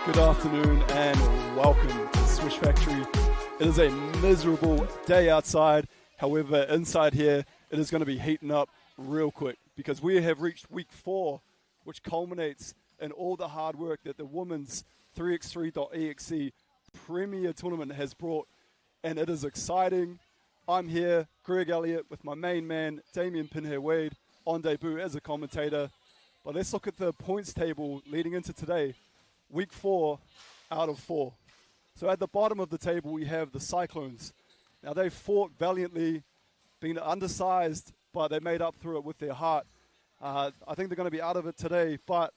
Good afternoon and welcome to Swish Factory. It is a miserable day outside. However, inside here, it is going to be heating up real quick because we have reached week 4, which culminates in all the hard work that the women's 3x3.EXE Premier Tournament has brought, and it is exciting. I'm here, Greg Elliott, with my main man, Damien Pinheir-Wade, on debut as a commentator. But let's look at the points table leading into today. Week 4 out of 4. So at the bottom of the table, we have the Cyclones. Now, they've fought valiantly, been undersized, but they made up through it with their heart. I think they're going to be out of it today, but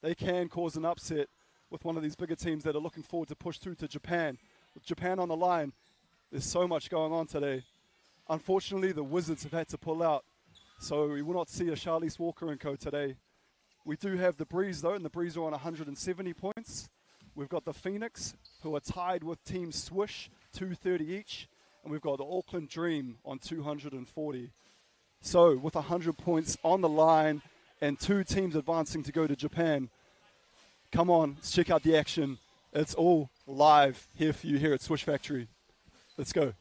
they can cause an upset with one of these bigger teams that are looking forward to push through to Japan. With Japan on the line, there's so much going on today. Unfortunately, the Wizards have had to pull out, so we will not see a Charlize Walker and co today. We do have the Breeze, though, and the Breeze are on 170 points. We've got the Phoenix, who are tied with Team Swish, 230 each. And we've got the Auckland Dream on 240. So, with 100 points on the line and 2 teams advancing to go to Japan, come on, let's check out the action. It's all live here for you here at Swish Factory. Let's go.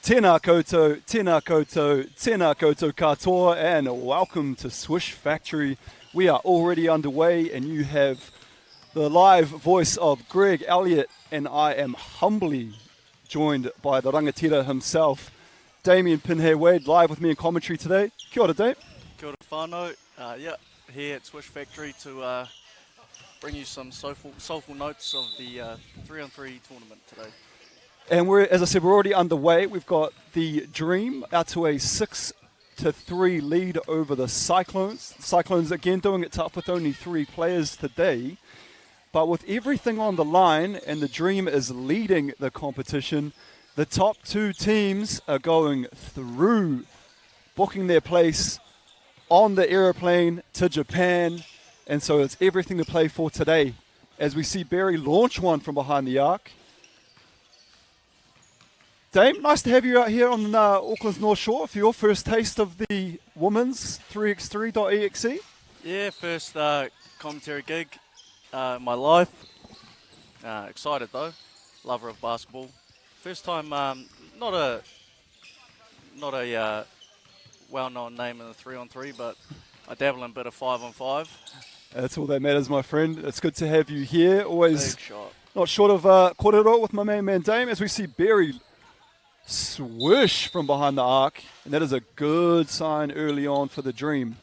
Tēnā koutou, tēnā koutou, tēnā koutou katoa, and welcome to Swish Factory. We are already underway, and you have the live voice of Greg Elliott, and I am humbly joined by the rangatira himself, Damien Pinheir-Wade, live with me in commentary today. Kia ora, Dave. Kia ora whānau. Here at Swish Factory to bring you some soulful notes of the 3-on-3 tournament today. And as I said, we're already underway. We've got the Dream out to a 6-3 lead over the Cyclones. Cyclones, again, doing it tough with only 3 players today. But with everything on the line and the Dream is leading the competition, the top 2 teams are going through, booking their place on the aeroplane to Japan. And so it's everything to play for today. As we see Barry launch one from behind the arc. Dame, nice to have you out here on Auckland's North Shore for your first taste of the women's 3x3.EXE. Yeah, first commentary gig in my life. Excited though, lover of basketball. First time, not a well-known name in the 3-on-3, but I dabble in a bit of 5-on-5. That's all that matters, my friend. It's good to have you here. Always, big shot. Not short of Korero with my main man Dame, as we see Berry swish from behind the arc, and that is a good sign early on for the Dream.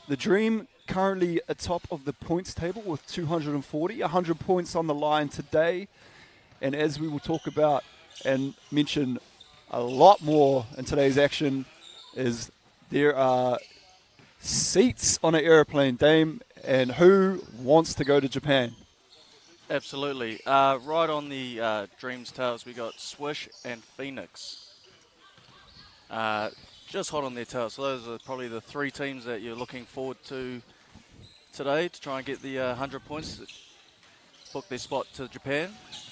The Dream currently atop of the points table with 240, 100 points on the line today, and as we will talk about and mention a lot more in today's action, is there are seats on an airplane, Dame, and who wants to go to Japan? Absolutely. Right on the Dreams tails, we got Swish and Phoenix. Just hot on their tails. So those are probably the three teams that you're looking forward to today to try and get the 100 points to book their spot to Japan.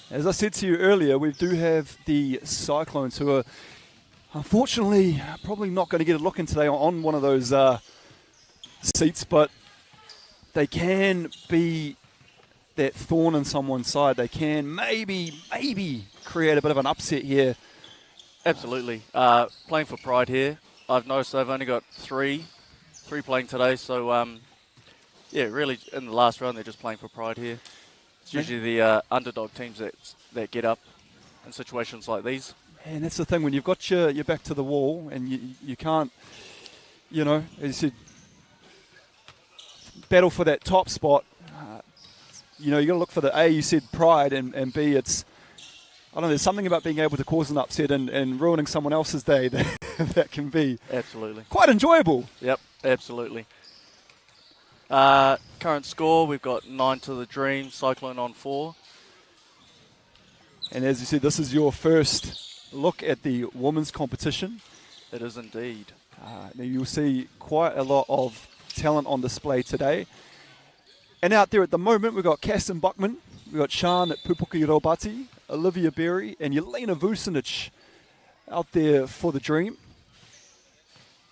As I said to you earlier, we do have the Cyclones, who are unfortunately probably not going to get a look in today on one of those seats, but they can be that thorn in someone's side. They can maybe create a bit of an upset here. Absolutely. Playing for pride here. I've noticed they've only got three playing today, so yeah, really in the last round they're just playing for pride here. It's usually the underdog teams that get up in situations like these. And that's the thing, when you've got your back to the wall and you can't, you know, as you said, battle for that top spot. You know, you got to look for the A, you said pride, and B, it's, I don't know, there's something about being able to cause an upset and ruining someone else's day that can be absolutely quite enjoyable. Yep, absolutely. Current score, we've got 9 to the Dream, Cyclone on 4. And as you said, this is your first look at the women's competition. It is indeed. Now you'll see quite a lot of talent on display today. And out there at the moment, we've got Kasten Buckman, we've got Sean Pupuki-Robati, Olivia Berry, and Jelena Vucinic out there for the Dream.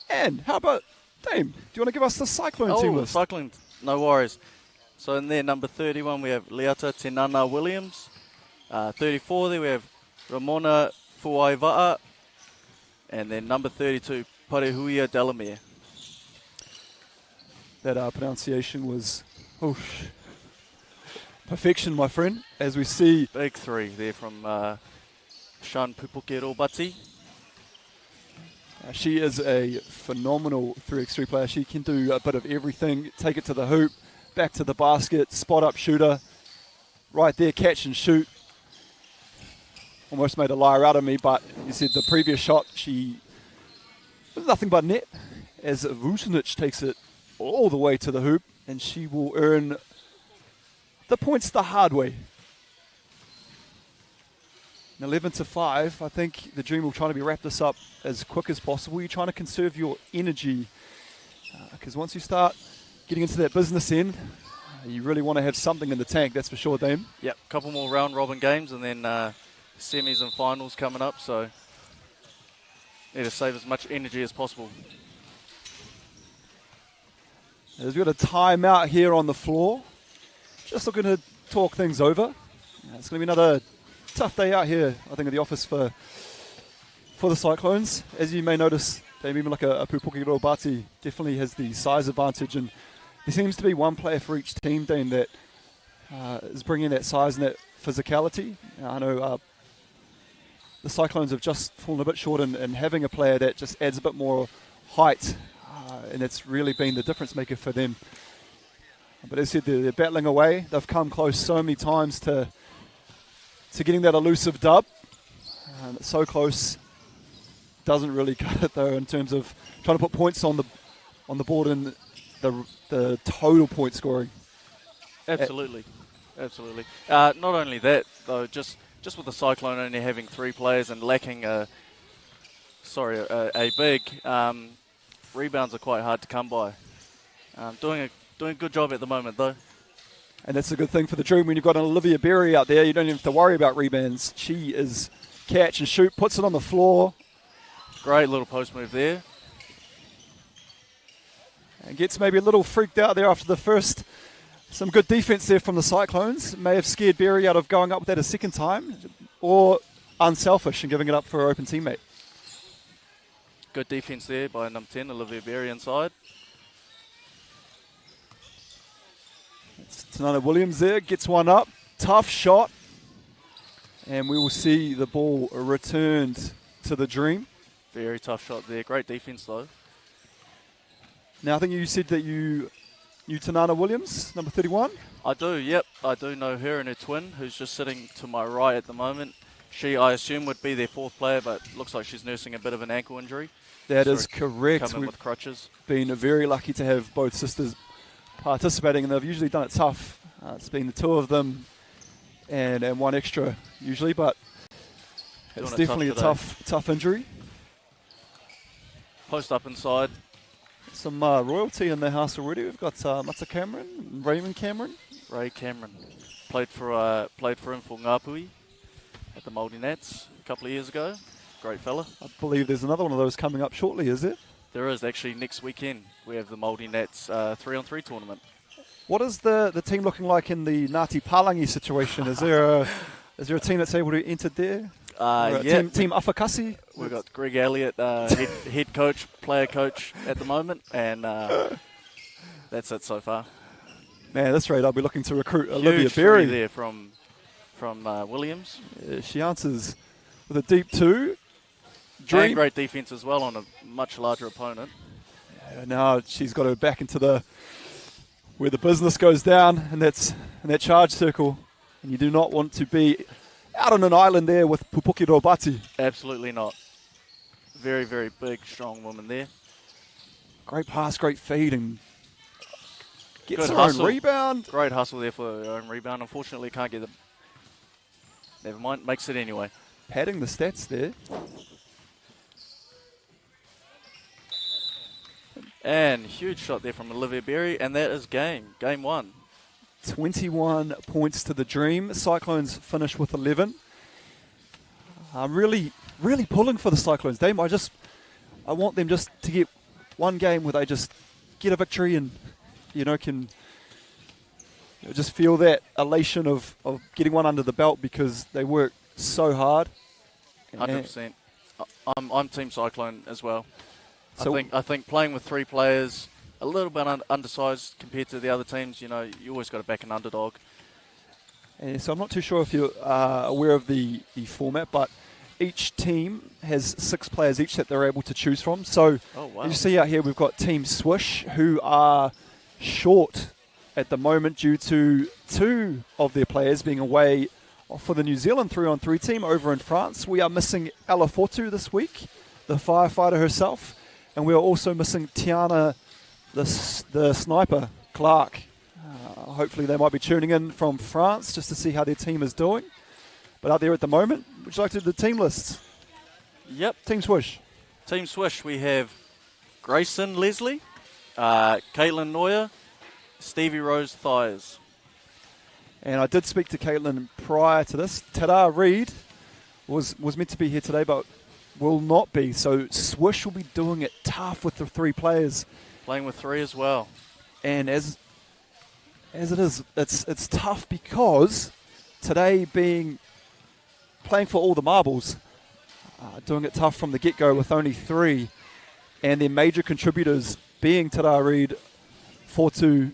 And how about, Dame, do you want to give us the Cyclone team list? Cyclone, no worries. So in there, number 31, we have Leata Tinana Williams. 34 there, we have Ramona Fuaiva'a. And then number 32, Parehuia Delamere. That pronunciation was perfection, my friend, as we see. Big three there from Sean Pupuki-Robati. She is a phenomenal 3x3 player. She can do a bit of everything. Take it to the hoop, back to the basket, spot up shooter. Right there, catch and shoot. Almost made a liar out of me, but you said the previous shot, she was nothing but net. As Vucinic takes it all the way to the hoop, and she will earn the points the hard way. 11 to 5. I think the Dream will try to wrap this up as quick as possible. You're trying to conserve your energy, because once you start getting into that business end, you really want to have something in the tank, that's for sure, Dame. Yep, a couple more round robin games and then semis and finals coming up, so need to save as much energy as possible. As we've got a timeout here on the floor. Just looking to talk things over. It's going to be another tough day out here, I think, at the office for the Cyclones. As you may notice, Dame, even like a Pupuki-Robati definitely has the size advantage, and there seems to be one player for each team, Dame, that is bringing that size and that physicality. I know the Cyclones have just fallen a bit short in having a player that just adds a bit more height, and it's really been the difference maker for them. But as I said, they're battling away. They've come close so many times to getting that elusive dub. It's so close, doesn't really cut it though in terms of trying to put points on the board and the total point scoring. Absolutely. Not only that though, just with the Cyclone only having 3 players and lacking a big, rebounds are quite hard to come by. Doing a good job at the moment though. And that's a good thing for the Dream when you've got an Olivia Berry out there. You don't even have to worry about rebounds. She is catch and shoot, puts it on the floor. Great little post move there. And gets maybe a little freaked out there after the first. Some good defense there from the Cyclones. May have scared Berry out of going up with that a second time. Or unselfish and giving it up for her open teammate. Good defense there by number 10, Olivia Berry inside. Tanana Williams there, gets one up. Tough shot. And we will see the ball returned to the Dream. Very tough shot there. Great defense, though. Now, I think you said that you Tanana Williams, number 31. I do, yep. I do know her and her twin, who's just sitting to my right at the moment. She, I assume, would be their fourth player, but looks like she's nursing a bit of an ankle injury. That is correct. Coming with crutches. Been very lucky to have both sisters participating, and they've usually done it tough. It's been the two of them and one extra usually, but it's definitely a tough injury. Post up inside. Some royalty in the house already. We've got Mata Cameron, Raymond Cameron. Ray Cameron played for him for Ngāpui at the Māori Nats a couple of years ago. Great fella. I believe there's another one of those coming up shortly, is there? There is actually next weekend. We have the Māori Nats 3-on-3 tournament. What is the team looking like in the Ngāti Palangi situation? Is there a team that's able to enter there? Yeah. Team Afakasi? We've got Greg Elliott, head coach, player coach at the moment, and that's it so far. Man, that's right. I'll be looking to recruit Huge Olivia Berry there from Williams. She answers with a deep two. Dream. And great defense as well on a much larger opponent. Now she's got her back into where the business goes down, and that's in that charge circle. And you do not want to be out on an island there with Pupuki Robati. Absolutely not. Very, very big, strong woman there. Great pass, great feed, and gets Good her hustle. own rebound. Great hustle there for her own rebound. Unfortunately, can't get the... Never mind, makes it anyway. Padding the stats there. And huge shot there from Olivia Berry, and that is game 1. 21 points to the Dream. Cyclones finish with 11. I'm really pulling for the Cyclones, Dame. I want them just to get one game where they just get a victory and, can just feel that elation of getting one under the belt because they work so hard. 100%. I'm Team Cyclone as well. So I think playing with 3 players, a little bit undersized compared to the other teams, you always got to back an underdog. And so I'm not too sure if you're aware of the format, but each team has 6 players each that they're able to choose from. So you see out here we've got Team Swish, who are short at the moment due to 2 of their players being away for the New Zealand 3-on-3 team over in France. We are missing Ella Fortu this week, the firefighter herself, and we are also missing Tiana, the sniper, Clark. Hopefully they might be tuning in from France just to see how their team is doing. But out there at the moment, would you like to do the team lists? Yep. Team Swish. Team Swish, we have Grayson Leslie, Caitlin Neuer, Stevie Rose Thiers. And I did speak to Caitlin prior to this. Tada Reid was meant to be here today, but will not be. So Swish will be doing it tough with the 3 players. Playing with 3 as well. And as it is, it's tough because today playing for all the marbles, doing it tough from the get-go with only 3, and their major contributors being Tada Reid, Fortu,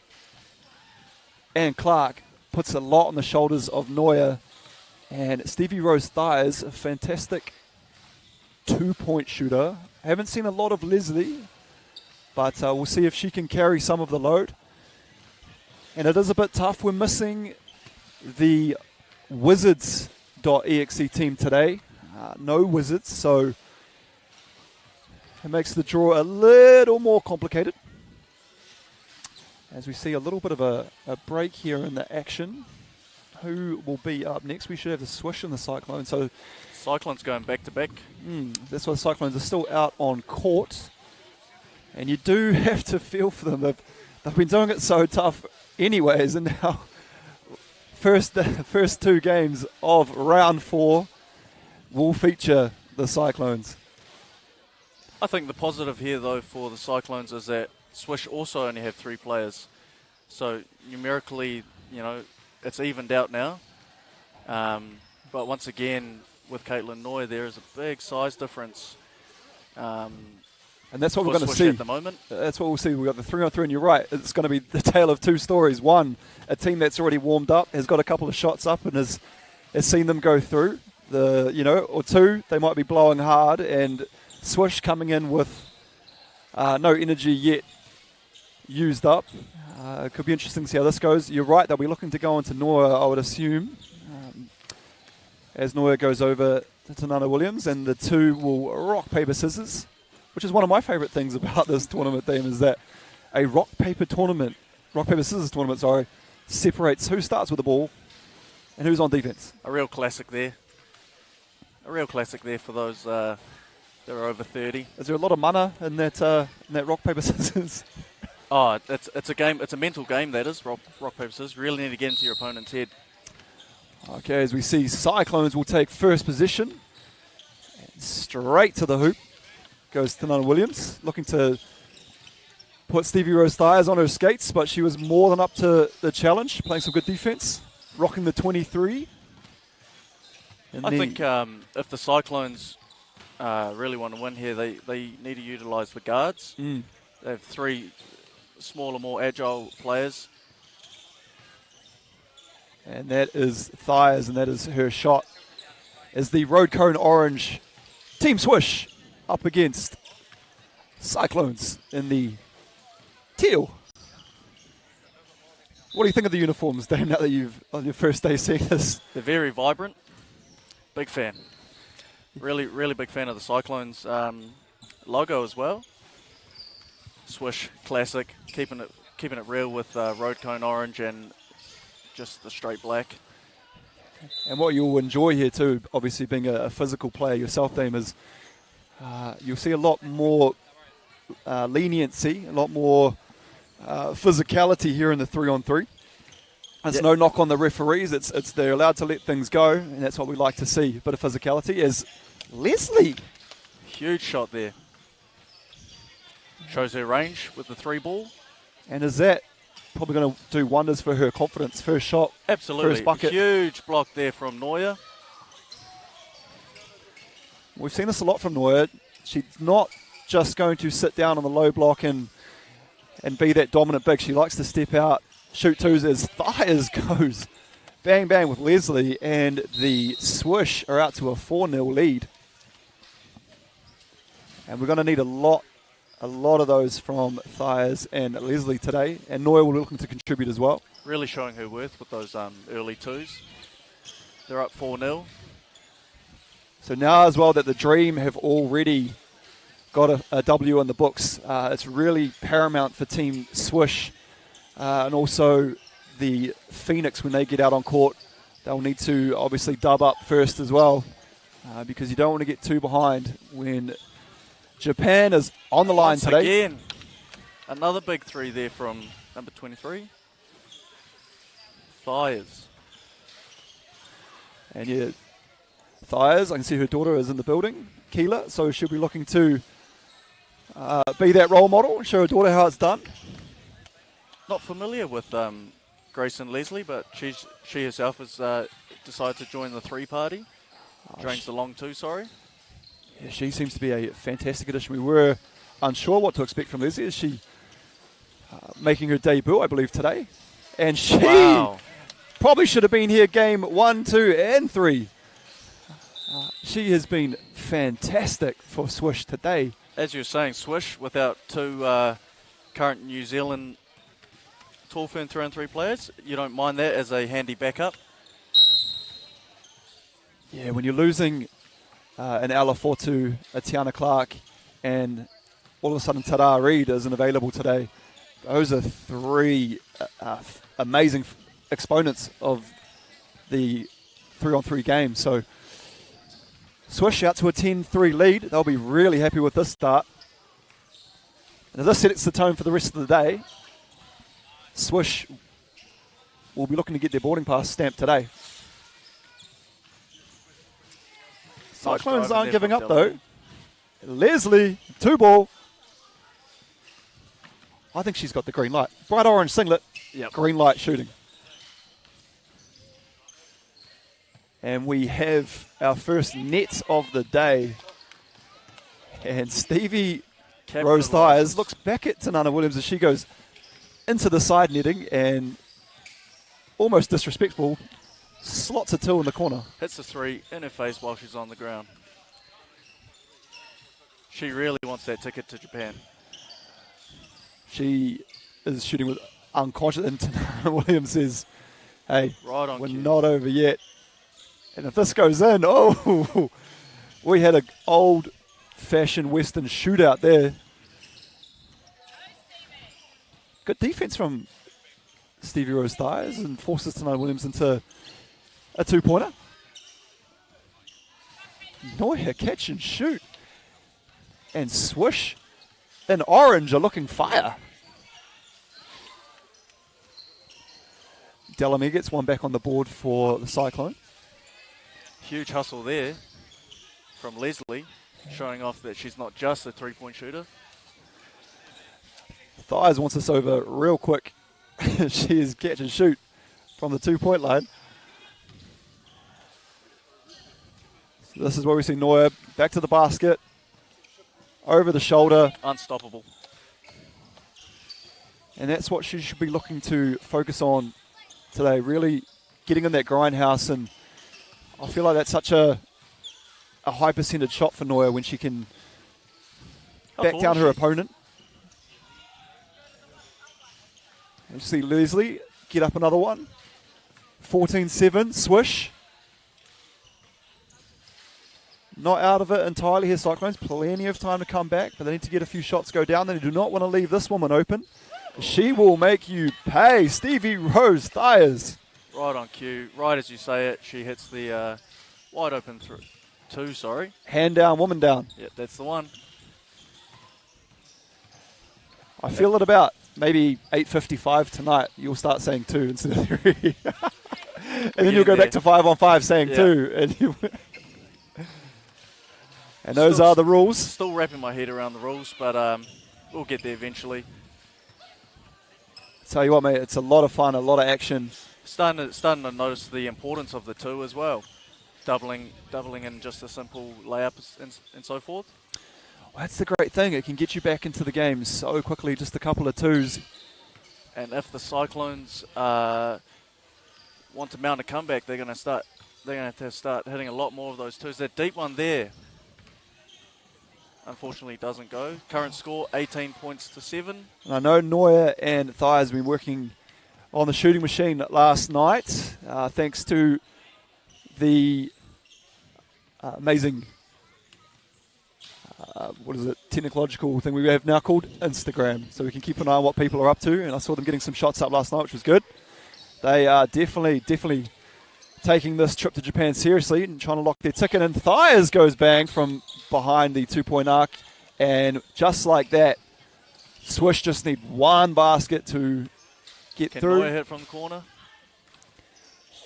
and Clark, puts a lot on the shoulders of Neuer. And Stevie Rose Thiers, a fantastic 2-point shooter. I haven't seen a lot of Leslie, but we'll see if she can carry some of the load. And it is a bit tough. We're missing the Wizards.EXE team today. No Wizards, so it makes the draw a little more complicated. As we see a little bit of a break here in the action. Who will be up next? We should have the Swish and the Cyclone. So Cyclone's going back to back. That's why the Cyclones are still out on court. And you do have to feel for them. They've been doing it so tough anyways. And now the first 2 games of round 4 will feature the Cyclones. I think the positive here, though, for the Cyclones is that Swish also only have 3 players. So numerically, it's evened out now. But once again, with Caitlin Neuer, there is a big size difference. And that's what we're going to Swish see at the moment. That's what we'll see. We've got the 3-on-3, and you're right. It's going to be the tale of 2 stories. One, a team that's already warmed up, has got a couple of shots up, and is has seen them go through. Or two, they might be blowing hard, and Swish coming in with no energy yet used up. It could be interesting to see how this goes. You're right, they'll be looking to go into Noah, I would assume, as Noah goes over to Tanana Williams, and the two will rock, paper, scissors, which is one of my favourite things about this tournament, Dan, is that a rock, paper, scissors tournament, separates who starts with the ball and who's on defence. A real classic there. For those that are over 30. Is there a lot of mana in that rock, paper, scissors? Oh, it's a game. It's a mental game, that is. Rock, paper, scissors. Really need to get into your opponent's head. Okay, as we see, Cyclones will take first position. And straight to the hoop goes Tanana Williams, looking to put Stevie Rose Thiers on her skates, but she was more than up to the challenge, playing some good defense, rocking the 23. I think if the Cyclones really want to win here, they need to utilise the guards. They have three smaller, more agile players. And that is Thiers, and that is her shot. As the Road Cone Orange Team Swish up against Cyclones in the teal. What do you think of the uniforms, Dan, now that you've on your first day seeing this? They're very vibrant. Big fan. Really big fan of the Cyclones logo as well. Swish classic, keeping it real with Road Cone Orange and just the straight black. And what you'll enjoy here too, obviously being a physical player yourself, Dame, is you'll see a lot more leniency, a lot more physicality here in the 3-on-3. There's no knock on the referees. It's they're allowed to let things go, and that's what we like to see. A bit of physicality. As Leslie, huge shot there. Shows her range with the 3-ball. And is that probably going to do wonders for her confidence? First shot, absolutely. First bucket. Huge block there from Noya. We've seen this a lot from Noya. She's not just going to sit down on the low block and be that dominant big. She likes to step out, shoot twos as Thiers goes bang bang with Leslie, and the Swish are out to a 4-0 lead. And we're going to need a lot of those from Thiers and Leslie today, and Noya will be looking to contribute as well. Really showing her worth with those early twos. They're up 4-0. So now as well that the Dream have already got a W in the books, it's really paramount for Team Swish and also the Phoenix when they get out on court. They'll need to obviously dub up first as well because you don't want to get too behind when Japan is on the line Once today. Again, another big three there from number 23. Thiers. And yeah, Thiers, I can see her daughter is in the building, Keela, so she'll be looking to be that role model, show her daughter how it's done. Not familiar with Grace and Leslie, but she herself has decided to join the 3 party. Joins the long 2, sorry. Yeah, she seems to be a fantastic addition. We were unsure what to expect from Leslie. Is she making her debut, I believe, today? And she probably should have been here game 1, 2, and 3. She has been fantastic for Swish today. As you were saying, Swish without 2 current New Zealand Tall Fern 3-on-3 players. You don't mind that as a handy backup? Yeah, when you're losing an Alafotu, a Tiana Clark, and all of a sudden Tara Reid isn't available today, those are 3 amazing exponents of the 3-on-3 game. So Swish out to a 10-3 lead. They'll be really happy with this start. And this sets the tone for the rest of the day. Swish will be looking to get their boarding pass stamped today. Cyclones aren't giving up though. Leslie, 2-ball. I think she's got the green light. Bright orange singlet, green light shooting. And we have our first net of the day. And Stevie Rose Thiers looks back at Tanana Williams as she goes into the side netting and almost disrespectful slots a 2 in the corner. Hits a 3 in her face while she's on the ground. She really wants that ticket to Japan. She is shooting with unconscious, and Williams says, hey, Right on we're cue. not over yet. And if this goes in, oh, we had an old-fashioned Western shootout there. Good defense from Stevie Rose Thiers and forces Tanai Williams into a 2-pointer. Neuer catch and shoot. And Swish and Orange are looking fire. Delamere gets one back on the board for the Cyclone. Huge hustle there from Leslie, showing off that she's not just a three-point shooter. Thiers wants this over real quick. She is catch and shoot from the 2-point line. So this is where we see Neuer back to the basket, over the shoulder. Unstoppable. And that's what she should be looking to focus on today, really getting in that grindhouse. And I feel like that's such a high percentage shot for Neuer when she can back down her opponent. And see Leslie get up another one. 14-7, Swish. Not out of it entirely here, Cyclones. Plenty of time to come back, but they need to get a few shots go down. They do not want to leave this woman open. She will make you pay. Stevie Rose Thiers. Right on cue. Right as you say it, she hits the wide open 2, sorry. Hand down, woman down. Yeah, that's the one. I feel at about maybe 8:55 tonight, you'll start saying 2 instead of 3. And then you'll go back to 5-on-5 saying 2. And those are the rules. Still wrapping my head around the rules, but we'll get there eventually. Tell you what, mate, it's a lot of fun, a lot of action. Starting to notice the importance of the 2 as well. Doubling in just a simple layup and so forth. Well, that's the great thing. It can get you back into the game so quickly, just a couple of 2s. And if the Cyclones want to mount a comeback, they're going to have to start hitting a lot more of those 2s. That deep one there, unfortunately, doesn't go. Current score, 18 points to 7. And I know Neuer and Thiers have been working on the shooting machine last night, thanks to the amazing, technological thing we have now called Instagram. So we can keep an eye on what people are up to. And I saw them getting some shots up last night, which was good. They are definitely taking this trip to Japan seriously and trying to lock their ticket. And Thiers goes bang from behind the 2-point arc. And just like that, Swish just need one basket to get through. Neuer hit from the corner.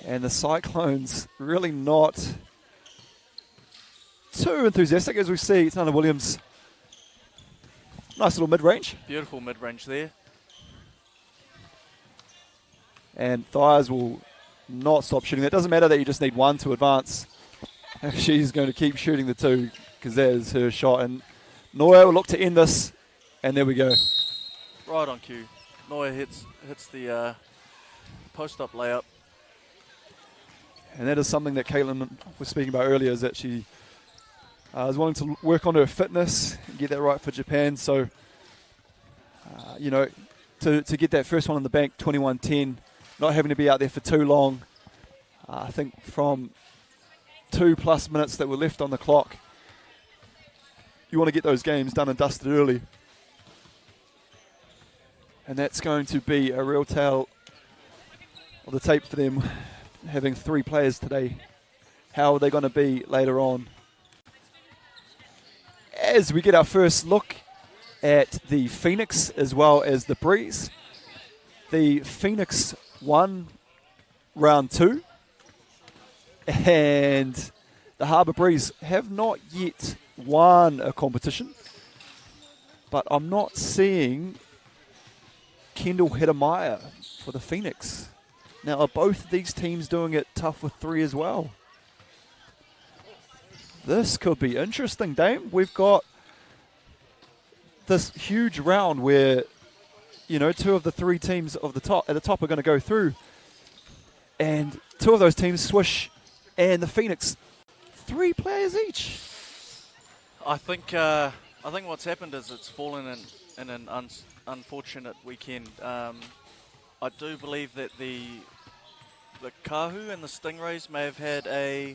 And the Cyclones really not too enthusiastic, as we see. It's Tanai Williams. Nice little mid-range. Beautiful mid-range there. And Thiers will not stop shooting. It doesn't matter that you just need one to advance. She's going to keep shooting the 2 because that is her shot. And Neuer will look to end this. And there we go. Right on cue. Neuer hits the post-up layup. And that is something that Caitlin was speaking about earlier, is that she is wanting to work on her fitness and get that right for Japan. So, to get that first one in the bank, 21-10, not having to be out there for too long. I think from 2+ minutes that were left on the clock, you want to get those games done and dusted early. And that's going to be a real tale of the tape for them, having 3 players today. How are they going to be later on? As we get our first look at the Phoenix as well as the Breeze. The Phoenix won round 2. And the Harbour Breeze have not yet won a competition. But I'm not seeing Kendall Hedemeier for the Phoenix. Now, are both of these teams doing it tough with 3 as well? This could be interesting, Dame. We've got this huge round where, 2 of the 3 teams at the top are going to go through. And two of those teams, Swish and the Phoenix, 3 players each. I think what's happened is it's fallen in an unfortunate weekend. I do believe that the Kahu and the Stingrays may have had a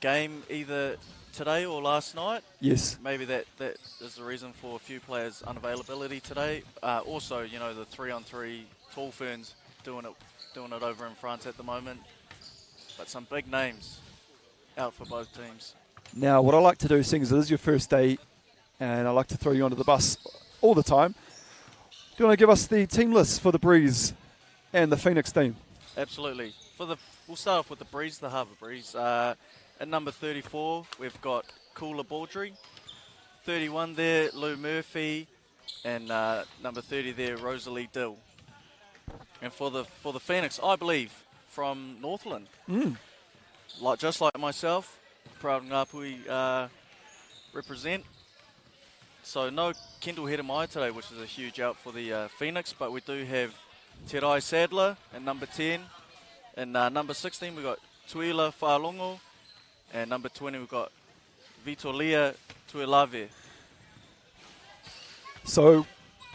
game either today or last night. Yes. Maybe that is the reason for a few players' unavailability today. Also, you know, the 3-on-3 Tall Ferns doing it over in France at the moment. But some big names out for both teams. Now, what I like to do, seeing as it is your first day, and I like to throw you onto the bus all the time, do you want to give us the team list for the Breeze and the Phoenix team? Absolutely. We'll start off with the Breeze, the Harbour Breeze. At number 34, we've got Cooler Baudry. 31 there, Lou Murphy. And number 30 there, Rosalie Dill. And for the Phoenix, I believe, from Northland. Just like myself, proud Ngāpui represent. So no Kendall Hedemai today, which is a huge out for the Phoenix, but we do have Te Rai Sadler at number 10. And number 16, we've got Tuila Whaalongo. And number 20, we've got Vitolia Tuilave. So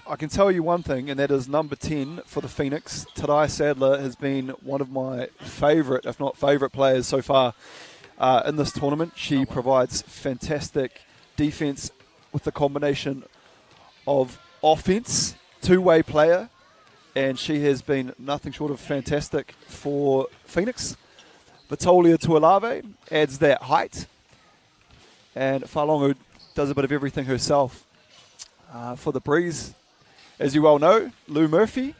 I can tell you one thing, and that is number 10 for the Phoenix. Te Rai Sadler has been one of my favourite, if not favourite players so far in this tournament. She provides fantastic defence with the combination of offence, two-way player, and she has been nothing short of fantastic for Phoenix. Vitolia Tuilave adds that height, and Whalongo does a bit of everything herself. For the Breeze, as you well know, Lou Murphy,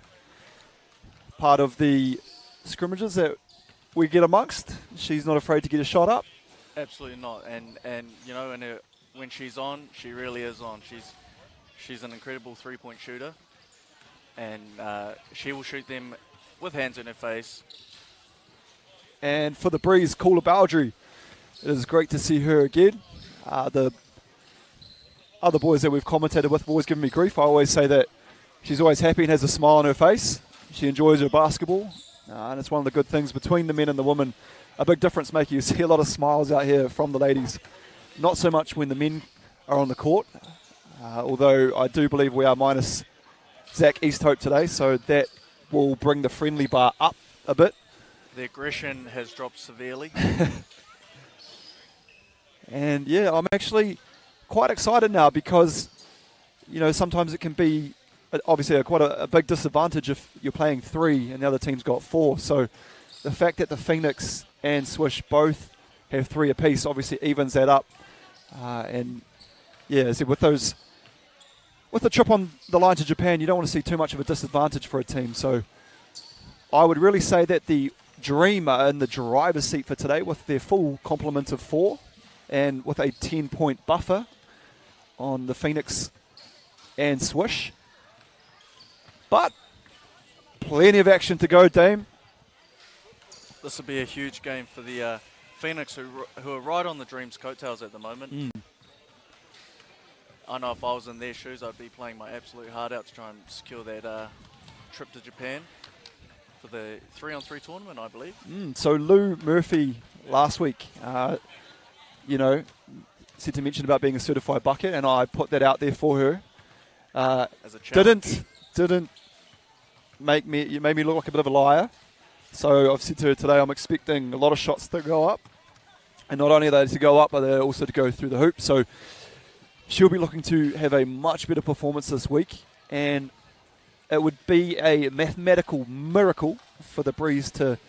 part of the scrimmages that we get amongst. She's not afraid to get a shot up. Absolutely not, and you know, when she's on, she really is on. She's an incredible three-point shooter, and she will shoot them with hands in her face. And for the Breeze, Cooler Baudry, it is great to see her again. The other boys that we've commentated with have always given me grief. I always say that she's always happy and has a smile on her face. She enjoys her basketball, and it's one of the good things between the men and the women. A big difference maker. You see a lot of smiles out here from the ladies. Not so much when the men are on the court, although I do believe we are minus Zach Easthope today, so that will bring the friendly bar up a bit. The aggression has dropped severely. And yeah, I'm actually quite excited now because, you know, sometimes it can be obviously quite a big disadvantage if you're playing 3 and the other team's got 4. So the fact that the Phoenix and Swish both have 3 apiece obviously evens that up. And yeah, so with the trip on the line to Japan, you don't want to see too much of a disadvantage for a team. So I would really say that the Dream are in the driver's seat for today with their full complement of 4 and with a 10-point buffer on the Phoenix and Swish. But plenty of action to go, Dame. This will be a huge game for the Phoenix, who are right on the Dream's coattails at the moment. I know if I was in their shoes, I'd be playing my absolute heart out to try and secure that trip to Japan for the 3-on-3 tournament, I believe. So Lou Murphy last week, you know, said to mention about being a certified bucket, and I put that out there for her. As a challenge. Didn't make me. You made me look like a bit of a liar. So I've said to her today, I'm expecting a lot of shots to go up, and not only are they to go up, but they're also to go through the hoop. So she'll be looking to have a much better performance this week, and it would be a mathematical miracle for the Breeze to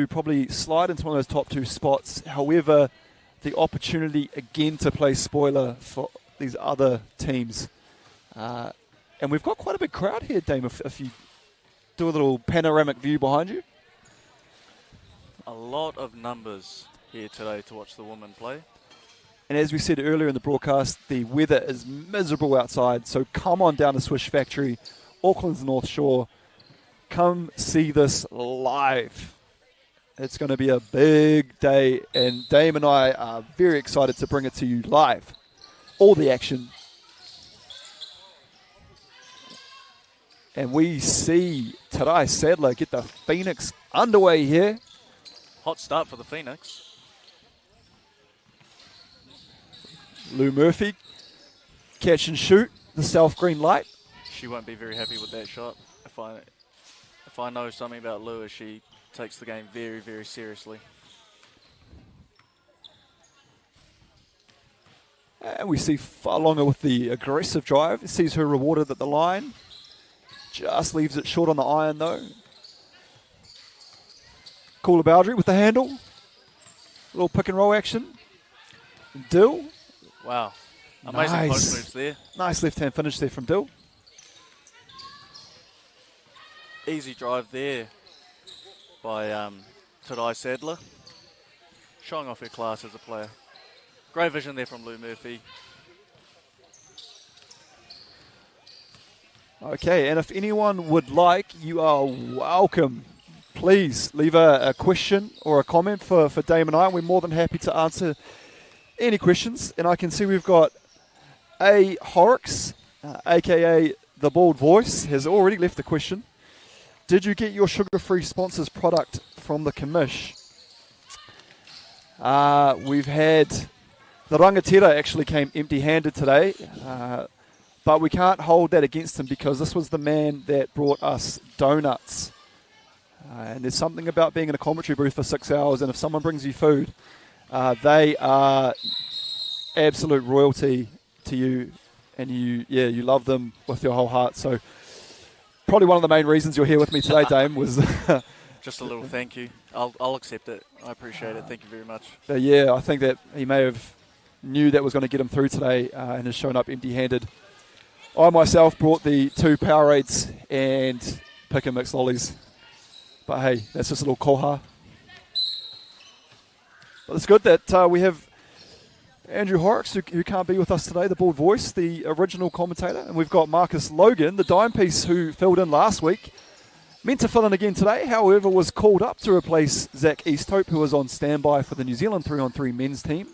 probably slide into one of those top 2 spots. However, the opportunity again to play spoiler for these other teams. And we've got quite a big crowd here, Dame, if you do a little panoramic view behind you. A lot of numbers here today to watch the women play. And as we said earlier in the broadcast, the weather is miserable outside, so come on down to Swish Factory, Auckland's North Shore. Come see this live. It's going to be a big day, and Dame and I are very excited to bring it to you live. All the action. And we see 3x3 Sadler get the Phoenix underway here. Hot start for the Phoenix. Lou Murphy, catch and shoot, the self green light. She won't be very happy with that shot. If I know something about Lou, she takes the game very, very seriously. And we see Farlonger with the aggressive drive. Sees her rewarded at the line. Just leaves it short on the iron though. Cooler Bowdry with the handle. Little pick and roll action. Dill. Wow. Amazing Nice. post moves there. Nice left hand finish there from Dill. Easy drive there by 3x3 Sadler. Showing off her class as a player. Great vision there from Lou Murphy. Okay, and if anyone would like, you are welcome. Please leave a question or a comment for Dame and I. We're more than happy to answer any questions. And I can see we've got A. Horrocks, a.k.a. the Bald Voice, has already left a question. Did you get your sugar-free sponsors product from the commish? We've had... The Rangatira actually came empty-handed today, but we can't hold that against him because this was the man that brought us donuts. And there's something about being in a commentary booth for 6 hours, and if someone brings you food, they are absolute royalty to you, and you love them with your whole heart. So probably one of the main reasons you're here with me today, Dame, was... Just a little thank you. I'll accept it. I appreciate it. Thank you very much. Yeah, I think that he may have knew that was going to get him through today and has shown up empty-handed. I myself brought the 2 Powerades and pick and mix lollies. But hey, that's just a little koha. But it's good that we have Andrew Horrocks, who can't be with us today, the Bald Voice, the original commentator. And we've got Marcus Logan, the dime piece who filled in last week. Meant to fill in again today, however, was called up to replace Zach Easthope, who was on standby for the New Zealand 3-on-3 men's team.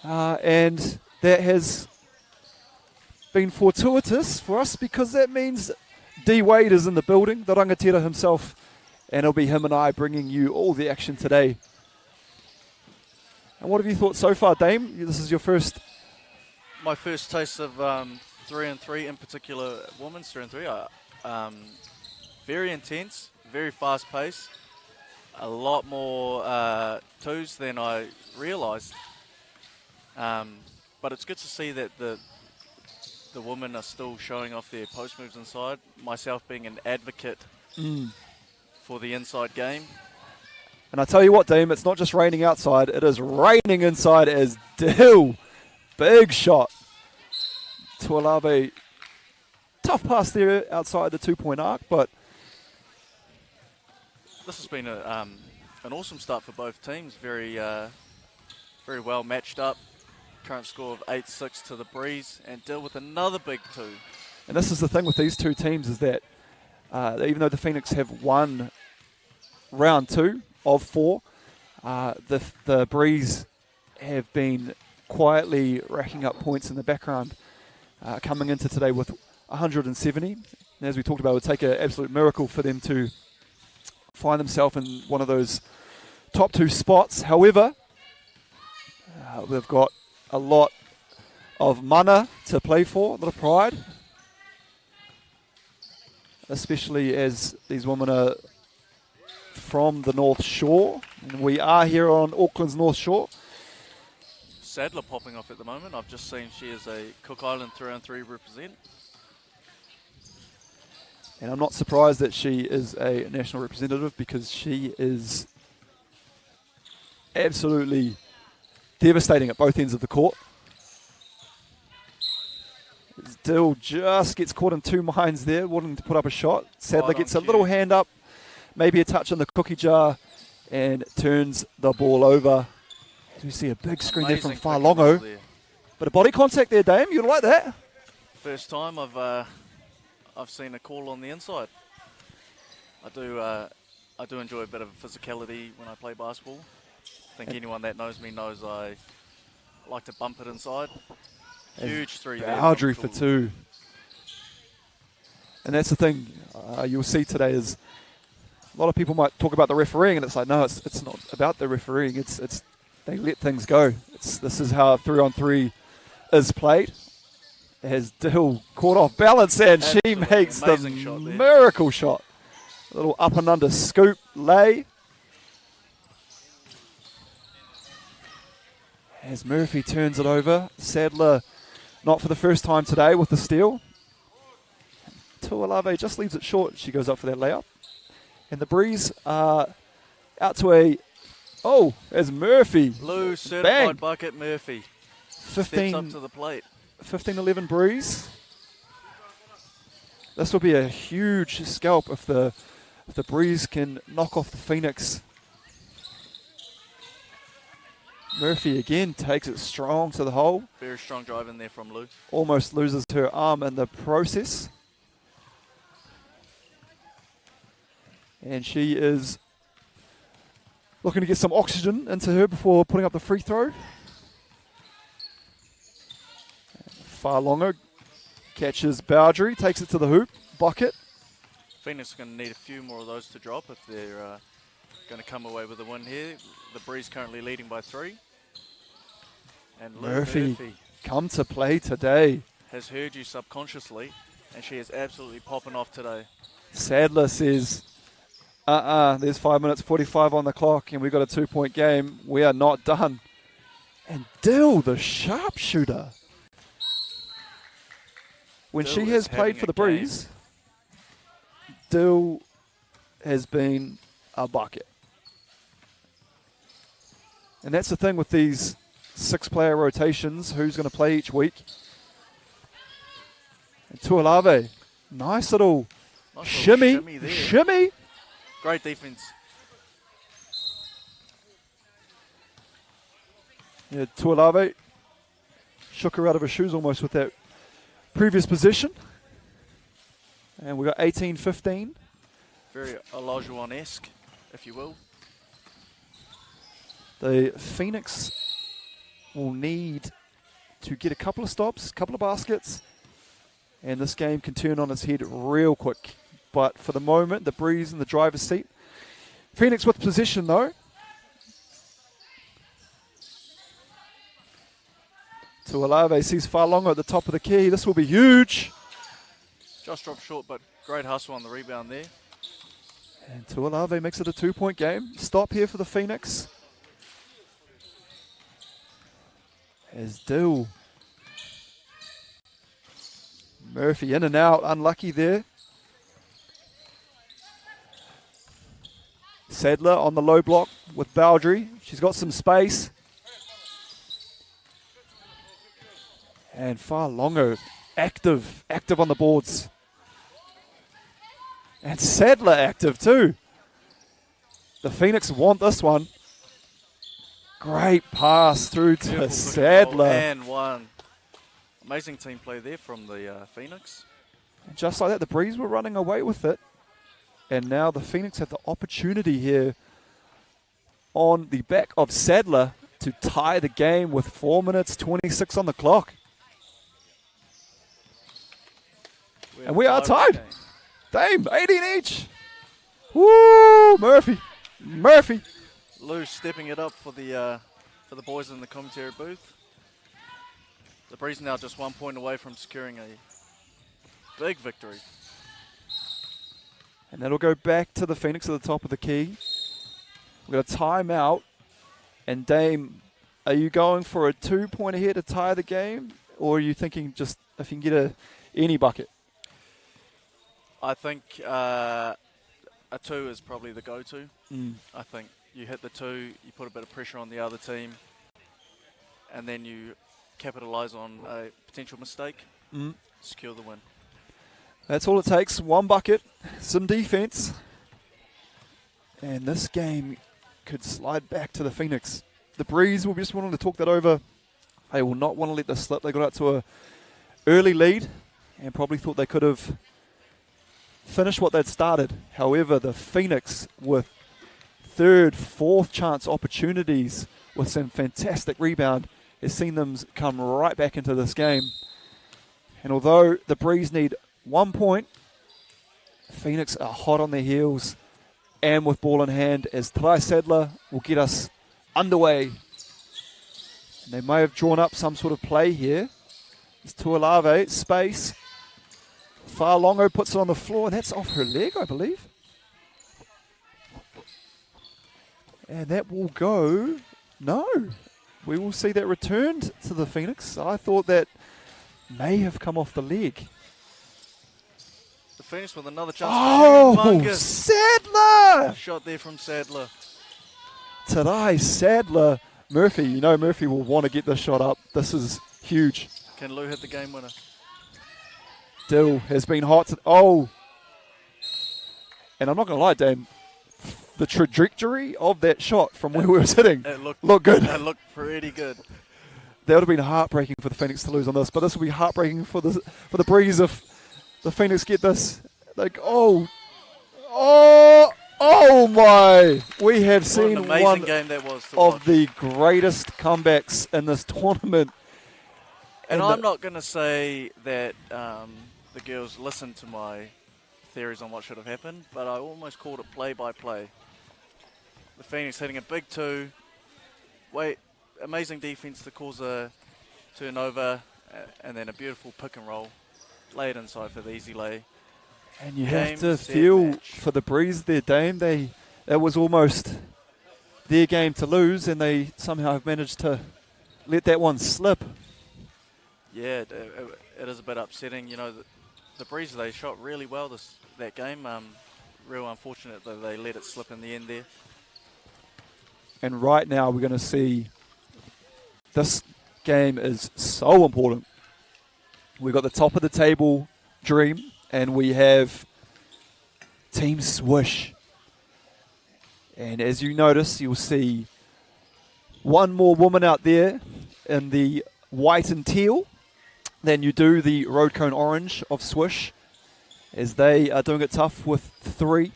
And that has been fortuitous for us because that means D. Wade is in the building, the Rangatira himself, and it'll be him and I bringing you all the action today. And what have you thought so far, Dame? This is your first... My first taste of 3-on-3, in particular women's 3-on-3. Very intense, very fast pace, a lot more twos than I realised. But it's good to see that the women are still showing off their post moves inside. Myself being an advocate for the inside game. And I tell you what, Dame, it's not just raining outside, it is raining inside as Dill. Big shot to allow a tough pass there outside the 2-point arc, but this has been an awesome start for both teams. Very well matched up. Current score of 8-6 to the Breeze, and Dill with another big 2. And this is the thing with these two teams is that even though the Phoenix have won round 2 of 4, the Breeze have been quietly racking up points in the background, coming into today with 170. And as we talked about, it would take an absolute miracle for them to find themselves in one of those top 2 spots. However, they've got a lot of mana to play for, a lot of pride, especially as these women are from the North Shore, and we are here on Auckland's North Shore. Sadler popping off at the moment. I've just seen she is a Cook Island 3-on-3 represent. And I'm not surprised that she is a national representative because she is absolutely devastating at both ends of the court. Dill just gets caught in 2 minds there, wanting to put up a shot. Sadler gets a little hand up, maybe a touch on the cookie jar, and turns the ball over. As we see a big screen there from Farlongo. But a body contact there, Dame. You like that? First time I've seen a call on the inside. I do enjoy a bit of physicality when I play basketball. I think anyone that knows me knows I like to bump it inside. Huge 3 there. Bowdry for 2. And that's the thing you'll see today is a lot of people might talk about the refereeing, and it's like, no, it's not about the refereeing. It's they let things go. This is how 3-on-3 is played. As Dill caught off balance, and she makes the miracle shot. A little up and under scoop lay. As Murphy turns it over, Sadler not for the first time today with the steal. Tuolave just leaves it short. She goes up for that layup. And the Breeze out to as Murphy. Blue certified bang. bucket Murphy. 15 steps up to the plate. 15-11 Breeze. This will be a huge scalp if the Breeze can knock off the Phoenix. Murphy again takes it strong to the hole. Very strong drive in there from Lou. Almost loses her arm in the process. And she is looking to get some oxygen into her before putting up the free throw. Far longer. Catches Bowdry, takes it to the hoop. Bucket. Phoenix are going to need a few more of those to drop if they're going to come away with a win here. The Breeze currently leading by 3. And Lou Murphy come to play today. Has heard you subconsciously, and she is absolutely popping off today. Sadler says, there's 5 minutes 45 on the clock, and we've got a 2-point game. We are not done. And Dill, the sharpshooter. When Dill she has played for the Breeze, Dill has been a bucket. And that's the thing with these 6-player rotations, who's going to play each week. And Tuolave, nice little shimmy. Great defense. Yeah, Tuolave shook her out of her shoes almost with that previous possession. And we got 18-15. Very Olajuwon-esque, if you will. The Phoenix will need to get a couple of stops, a couple of baskets, and this game can turn on its head real quick. But for the moment, the Breeze in the driver's seat. Phoenix with possession, though. Tuolave sees far longer at the top of the key. This will be huge. Just dropped short, but great hustle on the rebound there. And Tuolave makes it a 2-point game. Stop here for the Phoenix. As Dill. Murphy in and out, unlucky there. Sadler on the low block with Bowdry. She's got some space. And far longer, active on the boards. And Sadler active too. The Phoenix want this one. Great pass through to Sadler. And one. Amazing team play there from the Phoenix. And just like that, the Breeze were running away with it. And now the Phoenix have the opportunity here on the back of Sadler to tie the game with 4 minutes 26 on the clock. And we are tied. Dame, 18 each. Woo, Murphy. Lou stepping it up for the boys in the commentary booth. The Breeze now just 1 point away from securing a big victory. And that'll go back to the Phoenix at the top of the key. We've got a timeout. And Dame, are you going for a 2-point here to tie the game? Or are you thinking just if you can get any bucket? I think a 2 is probably the go-to. I think you hit the 2, you put a bit of pressure on the other team, and then you capitalize on a potential mistake, secure the win. That's all it takes. 1 bucket, some defense. And this game could slide back to the Phoenix. The Breeze will be just wanting to talk that over. They will not want to let this slip. They got out to an early lead and probably thought they could have finished what they'd started. However, the Phoenix with 3rd, 4th chance opportunities with some fantastic rebound has seen them come right back into this game. And although the Breeze need 1 point Phoenix are hot on their heels and with ball in hand as Trai Sadler will get us underway. And they may have drawn up some sort of play here. It's Tuolave, space. Farlongo puts it on the floor, and that's off her leg, I believe. And that will go. No. We will see that returned to the Phoenix. I thought that may have come off the leg. The Phoenix with another chance. Oh, Sadler! Shot there from Sadler. Today, Sadler. Murphy, you know Murphy will want to get this shot up. This is huge. Can Lou hit the game winner? Dill has been hot. Oh. And I'm not going to lie, Dan. The trajectory of that shot from where we were sitting looked good. It looked pretty good. That would have been heartbreaking for the Phoenix to lose on this, but this will be heartbreaking for the Breeze if the Phoenix get this. Like, oh my! We have seen one game that was of the greatest comebacks in this tournament. And I'm not going to say that the girls listened to my theories on what should have happened, but I almost called it play-by-play. The Phoenix hitting a big two. Amazing defense to cause a turnover, and then a beautiful pick and roll. Lay it inside for the easy lay. And you have to feel for the Breeze there, Dame. That was almost their game to lose, and they somehow have managed to let that one slip. Yeah, it is a bit upsetting. You know, the Breeze, they shot really well that game. Real unfortunate that they let it slip in the end there. And right now we're going to see this game is so important. We've got the top of the table Dream, and we have Team Swish. And as you notice, you'll see one more woman out there in the white and teal than you do the road cone orange of Swish, as they are doing it tough with 3.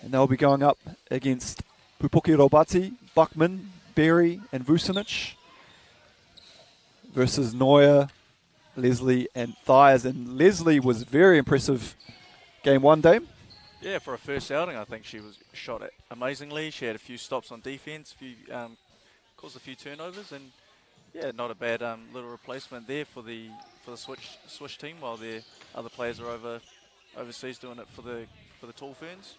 And they'll be going up against Pupuki Robati, Buckman, Berry, and Vucinic versus Neuer, Leslie, and Thiers. And Leslie was very impressive game 1, Dame. Yeah, for a first outing, I think she was shot at amazingly. She had a few stops on defense, caused a few turnovers, and yeah, not a bad little replacement there for the Swish team, while their other players are overseas doing it for the Tall Ferns.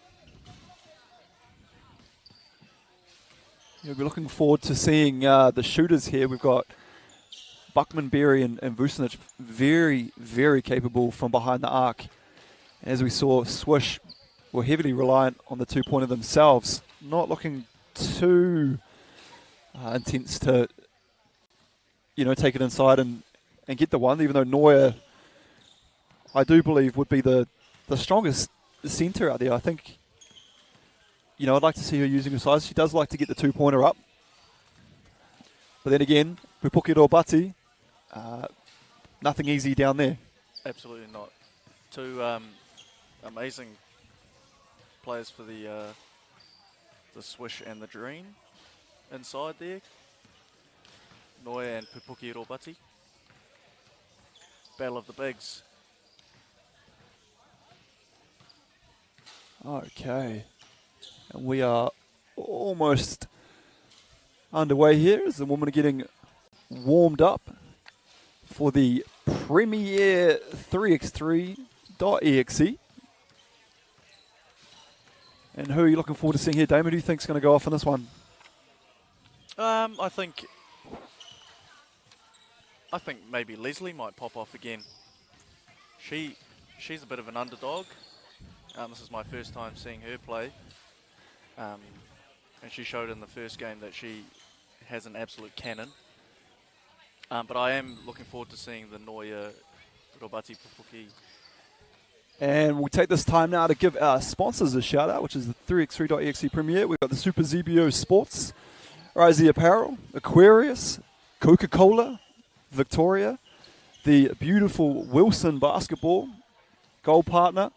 You'll be looking forward to seeing the shooters here. We've got Buckman, Berry, and Vucinic, very, very capable from behind the arc. As we saw, Swish were heavily reliant on the 2-pointer themselves, not looking too intense to, take it inside and get the one, even though Neuer, I do believe, would be the strongest centre out there. I think, I'd like to see her using her size. She does like to get the 2-pointer up. But then again, Pupuki Robati, nothing easy down there. Absolutely not. Two amazing players for the Swish and the Dream inside there. Neuer and Pupuki Robati. Battle of the Bigs. Okay. And we are almost underway here as the women are getting warmed up for the premier 3x3.EXE. And who are you looking forward to seeing here, Damon? Who do you think is going to go off in this one? I think maybe Leslie might pop off again. She's a bit of an underdog. This is my first time seeing her play. And she showed in the first game that she has an absolute cannon. But I am looking forward to seeing the Neuer, Robati, Pupuki. And we'll take this time now to give our sponsors a shout out, which is the 3x3.EXE Premier. We've got the Super ZBO Sports, Risey Apparel, Aquarius, Coca-Cola, Victoria, the beautiful Wilson Basketball, Gold Partner,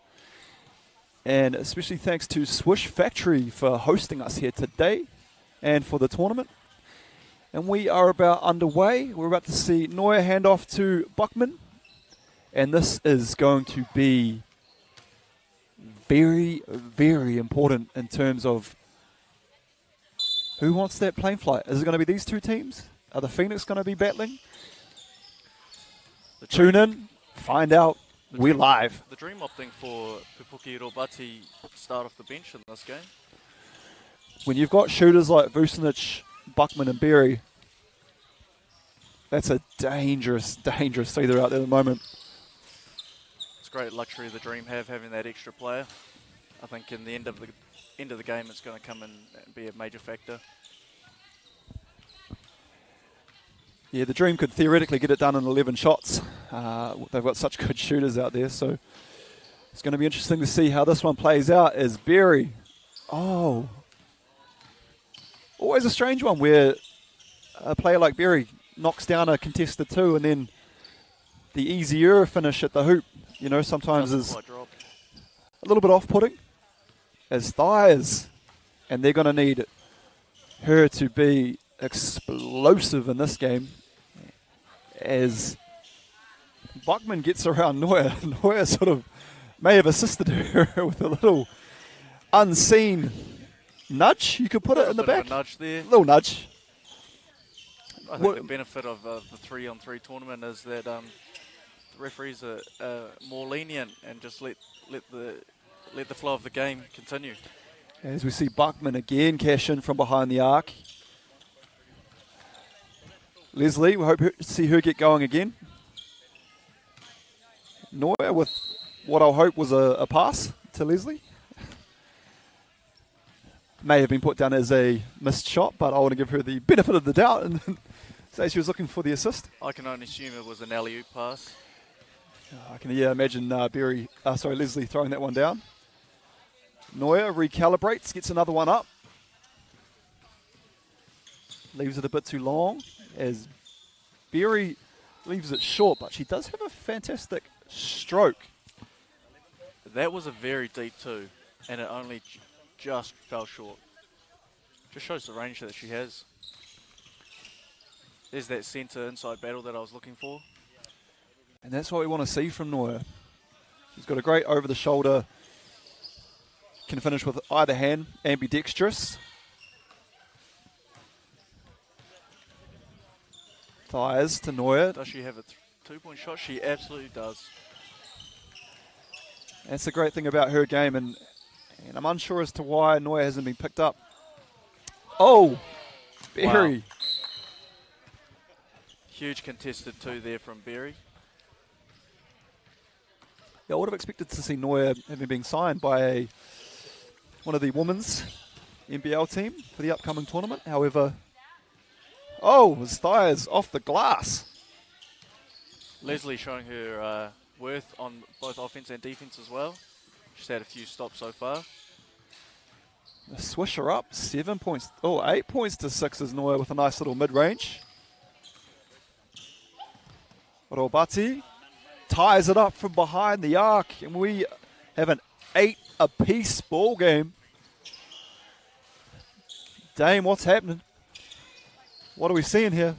and especially thanks to Swish Factory for hosting us here today and for the tournament. And we are about underway. We're about to see Neuer hand off to Buckman. And this is going to be very, very important in terms of who wants that plane flight. Is it going to be these two teams? Are the Phoenix going to be battling? Tune in, find out. We're live. The dream opting for Pupuki Robati to start off the bench in this game. When you've got shooters like Vucinic, Buckman and Berry, that's a dangerous, dangerous feeder out there at the moment. It's a great luxury the Dream have, having that extra player. I think in the end of the game, it's going to come in and be a major factor. Yeah, the Dream could theoretically get it done in 11 shots. They've got such good shooters out there, so it's going to be interesting to see how this one plays out as Berry. Oh. Always a strange one where a player like Berry knocks down a contested two and then the easier finish at the hoop, you know, sometimes is a little bit off-putting. As Thiers, and they're going to need her to be explosive in this game as Buckman gets around Neuer. Neuer sort of may have assisted her with a little unseen nudge, you could put it in the back. A nudge there. Little nudge. I think the benefit of the 3-on-3 tournament is that the referees are more lenient and just let the flow of the game continue. As we see Buckman again cash in from behind the arc. Leslie, we hope to see her get going again. Neuer with what I'll hope was a pass to Leslie. May have been put down as a missed shot, but I want to give her the benefit of the doubt and say she was looking for the assist. I can only assume it was an alley-oop pass. I can imagine Leslie throwing that one down. Neuer recalibrates, gets another one up. Leaves it a bit too long as Berry leaves it short, but she does have a fantastic stroke. That was a very deep two, and it only just fell short. Just shows the range that she has. There's that centre inside battle that I was looking for. And that's what we want to see from Neuer. She's got a great over-the-shoulder, can finish with either hand, ambidextrous. Thiers to Neuer. Does she have a two-point shot? She absolutely does. That's the great thing about her game, and I'm unsure as to why Neuer hasn't been picked up. Oh, Berry. Wow. Huge contested two there from Berry. Yeah, I would have expected to see Neuer having been signed by one of the women's NBL team for the upcoming tournament. However, his Thiers off the glass. Leslie showing her worth on both offense and defense as well. She's had a few stops so far. The swisher up, 7 points. 8 points to 6 is Neuer with a nice little mid-range. Robati ties it up from behind the arc, and we have an 8-apiece ball game. Dame, what's happening? What are we seeing here?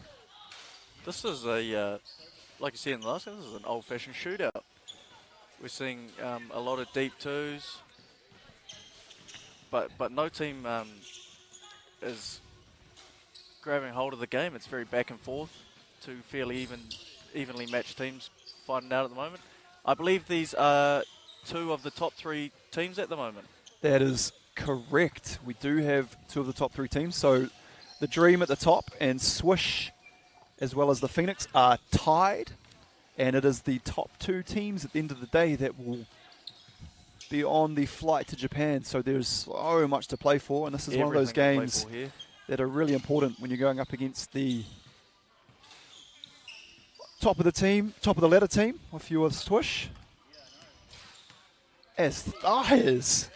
This is like you said in the last game, this is an old-fashioned shootout. We're seeing a lot of deep twos, but no team is grabbing hold of the game. It's very back and forth. Two fairly evenly matched teams fighting out at the moment. I believe these are two of the top three teams at the moment. That is correct. We do have two of the top three teams. So the Dream at the top and Swish as well as the Phoenix are tied. And it is the top two teams at the end of the day that will be on the flight to Japan. So there's so much to play for. And this is one of those games that are really important when you're going up against the top of the ladder team, if you were Swish. As Thiers.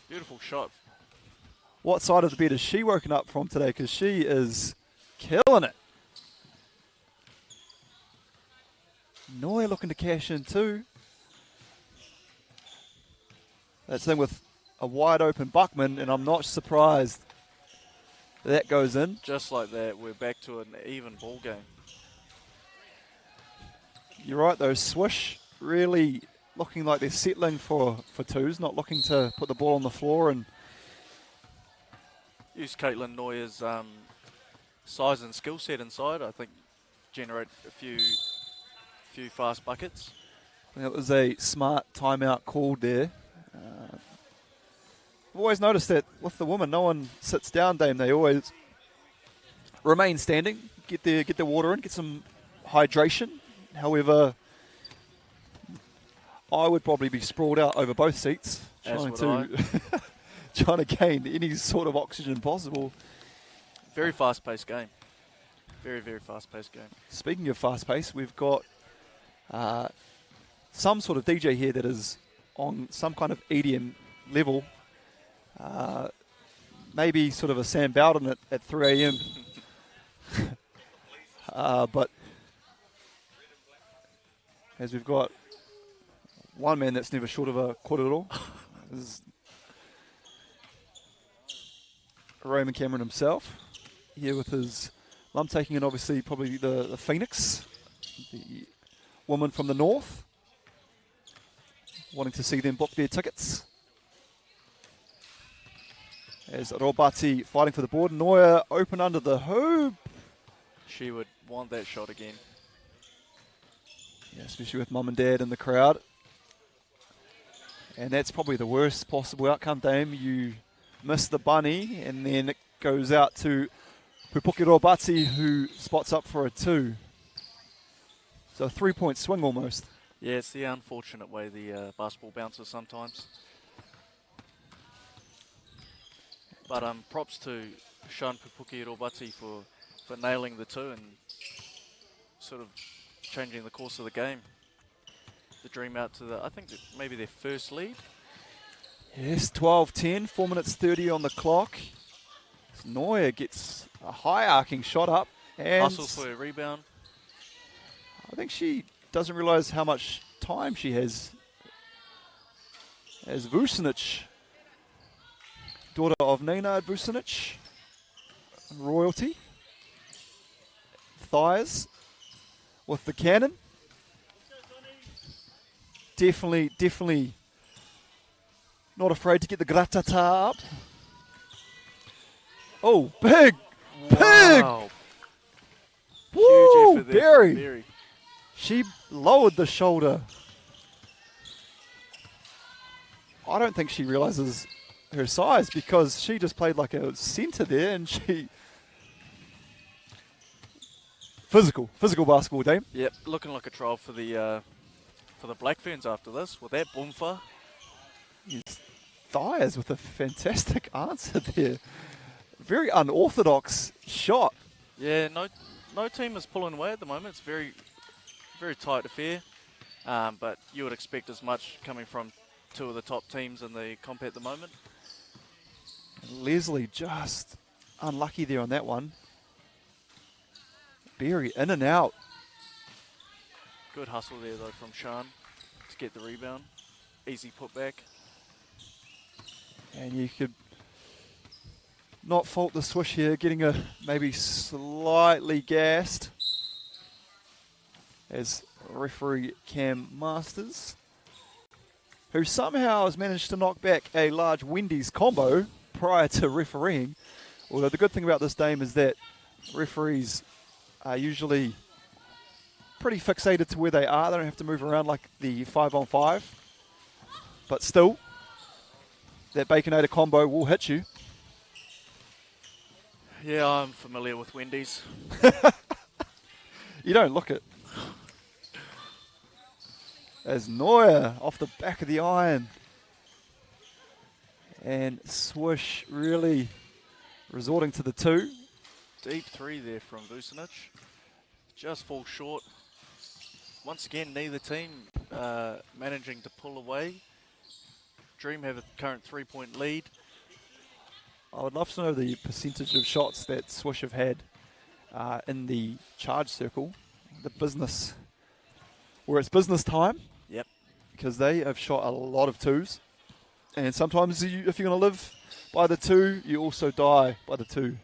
Beautiful shot. What side of the bed is she woken up from today? Because she is killing it. Neuer looking to cash in too. That's the thing with a wide open Buckman, and I'm not surprised that goes in. Just like that, we're back to an even ball game. You're right though, Swish really looking like they're settling for twos, not looking to put the ball on the floor and use Caitlin Neuer's size and skill set inside. I think generate a few fast buckets. it was a smart timeout called there. I've always noticed that with the women, no one sits down, Dame. They always remain standing, get their water in, get some hydration. However, I would probably be sprawled out over both seats, trying to gain any sort of oxygen possible. Very fast-paced game. Very, very fast-paced game. Speaking of fast-paced, we've got some sort of DJ here that is on some kind of EDM level. Maybe sort of a Sam Bowden at 3 a.m. But as we've got one man that's never short of a korero, is Raymond Cameron himself, here with his mum taking in obviously probably the Phoenix, the woman from the north, wanting to see them book their tickets. As Robati fighting for the board, Neuer open under the hoop. She would want that shot again. Yeah, especially with mum and dad in the crowd. And that's probably the worst possible outcome, Dame. You miss the bunny, and then it goes out to Pupuki Robati, who spots up for a 2. So a 3-point swing almost. Yeah, it's the unfortunate way the basketball bounces sometimes. But props to Sean Pupuki Robati for nailing the 2 and sort of changing the course of the game. The dream out to I think maybe their first lead. Yes, 12-10, 4 minutes 30 on the clock. Neuer gets a high arcing shot up. And hustles for a rebound. I think she doesn't realise how much time she has. As Vucinic, daughter of Nenad Vucinic, royalty. Thighs with the cannon. Definitely not afraid to get the gratata up. Oh, big! Wow. Woo, Huge effort there from Barry. Barry. She lowered the shoulder. I don't think she realises her size because she just played like a centre there, and she physical basketball, Dame. Yep, looking like a trial for the Black Ferns after this with that boomfa. His thighs with a fantastic answer there. Very unorthodox shot. Yeah, no team is pulling away at the moment. It's very, very tight affair. But you would expect as much coming from two of the top teams in the comp at the moment. Leslie just unlucky there on that one. Berry in and out. Good hustle there though from Sean to get the rebound. Easy putback. And you could not fault the swish here, getting a maybe slightly gassed as referee Cam Masters, who somehow has managed to knock back a large Wendy's combo prior to refereeing. Although the good thing about this game is that referees are usually pretty fixated to where they are. They don't have to move around like the 5-on-5. But still, that Baconator combo will hit you. Yeah, I'm familiar with Wendy's. You don't look it. As Neuer off the back of the iron. And Swish really resorting to the 2. Deep 3 there from Vucinic. Just falls short. Once again, neither team managing to pull away. Dream have a current 3-point lead. I would love to know the percentage of shots that Swish have had in the charge circle, the business, where it's business time. Yep. Because they have shot a lot of 2s. And sometimes if you're going to live by the 2, you also die by the 2.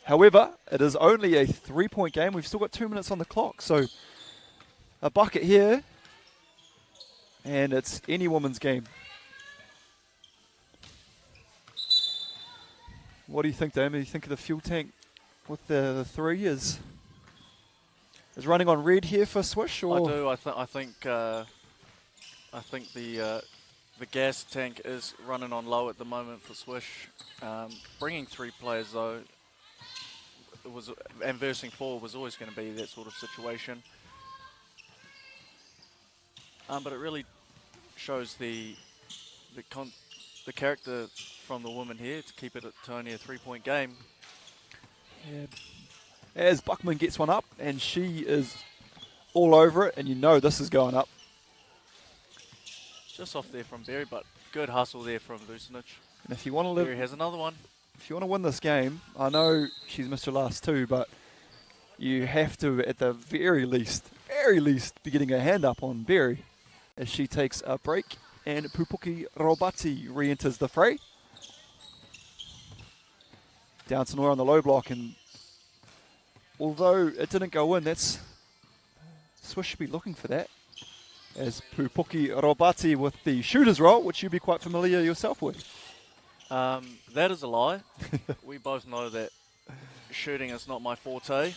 However, it is only a 3-point game. We've still got 2 minutes on the clock. So a bucket here and it's any woman's game. What do you think, Damon? Do you think of the fuel tank with the 3 is running on red here for Swish? Or? I do. I think the gas tank is running on low at the moment for Swish. Bringing 3 players though, and versing 4 was always going to be that sort of situation. But it really shows the character from the woman here to keep it to only a 3-point game. Yeah. As Buckman gets one up, and she is all over it, and you know this is going up. Just off there from Berry, but good hustle there from Vucinic. And if you want to Berry has another one. If you want to win this game, I know she's missed her last 2, but you have to, at the very least, be getting a hand up on Berry as she takes a break, and Pupuki Robati re-enters the fray. Down to Noya on the low block, and although it didn't go in, Swish should be looking for that. As Pupuki Robati with the shooter's roll, which you'd be quite familiar yourself with. That is a lie. We both know that shooting is not my forte.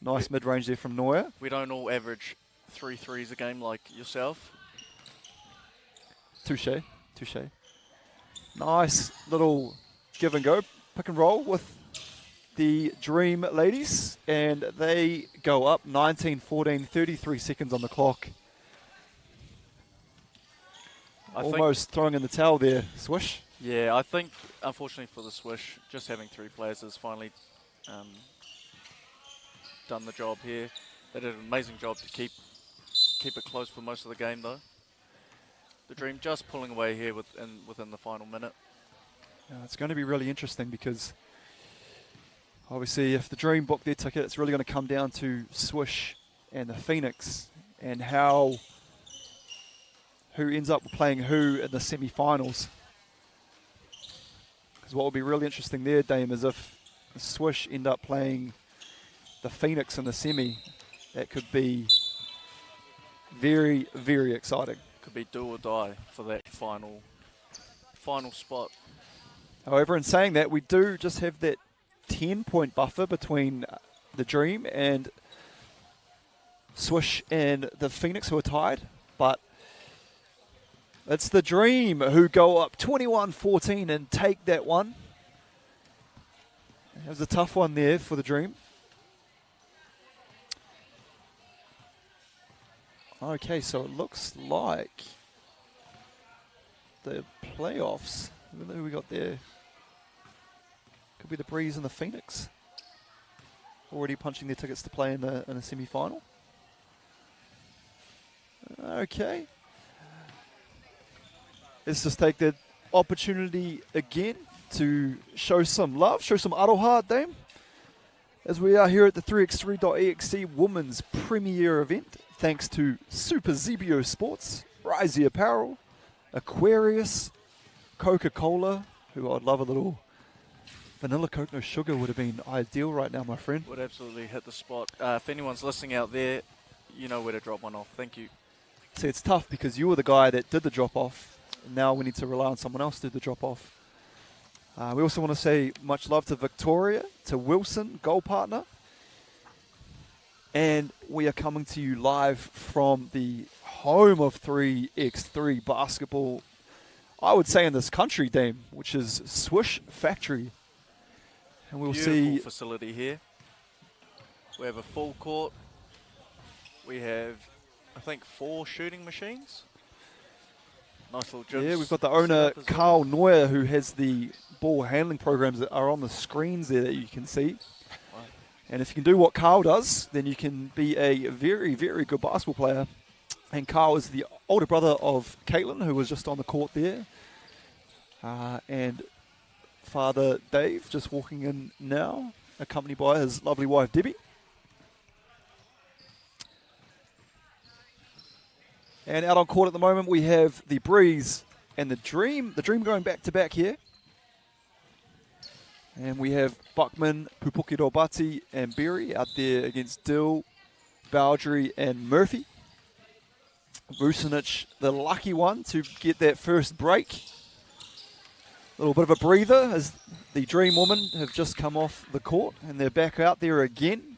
Nice mid-range there from Noya. We don't all average 3 threes a game like yourself. Touche. Nice little give and go, pick and roll with the Dream ladies, and they go up 19-14, 33 seconds on the clock. Almost throwing in the towel there, Swish. Yeah, I think, unfortunately for the Swish, just having 3 players has finally done the job here. They did an amazing job to keep it close for most of the game, though. The Dream just pulling away here within the final minute. It's going to be really interesting because obviously if the Dream book their ticket, it's really going to come down to Swish and the Phoenix and who ends up playing who in the semi-finals. Because what will be really interesting there, Dame, is if the Swish end up playing the Phoenix in the semi, that could be very, very exciting. Could be do or die for that final spot. However, in saying that, we do just have that 10-point buffer between the Dream and Swish and the Phoenix, who are tied. But it's the Dream who go up 21-14 and take that one. It was a tough one there for the Dream. Okay, so it looks like the playoffs, who we got there? Could be the Breeze and the Phoenix. Already punching their tickets to play in the semi-final. Okay. Let's just take the opportunity again to show some love, show some aroha, Dame. As we are here at the 3x3.EXE Women's Premier event, thanks to Super Zebio Sports, Risey Apparel, Aquarius, Coca-Cola, who I'd love a little vanilla Coke, no sugar would have been ideal right now, my friend. Would absolutely hit the spot. If anyone's listening out there, you know where to drop one off. Thank you. See, it's tough because you were the guy that did the drop-off. And now we need to rely on someone else to do the drop-off. We also want to say much love to Victoria, to Wilson, goal partner. And we are coming to you live from the home of 3x3 basketball, I would say in this country, Dame, which is Swish Factory. And we'll Beautiful see facility here. We have a full court. We have, I think, 4 shooting machines. Nice little gym. Yeah, we've got the owner, Carl Neuer, who has the ball handling programs that are on the screens there that you can see. Wow. And if you can do what Carl does, then you can be a very, very good basketball player. And Carl is the older brother of Caitlin, who was just on the court there. And father Dave, just walking in now, accompanied by his lovely wife, Debbie. And out on court at the moment, we have the Breeze and the Dream. The Dream going back-to-back here. And we have Buckman, Pupuki Robati, and Berry out there against Dill, Bowdry, and Murphy. Vucinic, the lucky one to get that first break. A little bit of a breather as the Dream Women have just come off the court and they're back out there again.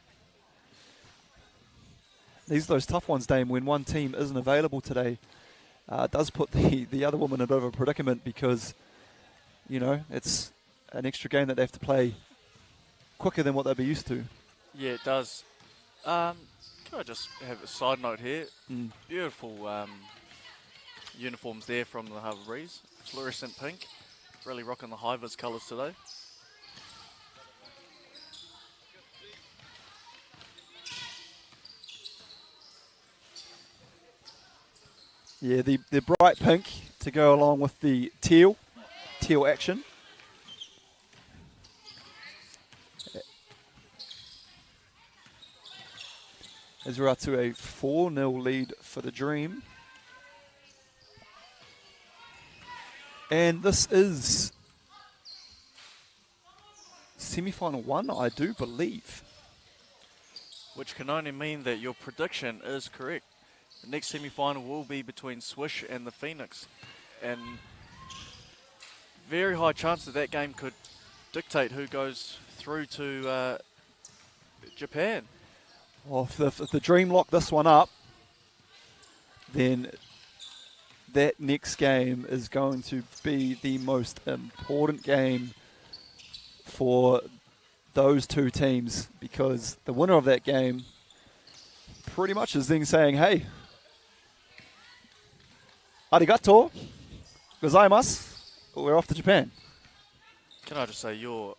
These are those tough ones, Dame, when one team isn't available today. It does put the other woman in a bit of a predicament because, you know, it's an extra game that they have to play quicker than what they'd be used to. Yeah, it does. Can I just have a side note here? Beautiful uniforms there from the Harbour Breeze. Fluorescent pink. Really rocking the high-vis colours today. Yeah, the bright pink to go along with the teal action. As we're up to a 4-0 lead for the Dream. And this is semi-final 1, I do believe. Which can only mean that your prediction is correct. The next semi-final will be between Swish and the Phoenix. And very high chance that that game could dictate who goes through to Japan. Well, if the Dream lock this one up, then that next game is going to be the most important game for those two teams, because the winner of that game pretty much is then saying, hey, arigato gozaimasu, we're off to Japan. Can I just say, your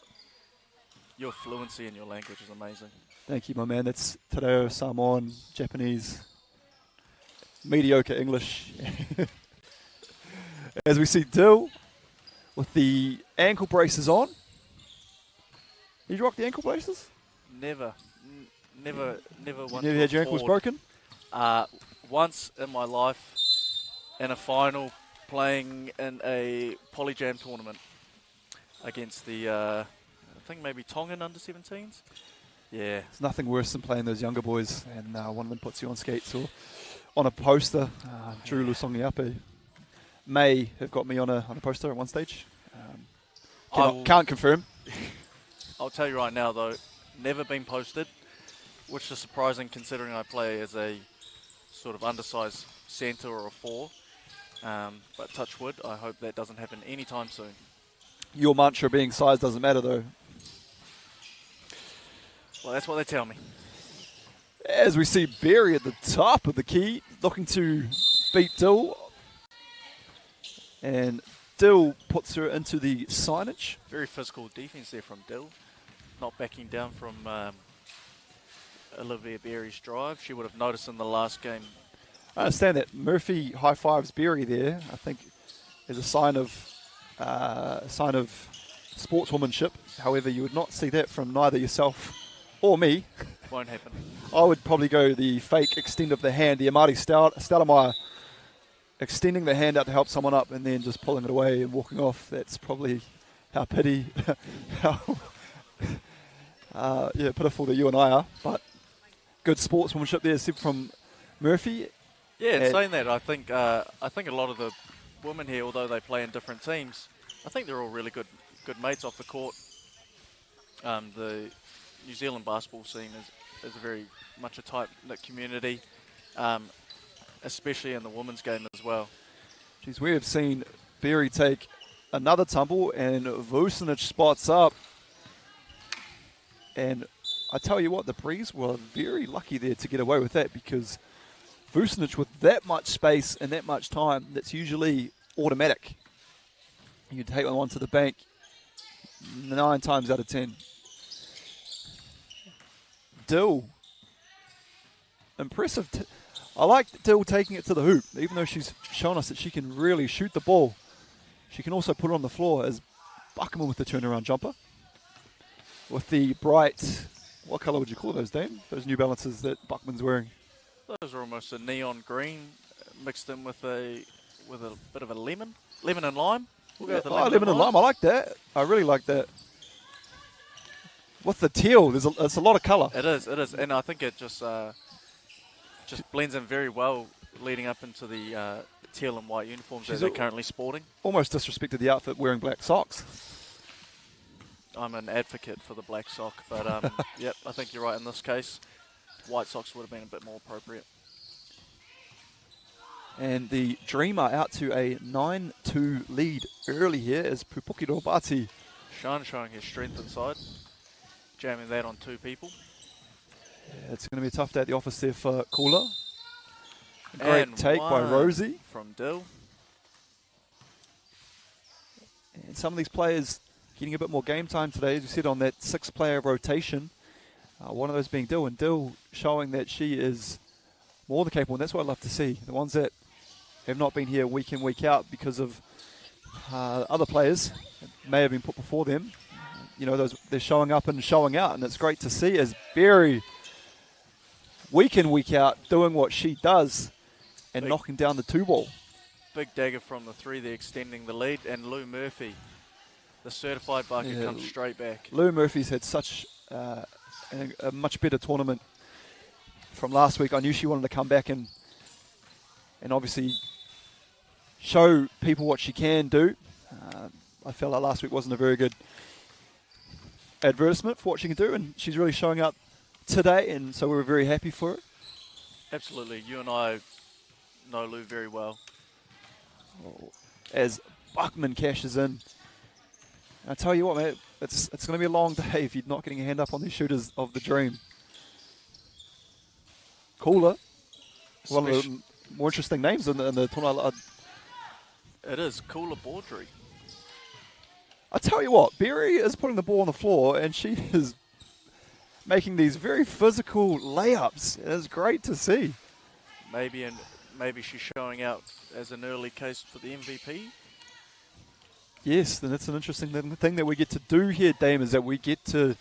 fluency in your language is amazing. Thank you, my man. That's Te Samoan, Japanese, mediocre English. As we see Dill with the ankle braces on. Did you rock the ankle braces? Never once. You never had your ankles broken? Once in my life, in a final, playing in a Polyjam tournament against the, I think maybe Tongan under-17s. Yeah. It's nothing worse than playing those younger boys and one of them puts you on skates or on a poster. Drew Lusongiape may have got me on a poster at one stage. Can't confirm. I'll tell you right now, though, never been posted, which is surprising considering I play as a sort of undersized centre or a 4. But touch wood, I hope that doesn't happen anytime soon. Your mantra being size doesn't matter, though. Well, that's what they tell me. As we see Barry at the top of the key, looking to beat Dill. And Dill puts her into the signage. Very physical defense there from Dill. Not backing down from Olivia Berry's drive. She would have noticed in the last game. I understand that Murphy high fives Berry there. I think is a sign of sportswomanship. However, you would not see that from neither yourself or me. Won't happen. I would probably go the fake extend of the hand, the Amari Stoudemire extending the hand out to help someone up and then just pulling it away and walking off. That's probably how pitiful that you and I are. But good sportsmanship there from Murphy. Yeah, and saying that, I think a lot of the women here, although they play in different teams, I think they're all really good mates off the court. The New Zealand basketball scene is a very much a tight-knit community, especially in the women's game as well. Geez, we have seen Berry take another tumble and Vucinic spots up. And I tell you what, the Breeze were very lucky there to get away with that, because Vucinic with that much space and that much time, that's usually automatic. You take one to the bank 9 times out of 10. Dill. Impressive. I like Dill taking it to the hoop, even though she's shown us that she can really shoot the ball. She can also put it on the floor as Buckman with the turnaround jumper. With the bright, what colour would you call those, Dame? Those New Balances that Buckman's wearing. Those are almost a neon green mixed in with a bit of a lemon and lime. We'll go with the lemon and lime. I like that. I really like that. With the teal, it's a lot of colour. It is, and I think it just blends in very well, leading up into the teal and white uniforms She's that they're currently sporting. Almost disrespected the outfit wearing black socks. I'm an advocate for the black sock, but yep, I think you're right in this case. White socks would have been a bit more appropriate. And the Dreamer out to a 9-2 lead early here as Pupuki Robati. Sean showing his strength inside, jamming that on 2 people. Yeah, it's going to be a tough day at the office there for Kula. Great And take by Rosie. From Dill. And some of these players getting a bit more game time today, as you said, on that 6-player rotation. One of those being Dill, and Dill showing that she is more than capable, and that's what I love to see. The ones that have not been here week in, week out because of other players that may have been put before them. You know, they're showing up and showing out, and it's great to see as Berry, week in, week out, doing what she does and knocking down the 2-ball. Big dagger from the 3 there, extending the lead, and Lou Murphy, the certified bucket, comes straight back. Lou Murphy's had such a much better tournament from last week. I knew she wanted to come back and obviously show people what she can do. I felt like last week wasn't a very good advertisement for what she can do, and she's really showing up today, and so we were very happy for it. Absolutely. You and I know Lou very well. As Buckman cashes in. I tell you what, mate, it's going to be a long day if you're not getting a hand up on these shooters of the Dream. Cooler. One of the more interesting names in the tournament. It is Cooler Baudry. I tell you what, Berry is putting the ball on the floor and she is making these very physical layups. It's great to see. Maybe she's showing out as an early case for the MVP. Yes, and it's an interesting thing that we get to do here, Dame, is that we get to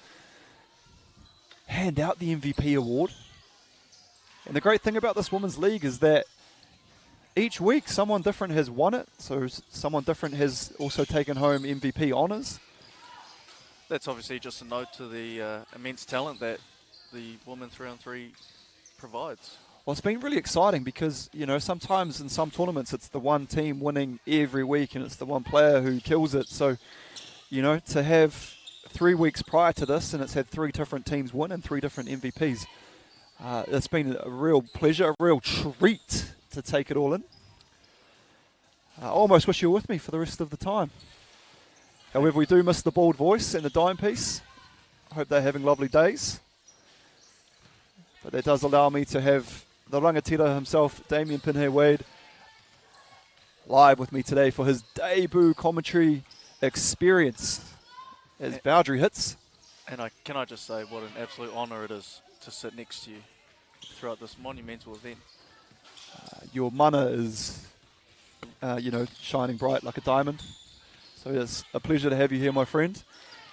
hand out the MVP award. And the great thing about this Women's League is that each week someone different has won it, so someone different has also taken home MVP honours. That's obviously just a note to the immense talent that the Women 3-on-3 provides. Well, it's been really exciting because, you know, sometimes in some tournaments it's the one team winning every week and it's the one player who kills it. So, you know, to have 3 weeks prior to this and it's had 3 different teams win and 3 different MVPs, it's been a real pleasure, a real treat to take it all in. I almost wish you were with me for the rest of the time. However, we do miss the bald voice and the dime piece. I hope they're having lovely days. But that does allow me to have the rangatira himself, Damien Pinhay-Wade, live with me today for his debut commentary experience as Boundary hits. And can I just say what an absolute honour it is to sit next to you throughout this monumental event. Your mana is, shining bright like a diamond. So it's a pleasure to have you here, my friend.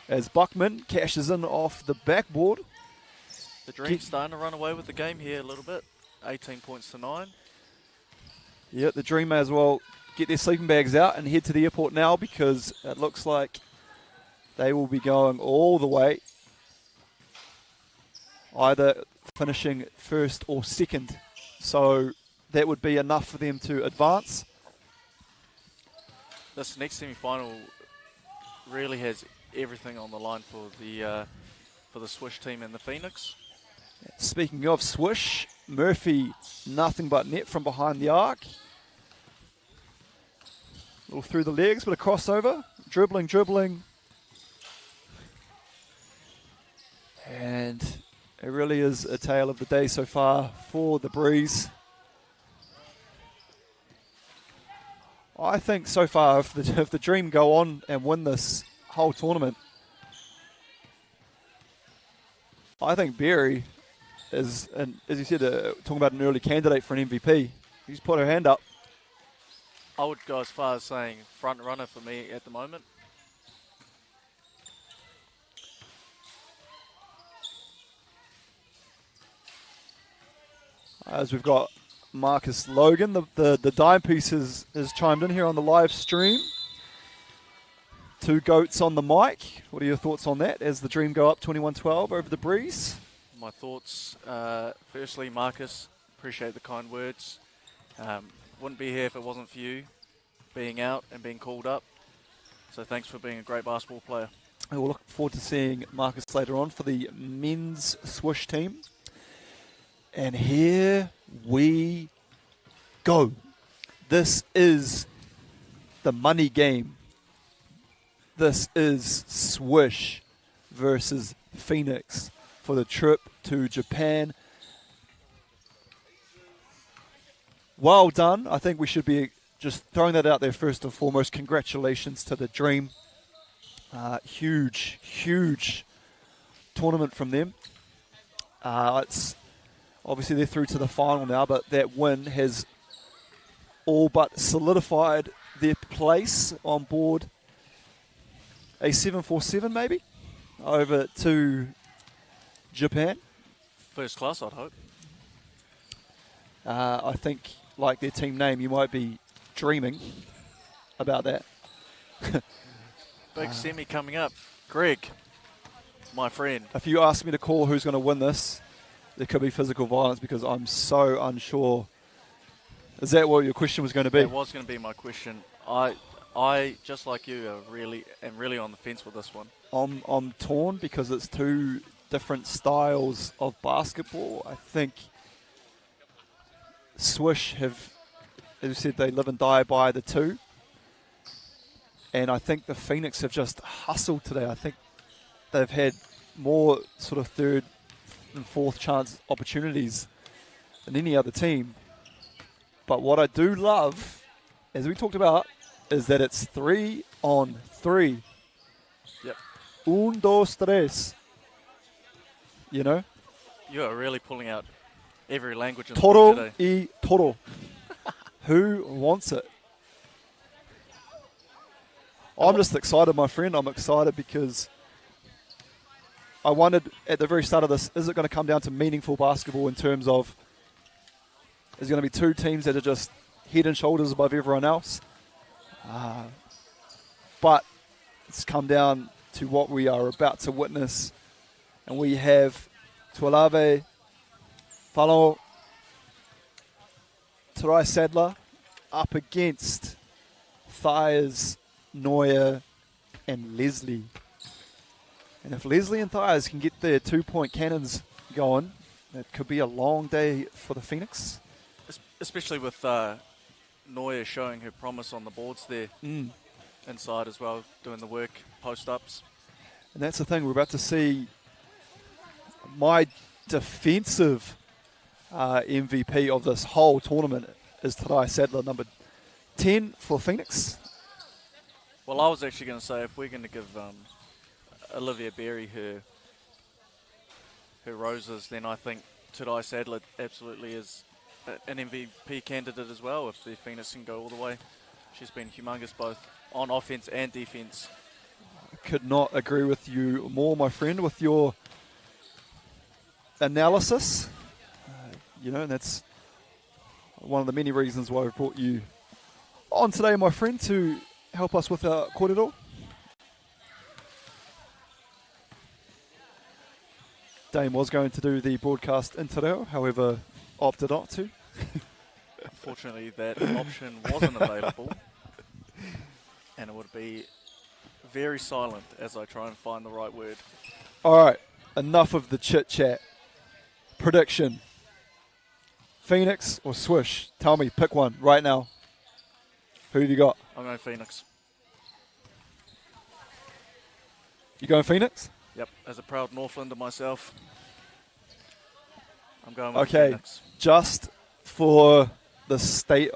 As Buckman cashes in off the backboard. The Dream's starting to run away with the game here a little bit. 18 points to 9. Yeah, the Dream may as well get their sleeping bags out and head to the airport now because it looks like they will be going all the way, either finishing first or second. So that would be enough for them to advance. This next semi-final really has everything on the line for the Swish team and the Phoenix. Speaking of Swish, Murphy, nothing but net from behind the arc. A little through the legs, but a crossover. Dribbling. And it really is a tale of the day so far for the Breeze. I think so far, if the Dream go on and win this whole tournament, I think Berry is, and as you said, talking about an early candidate for an MVP. He's put her hand up. I would go as far as saying front runner for me at the moment. As we've got Marcus Logan, the dime piece has chimed in here on the live stream. 2 goats on the mic. What are your thoughts on that as the Dream go up 21-12 over the Breeze? My thoughts, firstly, Marcus, appreciate the kind words. Wouldn't be here if it wasn't for you being out and being called up. So thanks for being a great basketball player. We'll look forward to seeing Marcus later on for the men's swish team. And here we go. This is the money game. This is Swish versus Phoenix for the trip to Japan. Well done. I think we should be just throwing that out there first and foremost. Congratulations to the Dream. Huge tournament from them. It's obviously they're through to the final now, but that win has all but solidified their place on board a 747 maybe over to Japan. First class, I'd hope. I think, like their team name, you might be dreaming about that. Big semi coming up. Greg, my friend. If you ask me to call who's going to win this, there could be physical violence because I'm so unsure. Is that what your question was going to be? That was going to be my question. I just like you, am really on the fence with this one. I'm torn because it's two different styles of basketball. I think Swish have, as you said, they live and die by the two. And I think the Phoenix have just hustled today. I think they've had more sort of third and fourth chance opportunities than any other team. But what I do love, as we talked about, is that it's 3-on-3. Yep. 1, 2, 3. You know? You are really pulling out every language in the Toro book today. y toro. Who wants it? I'm just excited, my friend. I'm excited because I wondered at the very start of this, is it going to come down to meaningful basketball in terms of there's going to be two teams that are just head and shoulders above everyone else? But it's come down to what we are about to witness. And we have Tuolave, Falo, Tarai Sadler up against Thiers, Neuer, and Leslie. And if Leslie and Thiers can get their 2-point cannons going, that could be a long day for the Phoenix. Especially with Neuer showing her promise on the boards there. Inside as well, doing the work, post-ups. And that's the thing, we're about to see my defensive MVP of this whole tournament is Tarai Sadler, number 10 for Phoenix. Well, I was actually going to say if we're going to give Olivia Berry her roses, then I think Tarai Sadler absolutely is an MVP candidate as well if the Phoenix can go all the way. She's been humongous both on offense and defense. I could not agree with you more, my friend, with your analysis. And that's one of the many reasons why we've brought you on today, my friend, to help us with our kōrero. Dame was going to do the broadcast in te reo, however, opted not to. Unfortunately, that option wasn't available, and it would be very silent as I try and find the right word. All right, enough of the chit-chat. Prediction. Phoenix or Swish? Tell me, pick one right now. Who have you got? I'm going Phoenix. You going Phoenix? Yep, as a proud Northlander myself, I'm going with okay, Phoenix. Just for the state.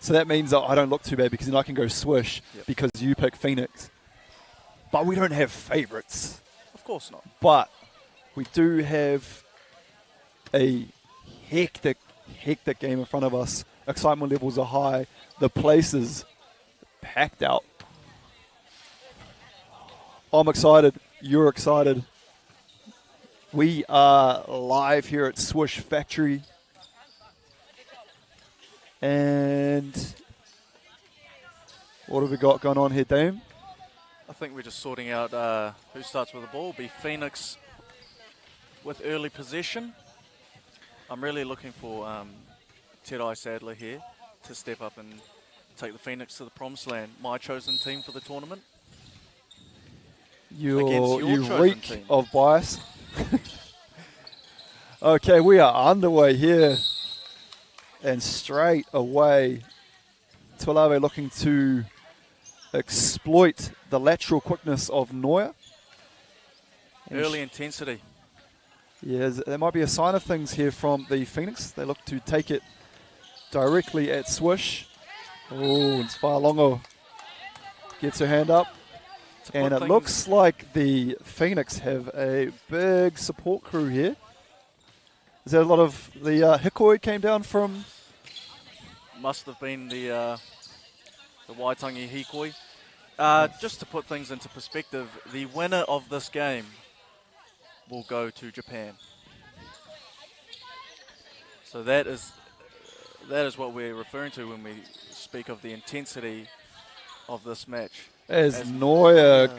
So that means that I don't look too bad because then I can go Swish because you pick Phoenix. But we don't have favorites. Of course not. But we do have a hectic game in front of us. Excitement levels are high. The place is packed out. I'm excited. You're excited. We are live here at Swish Factory. And what have we got going on here, Dame? I think we're just sorting out who starts with the ball. It'll be Phoenix with early possession. I'm really looking for Tarai Sadler here. to step up and take the Phoenix to the promised land. My chosen team for the tournament. You chosen reek team. of bias. Okay, we are underway here. And straight away, Tuilave looking to exploit the lateral quickness of Neuer. Early intensity. Yeah, there might be a sign of things here from the Phoenix. They look to take it directly at Swish. Oh, it's Whaolongo gets her hand up. And it looks like the Phoenix have a big support crew here. Is there a lot of the Hikoi came down from? Must have been the Waitangi Hikoi. Just to put things into perspective, the winner of this game will go to Japan. So that is what we're referring to when we speak of the intensity of this match. As Neuer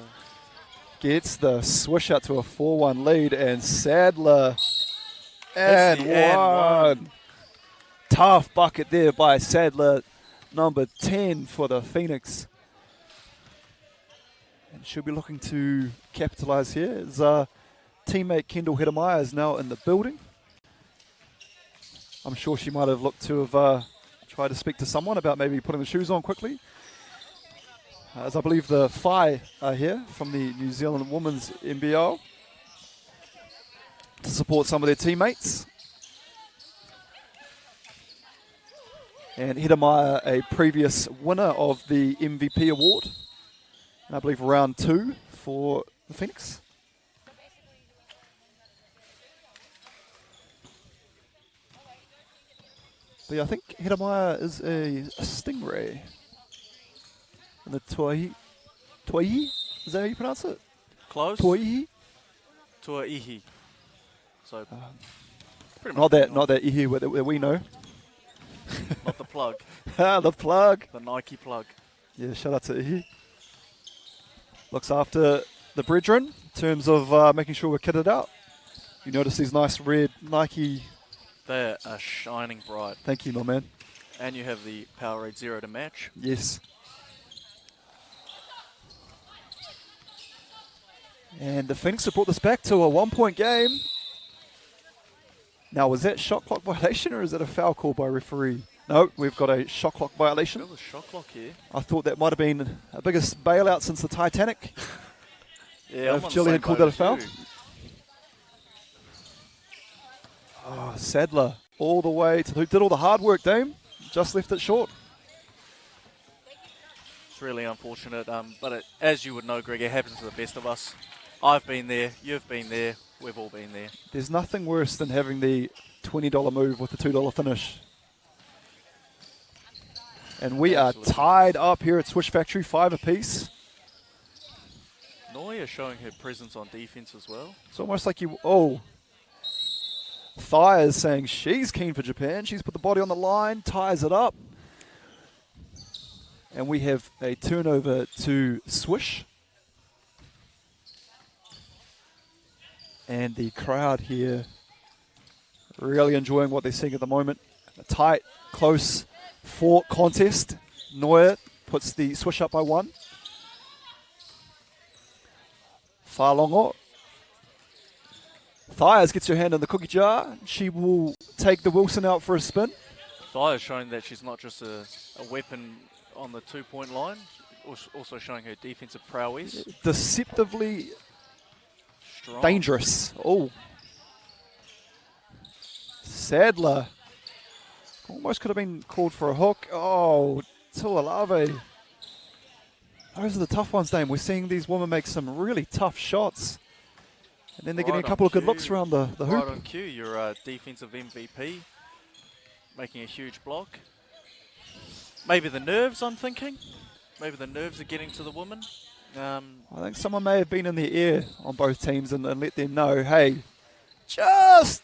gets the swish out to a 4-1 lead, and Sadler and one. Tough bucket there by Sadler, number 10 for the Phoenix. And she'll be looking to capitalize here as teammate Kendall Hedemeier is now in the building. I'm sure she might have looked to have tried to speak to someone about maybe putting the shoes on quickly. As I believe the Phi are here from the New Zealand Women's NBL to support some of their teammates. And Hedemeier, a previous winner of the MVP award. And I believe round 2 for the Phoenix. But yeah, I think Hedemeier is a stingray. And the Tuaihi? Is that how you pronounce it? Close. Tuaihi? Tuaihi. So, not that Ihi that we know. Not the plug. The plug. The Nike plug. Yeah, shout out to Ihi. Looks after the brethren in terms of making sure we're kitted out. You notice these nice red Nike. They are shining bright. Thank you, my man. And you have the Powerade Zero to match. Yes. And the Phoenix have brought this back to a 1-point game. Now, was that shot clock violation or is it a foul call by referee? No, we've got a shot clock violation. There was a shot clock here. I thought that might have been a biggest bailout since the Titanic. Yeah, if Gillian called that a foul. Oh, Sadler all the way to who did all the hard work, Dame. Just left it short. It's really unfortunate, but as you would know, Greg, it happens to the best of us. I've been there, you've been there, we've all been there. There's nothing worse than having the $20 move with the $2 finish. And we are tied up here at Swish Factory, 5 apiece. Neuer showing her presence on defense as well. It's almost like you... Oh. Thai is saying she's keen for Japan. She's put the body on the line, ties it up. And we have a turnover to Swish. And the crowd here really enjoying what they're seeing at the moment. A tight, close fought contest. Neuer puts the Swish up by 1. Whaolongo. Thias gets her hand in the cookie jar. She will take the Wilson out for a spin. Thias showing that she's not just a weapon on the 2-point line, also showing her defensive prowess. Deceptively strong. Dangerous. Oh. Sadler. Almost could have been called for a hook. Oh, Tuilave. Those are the tough ones, Dame. We're seeing these women make some really tough shots. And then they're getting a couple of good looks around the hoop. Right on cue, your defensive MVP, making a huge block. Maybe the nerves, I'm thinking. Maybe the nerves are getting to the woman. I think someone may have been in the air on both teams and let them know, hey, just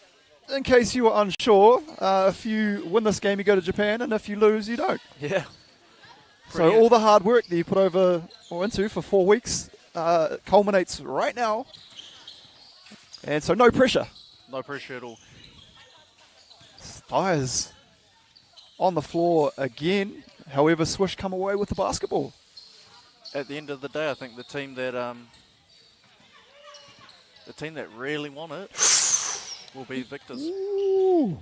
in case you were unsure, if you win this game, you go to Japan, and if you lose, you don't. Yeah. So all the hard work that you put over or into for 4 weeks culminates right now. And so no pressure. No pressure at all. Thighs on the floor again. However, Swish come away with the basketball. At the end of the day, I think the team that really want it will be victors. Ooh.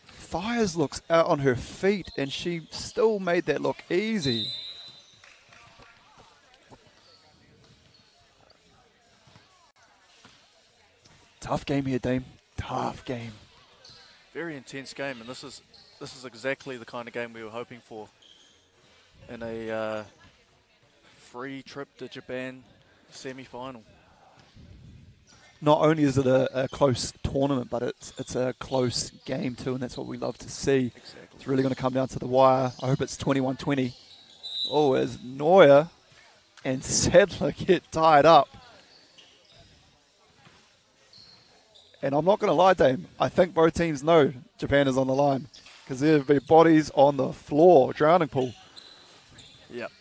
Fires looks out on her feet, and she still made that look easy. Tough game here, Dame. Tough game. Very intense game, and this is exactly the kind of game we were hoping for in a free trip to Japan semi-final. Not only is it a close tournament, but it's a close game too, and that's what we love to see. Exactly. It's really going to come down to the wire. I hope it's 21-20. Oh, as Neuer and Sadler get tied up. And I'm not going to lie, Dame. I think both teams know Japan is on the line because there have been bodies on the floor. Drowning pool. Yep.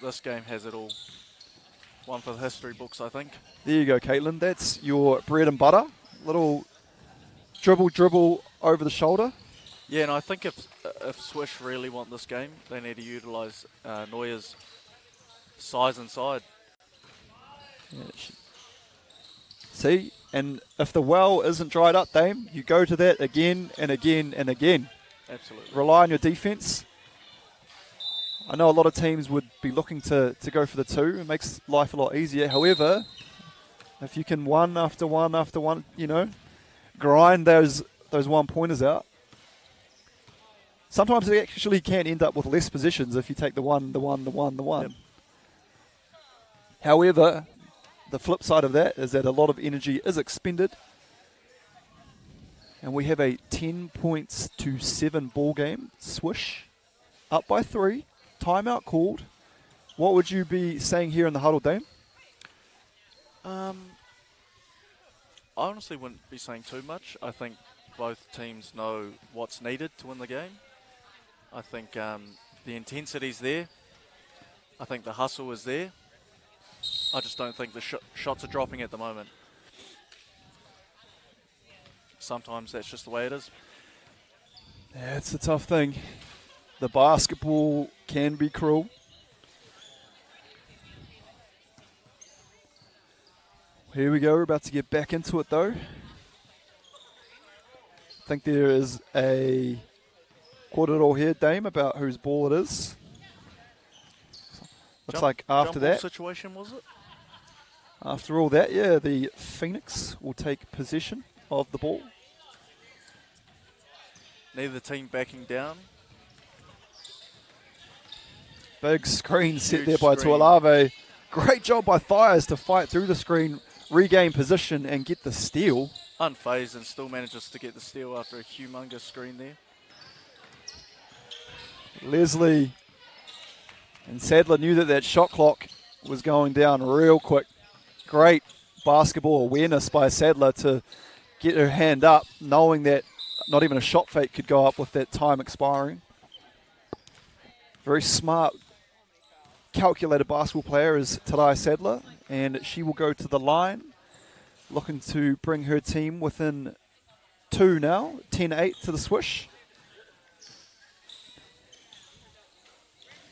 This game has it all. One for the history books, I think. There you go, Caitlin. That's your bread and butter. Little dribble over the shoulder. Yeah, and I think if Swish really want this game, they need to utilise Neuer's size inside. Yeah, see? And if the well isn't dried up, Dame, you go to that again and again and again. Absolutely. Rely on your defense. I know a lot of teams would be looking to go for the two. It makes life a lot easier. However, if you can one after one after one, grind those one-pointers out. Sometimes it actually can end up with less positions if you take the one. Yep. However, the flip side of that is that a lot of energy is expended. And we have a 10-7 ball game. Swish, up by 3. Timeout called. What would you be saying here in the huddle, Dame? I honestly wouldn't be saying too much. I think both teams know what's needed to win the game. I think the intensity's there. I think the hustle is there. I just don't think the shots are dropping at the moment. Sometimes that's just the way it is. Yeah, it's a tough thing. The basketball can be cruel. Here we go. We're about to get back into it, though. I think there is a quarter all here, Dame, about whose ball it is. Looks like after that situation, was it? After all that, yeah, the Phoenix will take possession of the ball. Neither team backing down. Big screen set Huge there by screen. Tuolave. Great job by Thiers to fight through the screen, regain position, and get the steal. Unfazed and still manages to get the steal after a humongous screen there. Leslie and Sadler knew that shot clock was going down real quick. Great basketball awareness by Sadler to get her hand up, knowing that not even a shot fake could go up with that time expiring. Very smart, calculated basketball player is Tarai Sadler, and she will go to the line, looking to bring her team within 2 now, 10-8 to the Swish.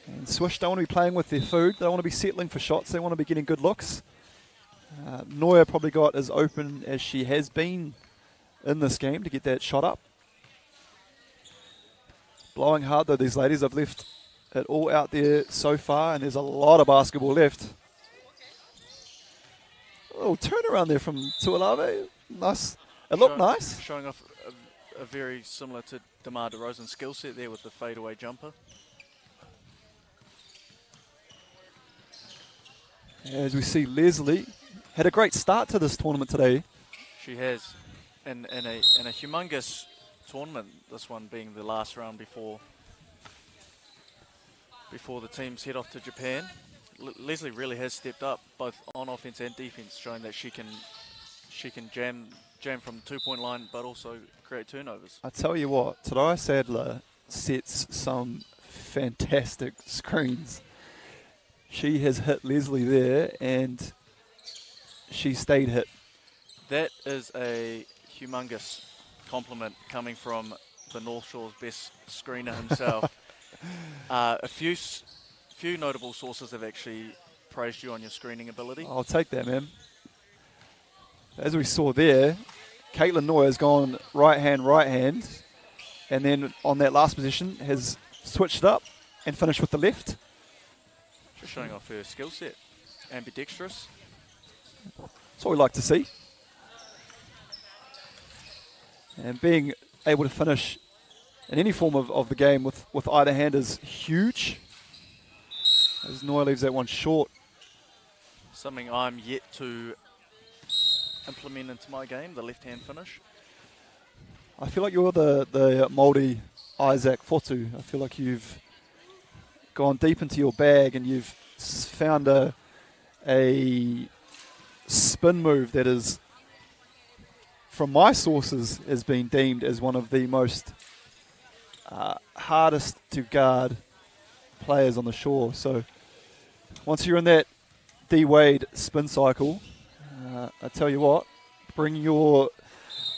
And Swish don't want to be playing with their food. They don't want to be settling for shots. They want to be getting good looks. Neuer probably got as open as she has been in this game to get that shot up. Blowing hard, though, these ladies have left it all out there so far, and there's a lot of basketball left. Oh, turnaround there from Tuolave. Nice. It looked nice. Showing off a very similar to DeMar DeRozan skill set there with the fadeaway jumper. As we see, Leslie had a great start to this tournament today. She has, in a humongous tournament. This one being the last round before the teams head off to Japan. Leslie really has stepped up both on offense and defense, showing that she can jam from the 2-point line, but also create turnovers. I tell you what, Tarai Sadler sets some fantastic screens. She has hit Leslie there, and she stayed hit. That is a humongous compliment coming from the North Shore's best screener himself. A few notable sources have actually praised you on your screening ability. I'll take that, man. As we saw there, Caitlin Neuer's gone right hand, and then on that last position has switched up and finished with the left. Just showing off her skill set. Ambidextrous. That's what we like to see. And being able to finish in any form of the game with either hand is huge. As Neuer leaves that one short. Something I'm yet to implement into my game, the left-hand finish. I feel like you're the Māori Isaac Fotu. I feel like you've gone deep into your bag and you've found a spin move that is, from my sources, has been deemed as one of the most hardest to guard players on the shore. So once you're in that D-Wade spin cycle, I tell you what, bring your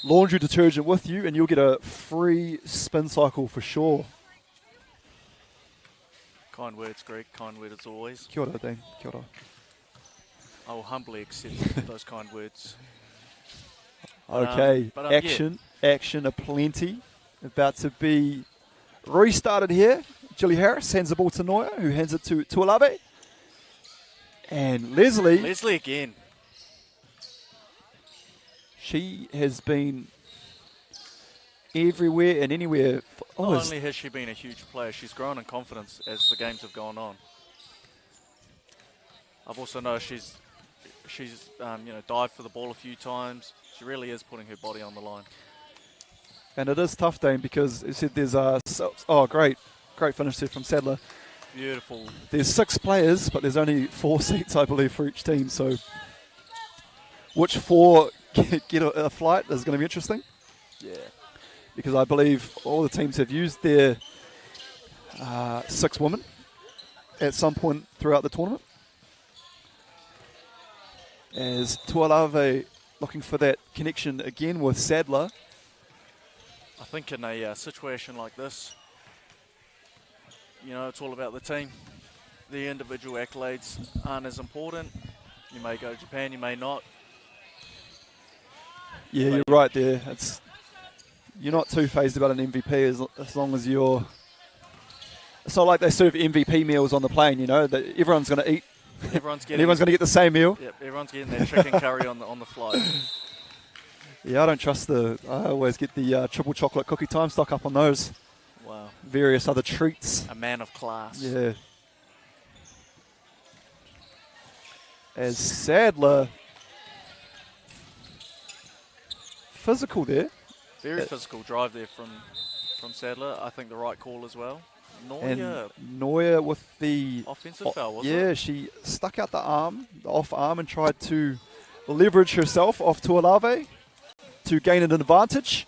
laundry detergent with you and you'll get a free spin cycle for sure. Kind words, Greg. Kind words as always. Kia ora, Dean. Kia ora. I will humbly accept those kind words. Okay, action aplenty. About to be restarted here. Jilly Harris hands the ball to Neuer, who hands it to Tuolave. And Leslie. Leslie again. She has been everywhere and anywhere. Not only has she been a huge player, she's grown in confidence as the games have gone on. I've also noticed she's dived for the ball a few times. She really is putting her body on the line. And it is tough, Dane, because you said there's great finish there from Sadler. Beautiful. There's 6 players, but there's only 4 seats, I believe, for each team. So which 4 get a flight is going to be interesting. Yeah. Because I believe all the teams have used their 6 women at some point throughout the tournament. As Tuolave looking for that connection again with Sadler. I think in a situation like this, it's all about the team. The individual accolades aren't as important. You may go to Japan, you may not. Yeah, you're right there. You're not too phased about an MVP as long as you're... It's not like they serve MVP meals on the plane, that everyone's going to eat. Everyone's going to get the same meal. Yep, everyone's getting their chicken curry on the flight. Yeah, I don't trust I always get the triple chocolate cookie time, stock up on those. Wow. Various other treats. A man of class. Yeah. As Sadler... Physical there. Very physical drive there from Sadler. I think the right call as well. Neuer with the... offensive foul, wasn't it? Yeah, she stuck out the off arm, and tried to leverage herself off Tuolave to gain an advantage.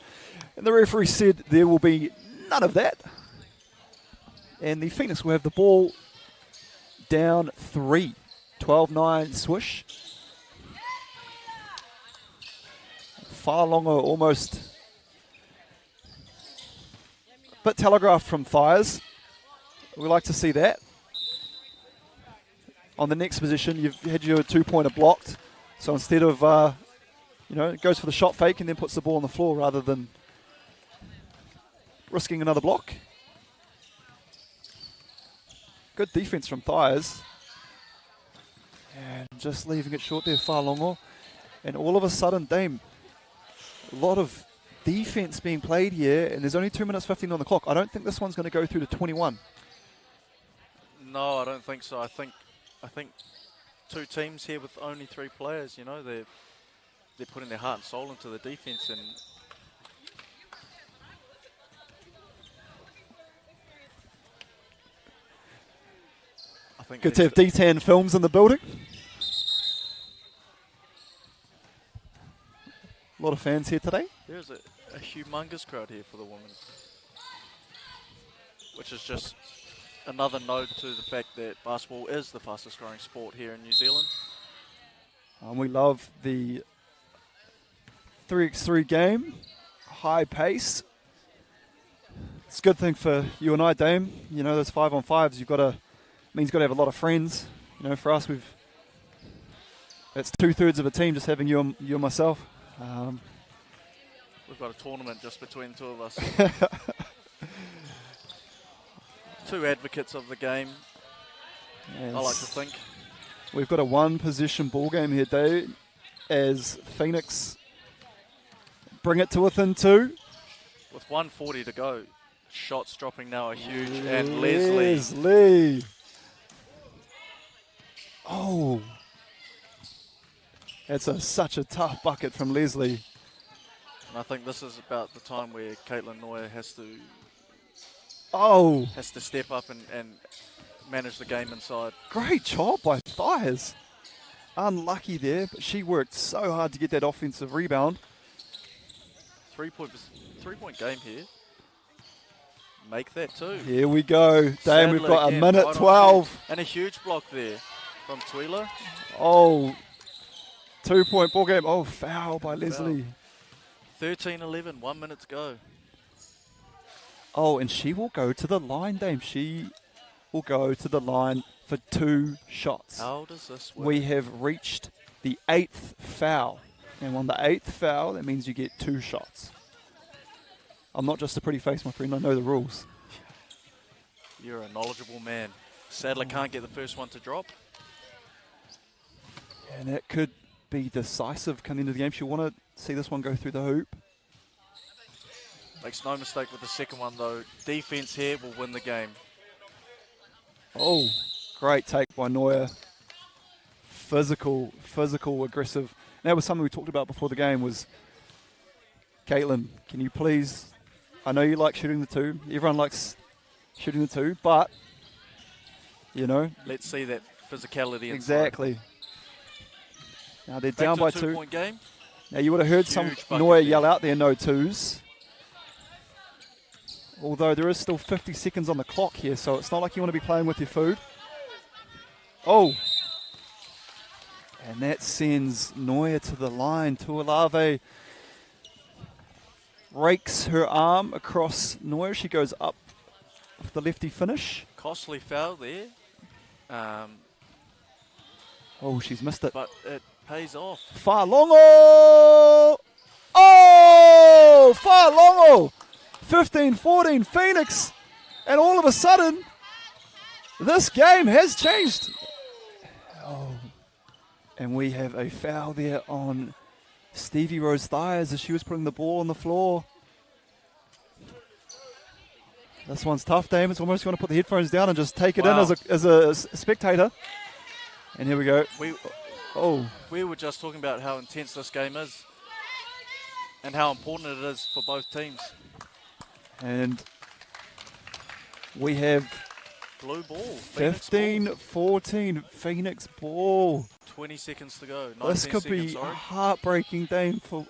And the referee said there will be none of that. And the Phoenix will have the ball down 3. 12-9 swish. Far longer, almost a bit telegraphed from Thiers. We like to see that. On the next position, you've had your 2-pointer blocked. So instead of, it goes for the shot fake and then puts the ball on the floor rather than risking another block. Good defense from Thiers. And just leaving it short there, far longer. And all of a sudden, Dame, a lot of defense being played here, and there's only 2 minutes 15 on the clock. I don't think this one's going to go through to 21. No, I don't think so. I think 2 teams here with only 3 players. They're putting their heart and soul into the defense, and I think good to have D10 Films in the building. A lot of fans here today. There's a humongous crowd here for the women, which is just another note to the fact that basketball is the fastest growing sport here in New Zealand. We love the 3x3 game, high pace, It's a good thing for you and I, Dame. You know, those 5-on-5s, means you've got to have a lot of friends. You know, for us, it's 2/3 of a team just having you and myself. We've got a tournament just between the two of us. Two advocates of the game, I like to think. We've got a one-position ball game here, Dave, as Phoenix bring it to within 2. With 1:40 to go, shots dropping now are huge. And Leslie. Leslie. Oh. That's such a tough bucket from Leslie. And I think this is about the time where Caitlin Neuer has to step up and manage the game inside. Great job by Thiers. Unlucky there, but she worked so hard to get that offensive rebound. 3-point game here. Make that 2. Here we go. Dame, we've got again, a minute right 12. And a huge block there from Twila. Oh, 2-point ball game. Oh, foul by Leslie. 13-11, 1 minute to go. Oh, and she will go to the line, Dame. She will go to the line for 2 shots. How does this work? We have reached the 8th foul. And on the 8th foul, that means you get 2 shots. I'm not just a pretty face, my friend. I know the rules. You're a knowledgeable man. Sadler can't get the first one to drop. And that could be decisive coming into the game. She'll want to see this one go through the hoop. Makes no mistake with the second one, though. Defense here will win the game. Oh, great take by Neuer. Physical, aggressive. And that was something we talked about before the game was, Caitlin, can you please, I know you like shooting the 2. Everyone likes shooting the 2, but, you know. Let's see that physicality inside. Exactly. Now they're down by 2. 2-point game. Now you would have heard some Neuer yell out there, no 2s. Although there is still 50 seconds on the clock here, so it's not like you want to be playing with your food. Oh. And that sends Neuer to the line. Tuolave rakes her arm across Neuer. She goes up with the lefty finish. Costly foul there. Oh, she's missed it. But it pays off. Farlongo! Oh! Farlongo! 15-14 Phoenix. And all of a sudden, this game has changed. Oh. And we have a foul there on Stevie Rose Thiers as she was putting the ball on the floor. This one's tough, Dame. It's almost going to put the headphones down and just take it in as a spectator. And here we go. We were just talking about how intense this game is and how important it is for both teams. And we have blue ball. 15-14 Phoenix ball. 20 seconds to go. This could be a heartbreaking game for.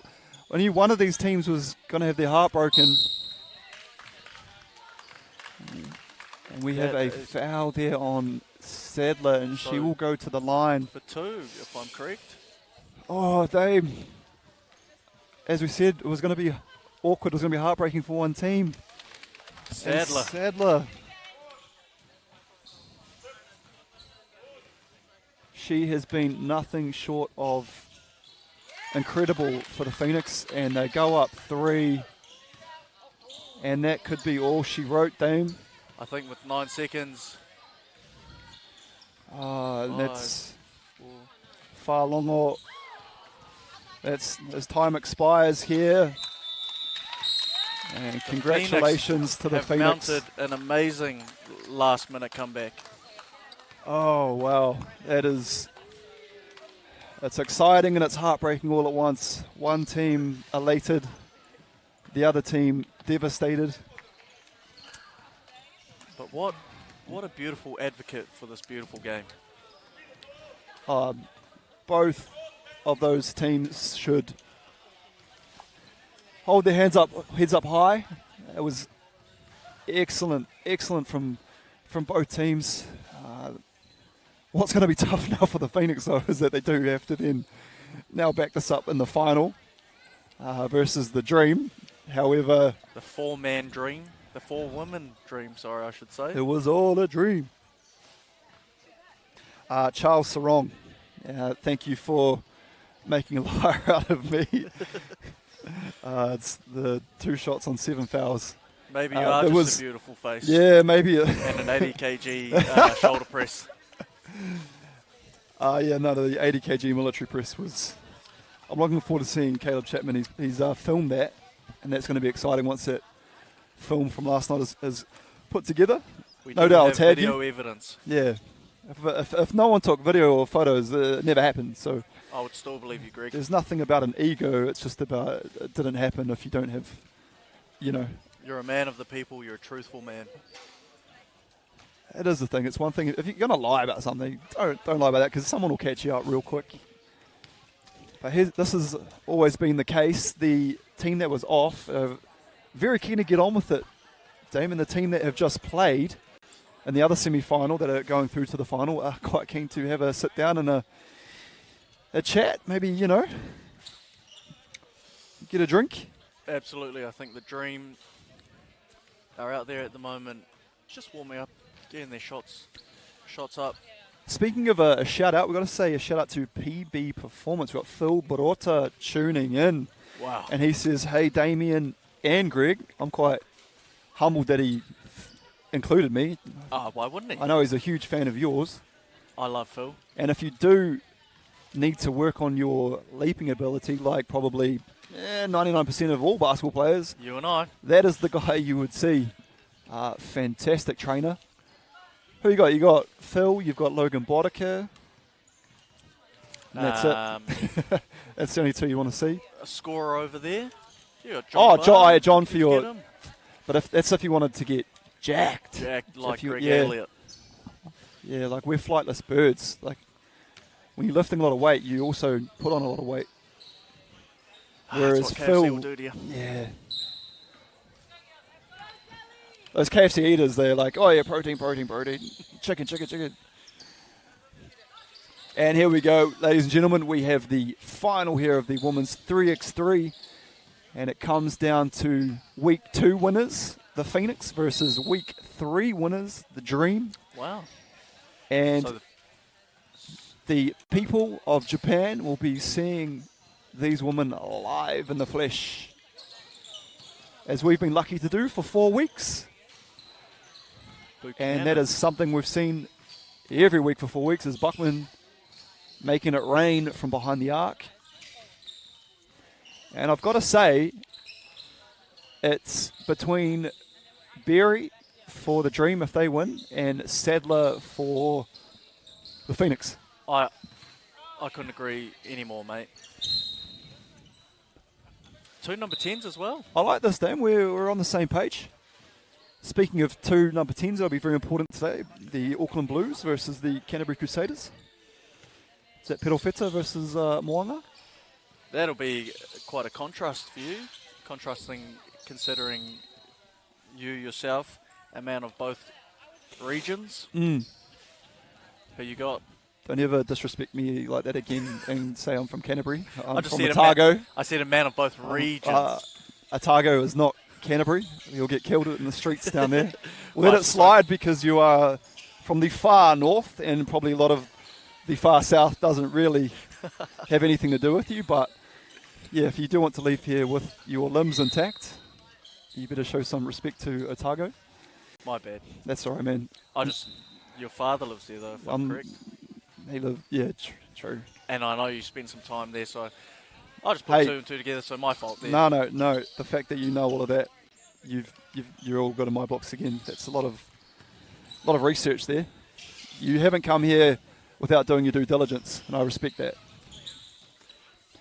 I knew one of these teams was going to have their heart broken. And we have a foul there on Sadler, and she will go to the line. For 2, if I'm correct. Oh, Dave. As we said, it was going to be awkward. It was going to be heartbreaking for one team. Sadler. She has been nothing short of incredible for the Phoenix, and they go up 3. And that could be all she wrote, Dame. I think with 9 seconds. That's Farlongo. That's as time expires here. And congratulations to the Phoenix. Mounted an amazing last-minute comeback. Oh, wow. It's exciting and it's heartbreaking all at once. One team elated, the other team devastated. But what a beautiful advocate for this beautiful game. Both of those teams should hold their heads up high. It was excellent from both teams. What's going to be tough now for the Phoenix, though, is that they do have to then now back this up in the final versus the Dream. However, the 4-man Dream. The 4 women dream, sorry, I should say. It was all a dream. Charles Sarong, thank you for making a liar out of me. It's the 2 shots on 7 fouls. Maybe you are just a beautiful face. Yeah, maybe. And an 80 kg shoulder press. The 80 kg military press was... I'm looking forward to seeing Caleb Chapman. He's filmed that, and that's going to be exciting once that film from last night is put together. No doubt I'll tag you. Video evidence. Yeah. If no one took video or photos, it never happened. So I would still believe you, Greg. there's nothing about an ego. It's just about it didn't happen if you don't have, You're a man of the people. You're a truthful man. It is the thing. It's one thing. If you're going to lie about something, don't lie about that because someone will catch you out real quick. But this has always been the case. The team that was off, very keen to get on with it, Damon. The team that have just played in the other semi-final that are going through to the final are quite keen to have a sit down and a chat. Maybe, get a drink. Absolutely. I think the Dream are out there at the moment just warming up, getting their shots up. Speaking of a shout-out, we've got to say a shout-out to PB Performance. We've got Phil Barota tuning in. Wow. And he says, hey, Damien and Greg, I'm quite humbled that he included me. Why wouldn't he? I know he's a huge fan of yours. I love Phil. And if you do need to work on your leaping ability, like probably 99% of all basketball players, You and I. that is the guy you would see. Fantastic trainer. Who you got? You got Phil, you've got Logan Boddicker. And that's it. That's the only 2 you want to see. A scorer over there. You got John. John for Get your... him. But that's if you wanted to get jacked. Jacked like you- Greg yeah. Elliott. Yeah, like we're flightless birds. Like when you're lifting a lot of weight, you also put on a lot of weight. Whereas That's what KFC Phil, will do to you. yeah, those KFC eaters, they're like, oh yeah, protein, chicken. And here we go, ladies and gentlemen. We have the final here of the women's 3x3, and it comes down to week 2 winners, the Phoenix, versus week 3 winners, the Dream. Wow. And So the people of Japan will be seeing these women live in the flesh, as we've been lucky to do for 4 weeks. And that is something we've seen every week for 4 weeks, is Buckman making it rain from behind the arc. And I've got to say, it's between Berry for the Dream if they win, and Sadler for the Phoenix. I couldn't agree anymore, mate. 2 number 10s as well. I like this, Dan. We're on the same page. Speaking of 2 number 10s, that'll be very important today. The Auckland Blues versus the Canterbury Crusaders. Is that Perofeta versus Moanga? That'll be quite a contrast for you. Contrasting, considering you yourself, a man of both regions. Who you got? Don't ever disrespect me like that again and say I'm from Canterbury. I'm just from said Otago. I said a man of both regions. Otago is not Canterbury. You'll get killed in the streets down there. Let it slide because you are from the far north, and probably a lot of the far south doesn't really have anything to do with you. But yeah, if you do want to leave here with your limbs intact, you better show some respect to Otago. My bad. That's all right, man. Your father lives there, though, if I'm correct. He lived, yeah, true. And I know you spent some time there, so I just put 2 and 2 together, so my fault there. No. The fact that you know all of that, you're all got in my box again. That's a lot of research there. You haven't come here without doing your due diligence, and I respect that.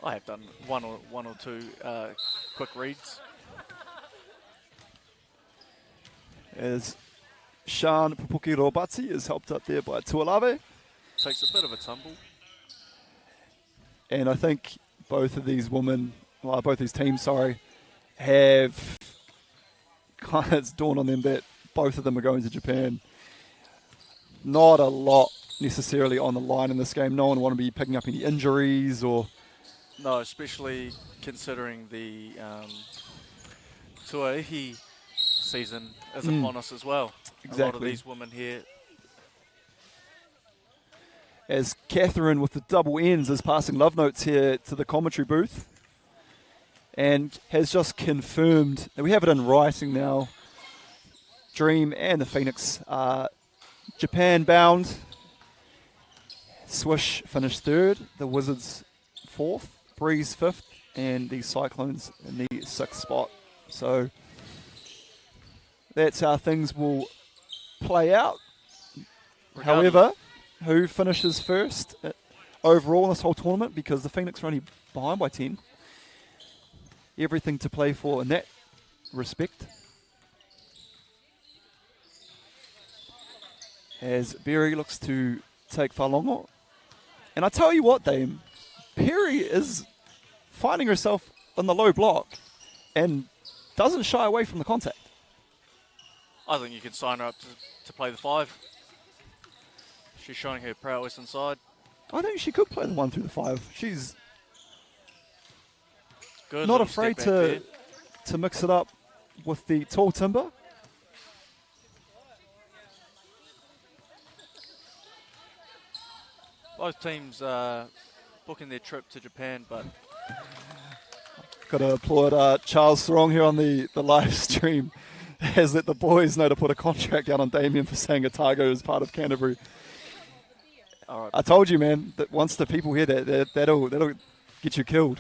I have done one or two quick reads. As Sean Pupuki Robatsi is helped up there by Tuolave. Takes a bit of a tumble. And I think both of these teams, have kind of, it's dawned on them that both of them are going to Japan. Not a lot necessarily on the line in this game. No one want to be picking up any injuries or... No, especially considering the Tuaihi season is upon us as well. Exactly. A lot of these women here. As Catherine with the double ends is passing love notes here to the commentary booth and has just confirmed, that we have it in writing now, Dream and the Phoenix are Japan bound. Swish finished third, the Wizards fourth, Breeze fifth, and the Cyclones in the sixth spot. So that's how things will play out. However, who finishes first overall in this whole tournament, because the Phoenix are only behind by 10. Everything to play for in that respect. As Berry looks to take Whalongo. And I tell you what, Dame, Berry is finding herself on the low block and doesn't shy away from the contact. I think you can sign her up to play the 5. She's showing her prowess inside. I think she could play the 1 through the 5. She's good, not afraid to mix it up with the tall timber. Both teams booking their trip to Japan, but Got to applaud Charles Throng here on the live stream. Has let the boys know to put a contract out on Damien for saying Otago is part of Canterbury. all right. I told you, man, that once the people hear that'll get you killed.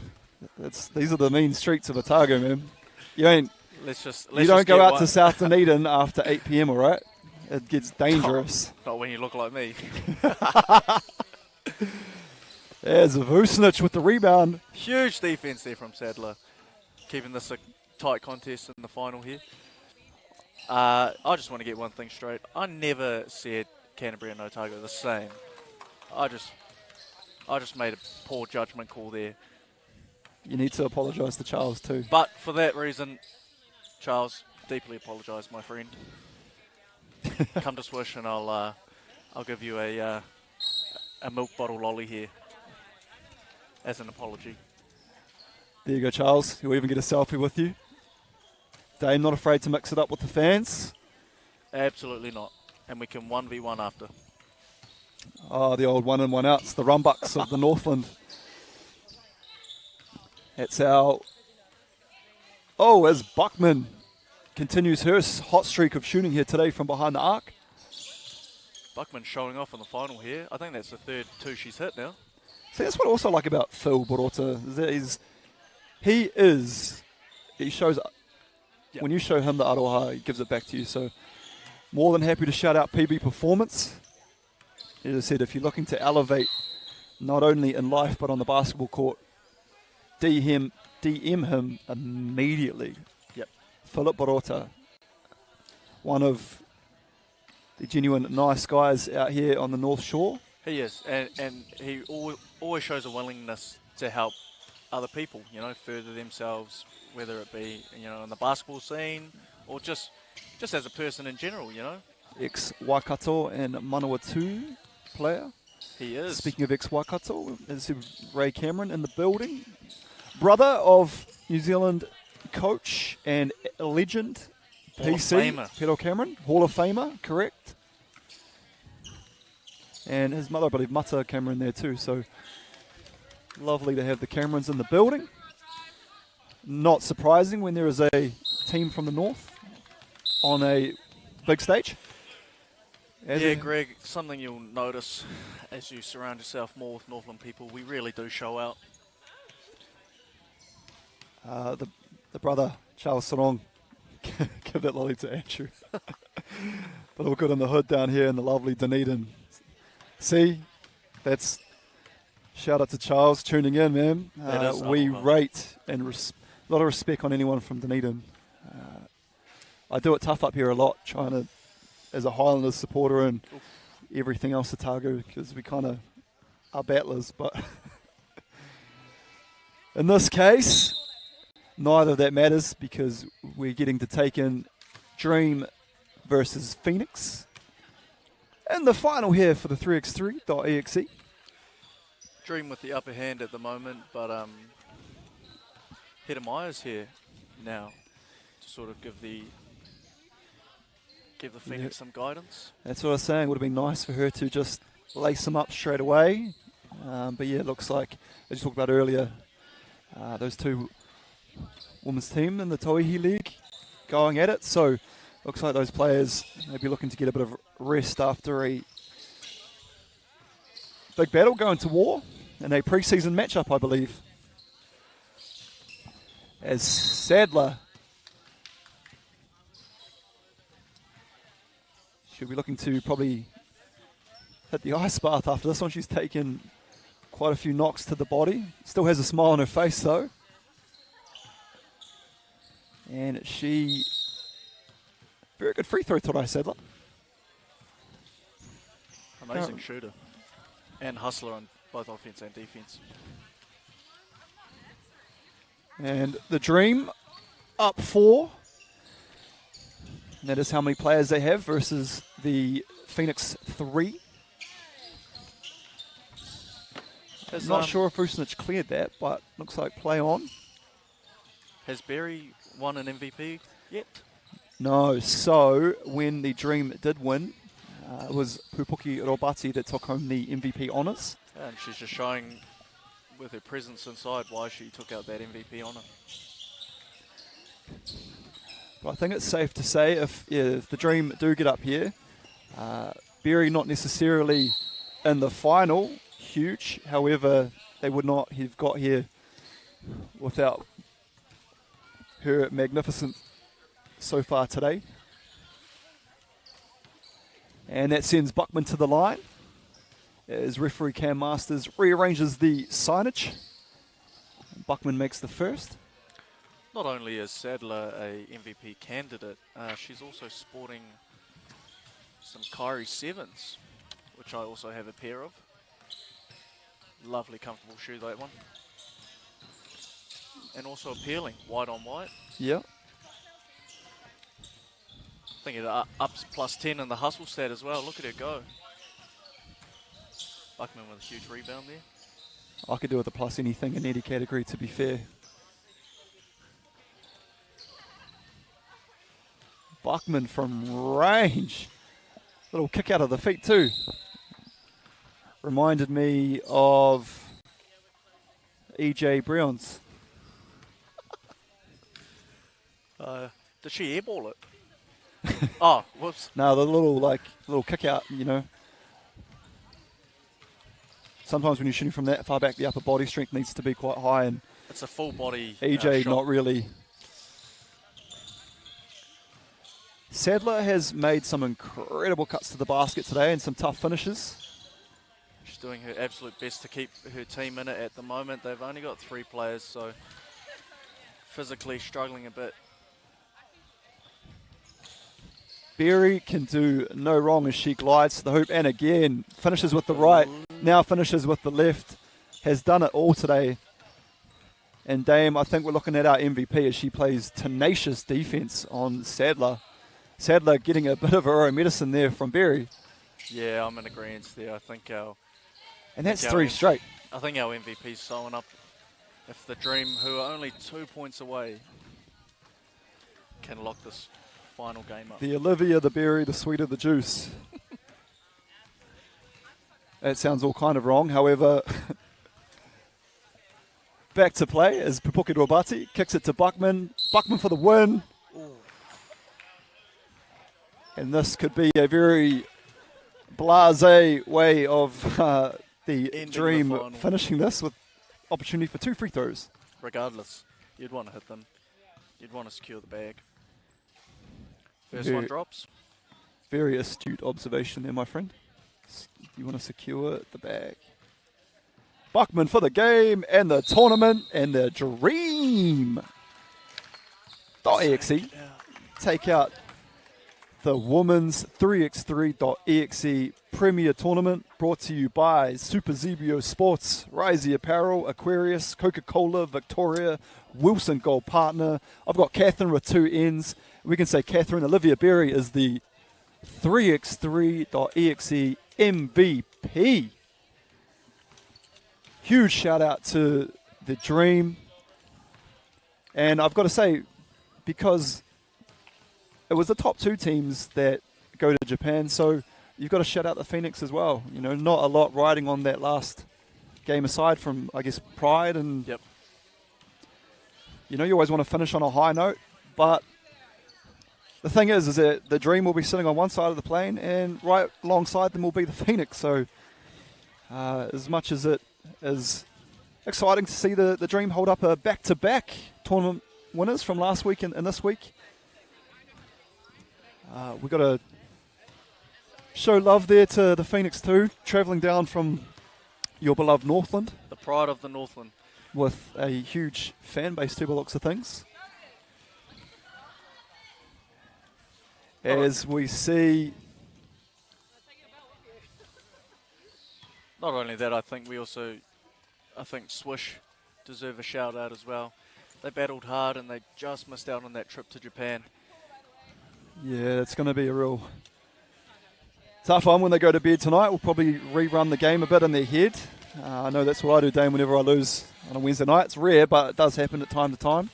These are the mean streets of Otago, man. You don't go out to South Dunedin after 8 p.m. All right? It gets dangerous. Not when you look like me. There's Vucinic with the rebound. Huge defense there from Sadler, keeping this a tight contest in the final here. I just want to get one thing straight. I never said Canterbury and Otago the same. I just made a poor judgment call there. You need to apologise to Charles too. But for that reason, Charles, deeply apologise, my friend. Come to Swish and I'll give you a milk bottle lolly here as an apology. There you go, Charles. He'll even get a selfie with you. Dame not afraid to mix it up with the fans. Absolutely not. And we can 1v1 after. Oh, the old 1 in 1 outs, the Rumbucks of the Northland. That's our... Oh, as Buckman continues her hot streak of shooting here today from behind the arc. Buckman showing off in the final here. I think that's the third 2 she's hit now. See, that's what I also like about Phil Borota. He shows... Yep. When you show him the aroha, he gives it back to you. So more than happy to shout out PB Performance. As I said, if you're looking to elevate not only in life but on the basketball court, DM him immediately. Yep. Philip Borota, one of the genuine nice guys out here on the North Shore. He is, and he always shows a willingness to help other people, further themselves, whether it be, in the basketball scene or just as a person in general, Ex-Waikato and Manawatu player. He is. Speaking of ex-Waikato, is Ray Cameron in the building. Brother of New Zealand coach and legend, Hall PC, of Famer. Pedro Cameron, Hall of Famer, correct. And his mother, I believe, Mata Cameron there too, so lovely to have the Camerons in the building. Not surprising when there is a team from the north on a big stage. Greg, something you'll notice as you surround yourself more with Northland people, we really do show out. The brother, Charles Sarong, give that lolly to Andrew. But all good in the hood down here in the lovely Dunedin. See, that's shout out to Charles tuning in, man. We rate and a lot of respect on anyone from Dunedin. I do it tough up here a lot, trying to, as a Highlanders supporter and everything else Otago, because we kind of are battlers. But in this case, neither of that matters because we're getting to take in Dream versus Phoenix. And the final here for the 3x3.EXE. Dream with the upper hand at the moment, but Peter Myers here now to sort of give the Give the Phoenix some guidance. That's what I was saying. Would have been nice for her to just lace them up straight away. But yeah, it looks like, as you talked about earlier, those two women's team in the Toihi League going at it. So looks like those players may be looking to get a bit of rest after a big battle going to war in a pre-season matchup, I believe. As Sadler she'll be looking to probably hit the ice bath after this one. She's taken quite a few knocks to the body. Still has a smile on her face though. And she, very good free throw today, Sadler. Amazing shooter. And hustler on both offense and defense. And the Dream up 4. And that is how many players they have versus the Phoenix 3. I'm not sure if Usnich cleared that, but looks like play on. Has Berry won an MVP yet? No, so when the Dream did win, it was Pupuki Robati that took home the MVP honours. And she's just showing with her presence inside why she took out that MVP honour. But I think it's safe to say if the Dream do get up here, Berry not necessarily in the final, huge. However, they would not have got here without her magnificent so far today. And that sends Buckman to the line as referee Cam Masters rearranges the signage. Buckman makes the first. Not only is Sadler a MVP candidate, she's also sporting some Kyrie 7s, which I also have a pair of. Lovely, comfortable shoe, that one. And also appealing, white on white. Yeah. I think it ups +10 in the hustle stat as well. Look at her go. Buckman with a huge rebound there. I could do with a plus anything in any category, to be fair. Buckman from range. Little kick out of the feet too. Reminded me of EJ Browns. Did she airball it? Oh, whoops. No, the little kick out, you know. Sometimes when you're shooting from that far back, the upper body strength needs to be quite high, and it's a full body EJ shot. not really. Sadler has made some incredible cuts to the basket today and some tough finishes. She's doing her absolute best to keep her team in it at the moment. They've only got 3 players, so physically struggling a bit. Berry can do no wrong as she glides to the hoop and again finishes with the right, now finishes with the left, has done it all today. And Dame, I think we're looking at our MVP as she plays tenacious defense on Sadler. Sadler getting a bit of her own medicine there from Berry. Yeah, I'm in agreement there. I think and that's 3 straight. I think our MVP's sewing up. If the Dream, who are only 2 points away, can lock this final game up. The Olivia, the Berry, the sweeter the juice. That sounds all kind of wrong. However, back to play as Pupuki Robati kicks it to Buckman. Buckman for the win. Ooh. And this could be a very blasé way of the Ending Dream the final. finishing this with opportunity for 2 free throws. Regardless, you'd want to hit them. You'd want to secure the bag. First one drops. Very astute observation there, my friend. You want to secure the bag. Buckman for the game and the tournament and the Dream. .exe. Take out the women's 3x3.EXE Premier Tournament, brought to you by Super Zebio Sports, Risey Apparel, Aquarius, Coca-Cola, Victoria, Wilson Gold Partner. I've got Catherine with 2 N's. We can say Catherine Olivia Berry is the 3x3.EXE MVP. Huge shout out to the Dream. And I've got to say, because it was the top 2 teams that go to Japan. So you've got to shout out the Phoenix as well. You know, not a lot riding on that last game aside from, I guess, pride and, Yep. you know, you always want to finish on a high note. But the thing is that the Dream will be sitting on one side of the plane and right alongside them will be the Phoenix. So as much as it is exciting to see the Dream hold up a back-to-back tournament winners from last week and this week, we've got to show love there to the Phoenix too, travelling down from your beloved Northland. The pride of the Northland. With a huge fan base too, by the looks of things. As we see... Not only that, I think Swish deserve a shout out as well. They battled hard and they just missed out on that trip to Japan. Yeah, it's going to be a real tough one when they go to bed tonight. We'll probably rerun the game a bit in their head. I know that's what I do, Dane, whenever I lose on a Wednesday night. It's rare, but it does happen at time to time.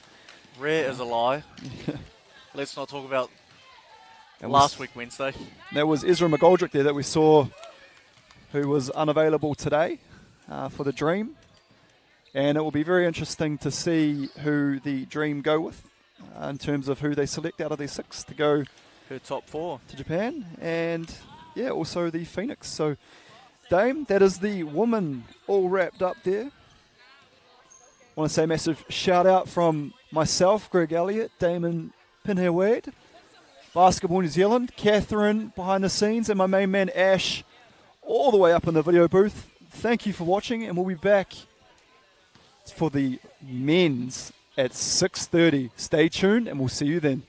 Rare is a lie. Let's not talk about last week Wednesday. That was Ezra McGoldrick there that we saw, who was unavailable today for the Dream. And it will be very interesting to see who the Dream go with in terms of who they select out of their 6 to go Her top 4 to Japan. And, yeah, also the Phoenix. So, Dame, that is the woman all wrapped up there. I want to say a massive shout out from myself, Greg Elliott, Damon Pinhair-Wade, Basketball New Zealand, Catherine behind the scenes, and my main man Ash all the way up in the video booth. Thank you for watching, and we'll be back for the men's at 6:30. Stay tuned, and we'll see you then.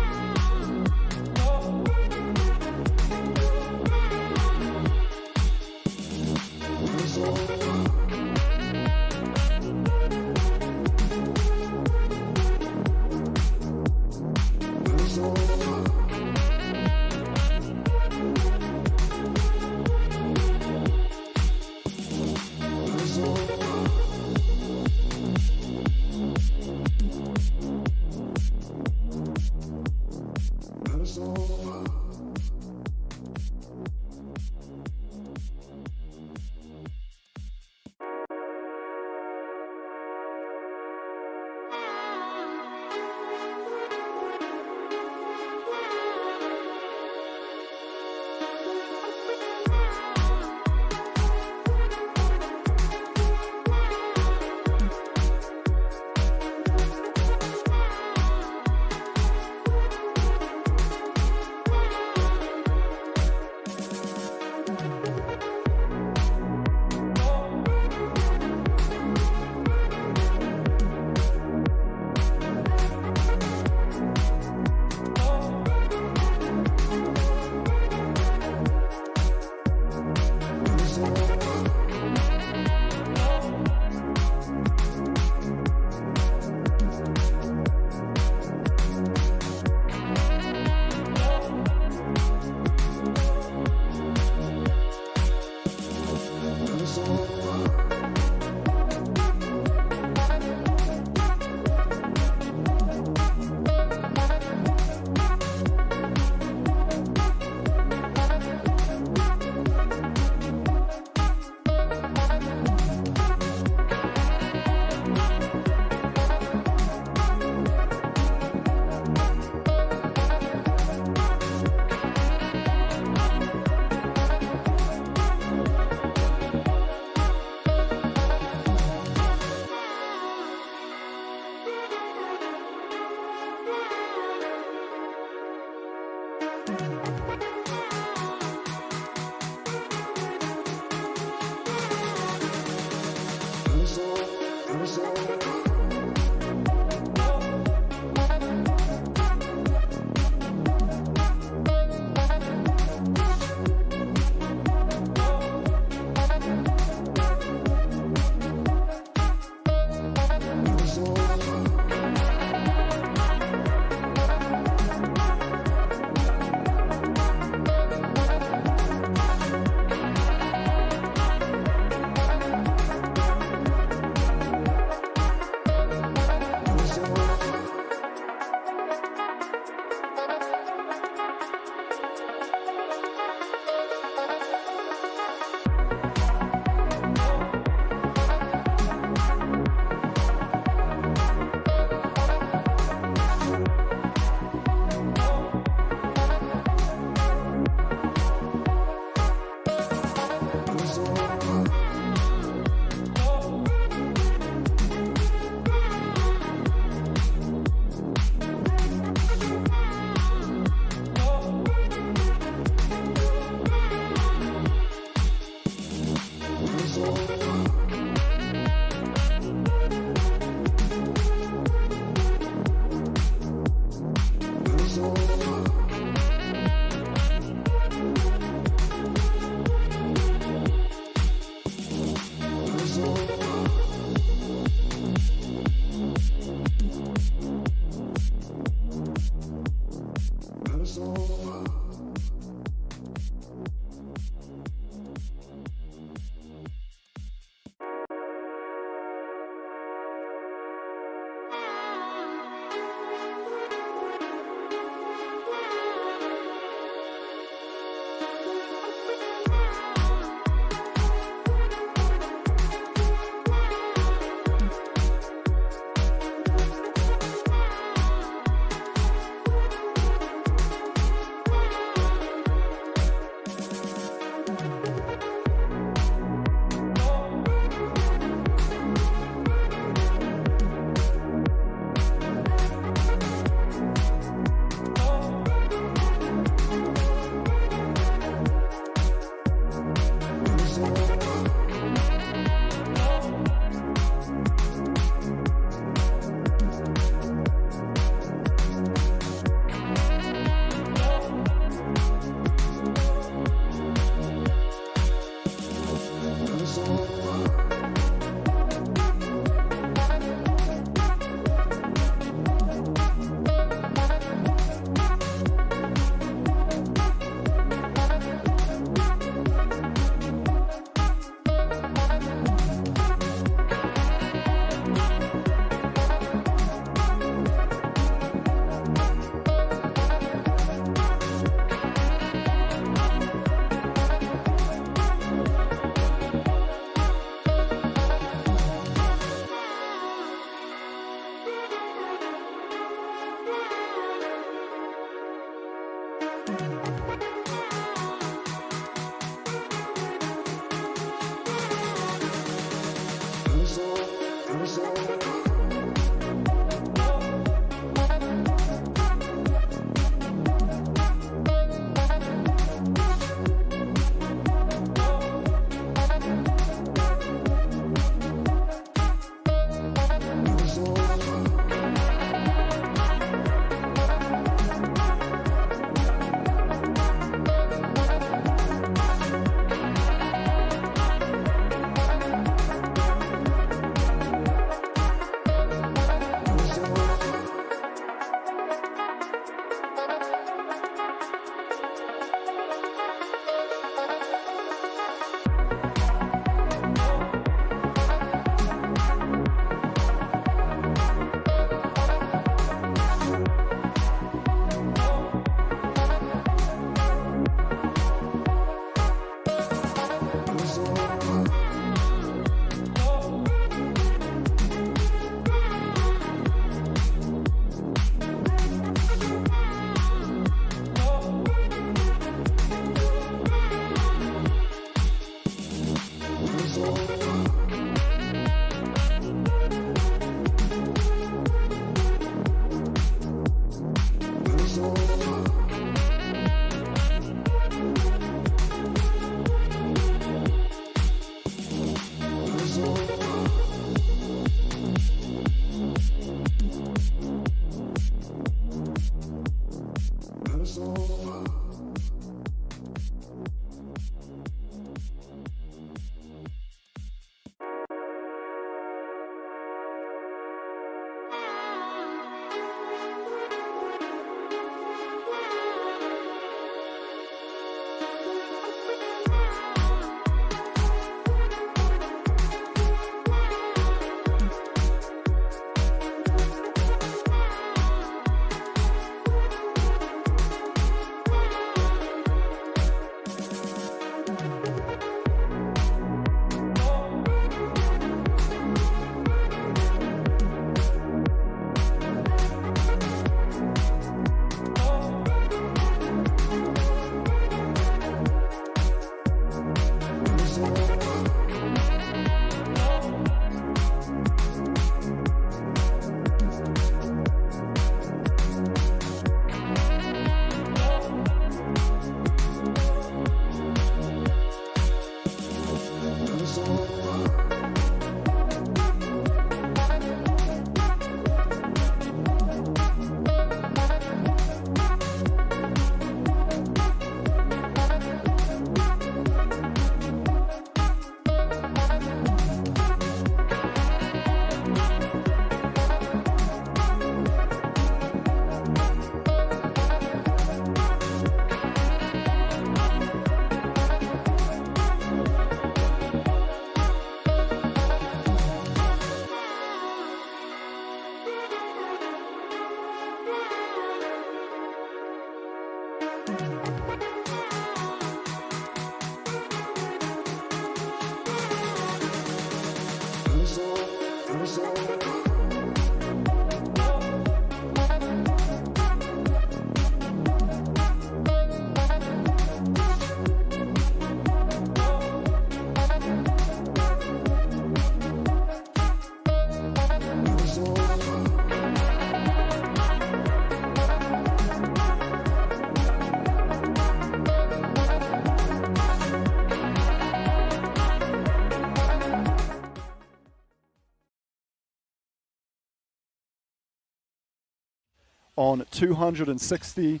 On 260,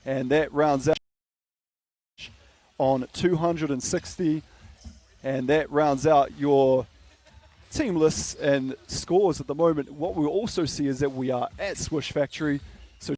and that rounds out on 260, and that rounds out your team lists and scores at the moment. What we also see is that we are at Swish Factory, so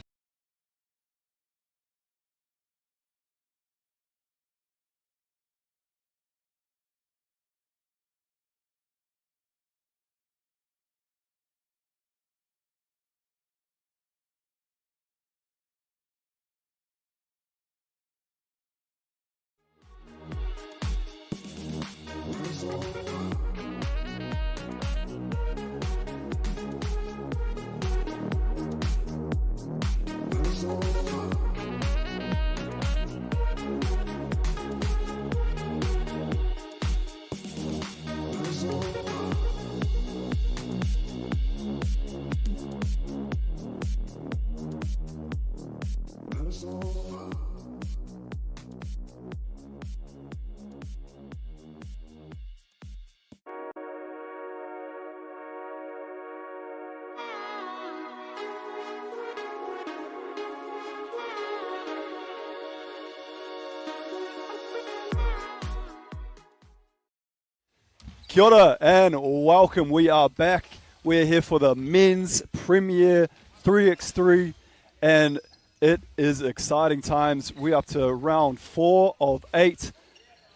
kia ora and welcome. We are back. We're here for the men's premier 3x3, and it is exciting times. We're up to round 4 of 8,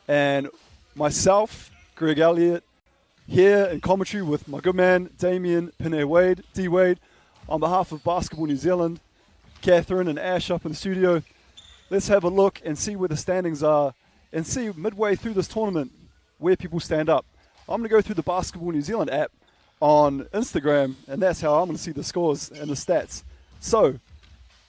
and myself, Greg Elliott, here in commentary with my good man, Damien Pinay-Wade, D-Wade, on behalf of Basketball New Zealand, Catherine and Ash up in the studio. Let's have a look and see where the standings are and see midway through this tournament where people stand up. I'm going to go through the Basketball New Zealand app on Instagram, and that's how I'm going to see the scores and the stats. So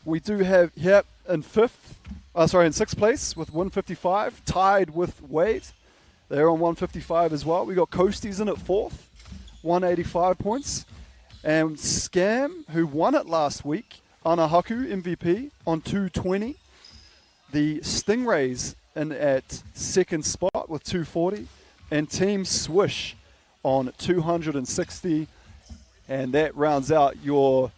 we do have here in sixth place with 155, tied with Wade. They're on 155 as well. We got Coasties in at fourth, 185 points. And Scam, who won it last week, Anahaku MVP on 220. The Stingrays in at second spot with 240. And Team Swish on 260. And that rounds out your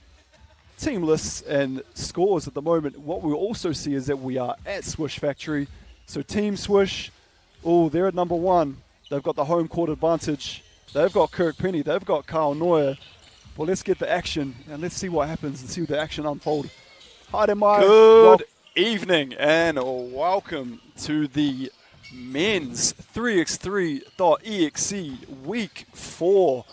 team lists and scores at the moment. What we also see is that we are at Swish Factory. So Team Swish, they're at number one. They've got the home court advantage. They've got Kirk Penny. They've got Kyle Neuer. Well, let's get the action and let's see what happens and see the action unfold. Hi there, Mike. Good evening and welcome to the men's 3x3.EXE Week 4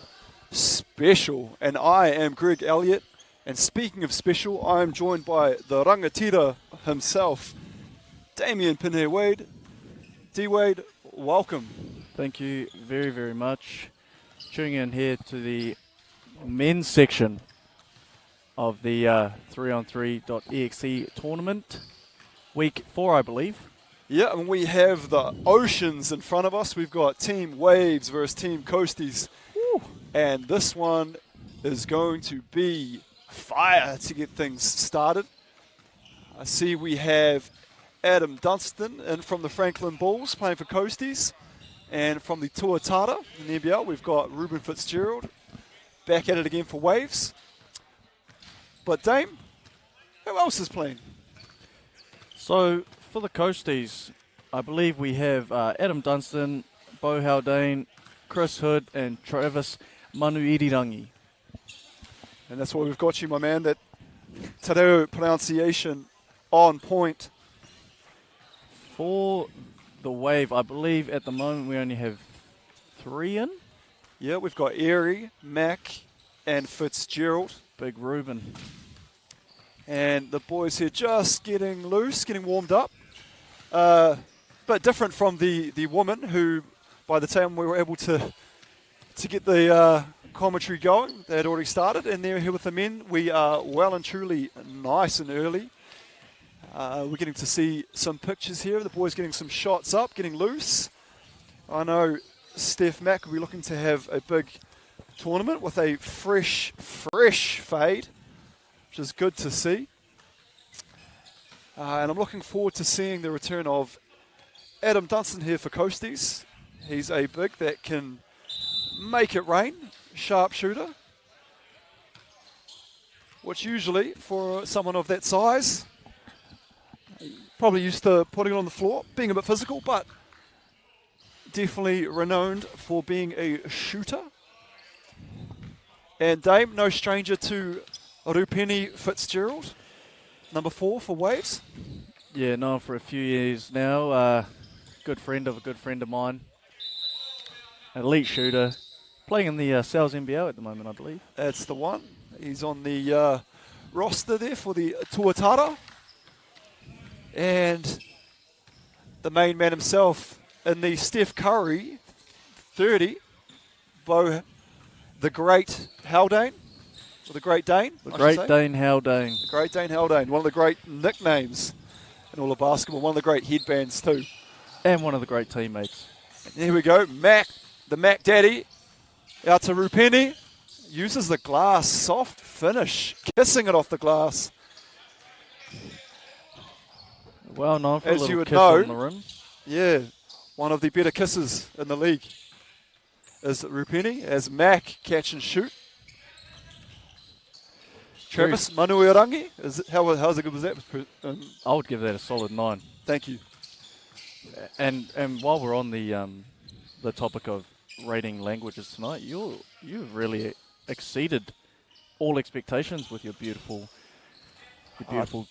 special. And I am Greg Elliott. And speaking of special, I am joined by the rangatira himself, Damien Pinheir Wade. D-Wade, welcome. Thank you very, very much. Tuning in here to the men's section of the 3x3.EXE tournament. Week 4, I believe. Yeah, and we have the oceans in front of us. We've got Team Waves versus Team Coasties. Woo. And this one is going to be fire to get things started. I see we have Adam Dunstan in from the Franklin Bulls playing for Coasties. And from the Tuatara in the NBL, we've got Ruben Fitzgerald back at it again for Waves. But Dame, who else is playing? So for the Coasties, I believe we have Adam Dunstan, Bo Haldane, Chris Hood, and Travis Manuirirangi. And that's why we've got you, my man. That te reo pronunciation on point. For the Wave, I believe at the moment we only have 3 in. Yeah, we've got Airy, Mac, and Fitzgerald. Big Ruben. And the boys here just getting loose, getting warmed up. But different from the woman who, by the time we were able to get the commentary going, they had already started. And they're here with the men. We are well and truly nice and early. We're getting to see some pictures here. The boys getting some shots up, getting loose. I know Steph Mack will be looking to have a big tournament with a fresh fade, which is good to see. And I'm looking forward to seeing the return of Adam Dunstan here for Coasties. He's a big that can make it rain, sharpshooter, which usually for someone of that size, probably used to putting it on the floor, being a bit physical, but definitely renowned for being a shooter. And Dame, no stranger to Rupeni Fitzgerald, number 4 for Waves. Yeah, known for a few years now. Good friend of a good friend of mine. An elite shooter. Playing in the Sal's NBL at the moment, I believe. That's the one. He's on the roster there for the Tuatara. And the main man himself in the Steph Curry 30, Bo, the Great Haldane, or the Great Dane. The Great Dane Haldane. The Great Dane Haldane, one of the great nicknames in all of basketball, one of the great headbands too. And one of the great teammates. And here we go, Mac, the Mac Daddy, out to Rupeni, uses the glass, soft finish, kissing it off the glass. Well known for as a little you would kiss know, on the rim. Yeah, one of the better kisses in the league is Rupeni as Mac catch and shoot. Travis Manuirangi, how's it good was that? I would give that a solid 9. Thank you. And while we're on the topic of rating languages tonight, you've really exceeded all expectations with your beautiful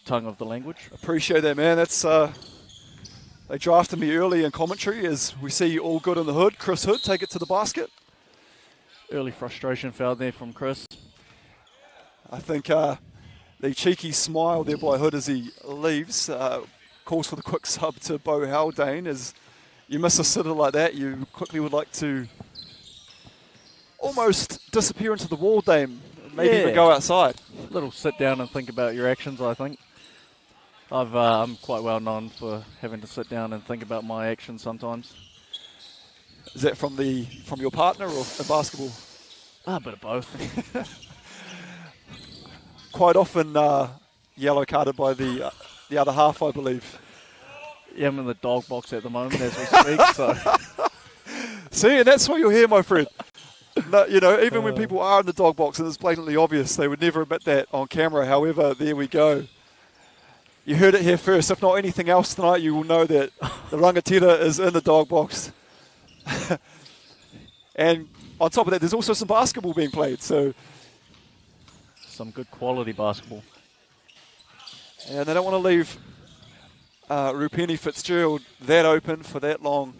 tongue of the language. Appreciate that, man. That's they drafted me early in commentary as we see all good in the hood. Chris Hood, take it to the basket. Early frustration found there from Chris. I think the cheeky smile there by Hood as he leaves calls for the quick sub to Bo Haldane as you miss a sitter like that, you quickly would like to almost disappear into the wall, Dame. Maybe even go outside. A little sit down and think about your actions, I think. I'm quite well known for having to sit down and think about my actions sometimes. Is that from your partner or in basketball? A bit of both. Quite often yellow carded by the other half, I believe. Yeah, I'm in the dog box at the moment as we speak. So see, and that's what you'll hear, my friend. No, even when people are in the dog box and it's blatantly obvious, they would never admit that on camera. However, there we go. You heard it here first. If not anything else tonight, you will know that the rangatira is in the dog box. And on top of that, there's also some basketball being played. So some good quality basketball. And they don't want to leave Rupeni Fitzgerald that open for that long.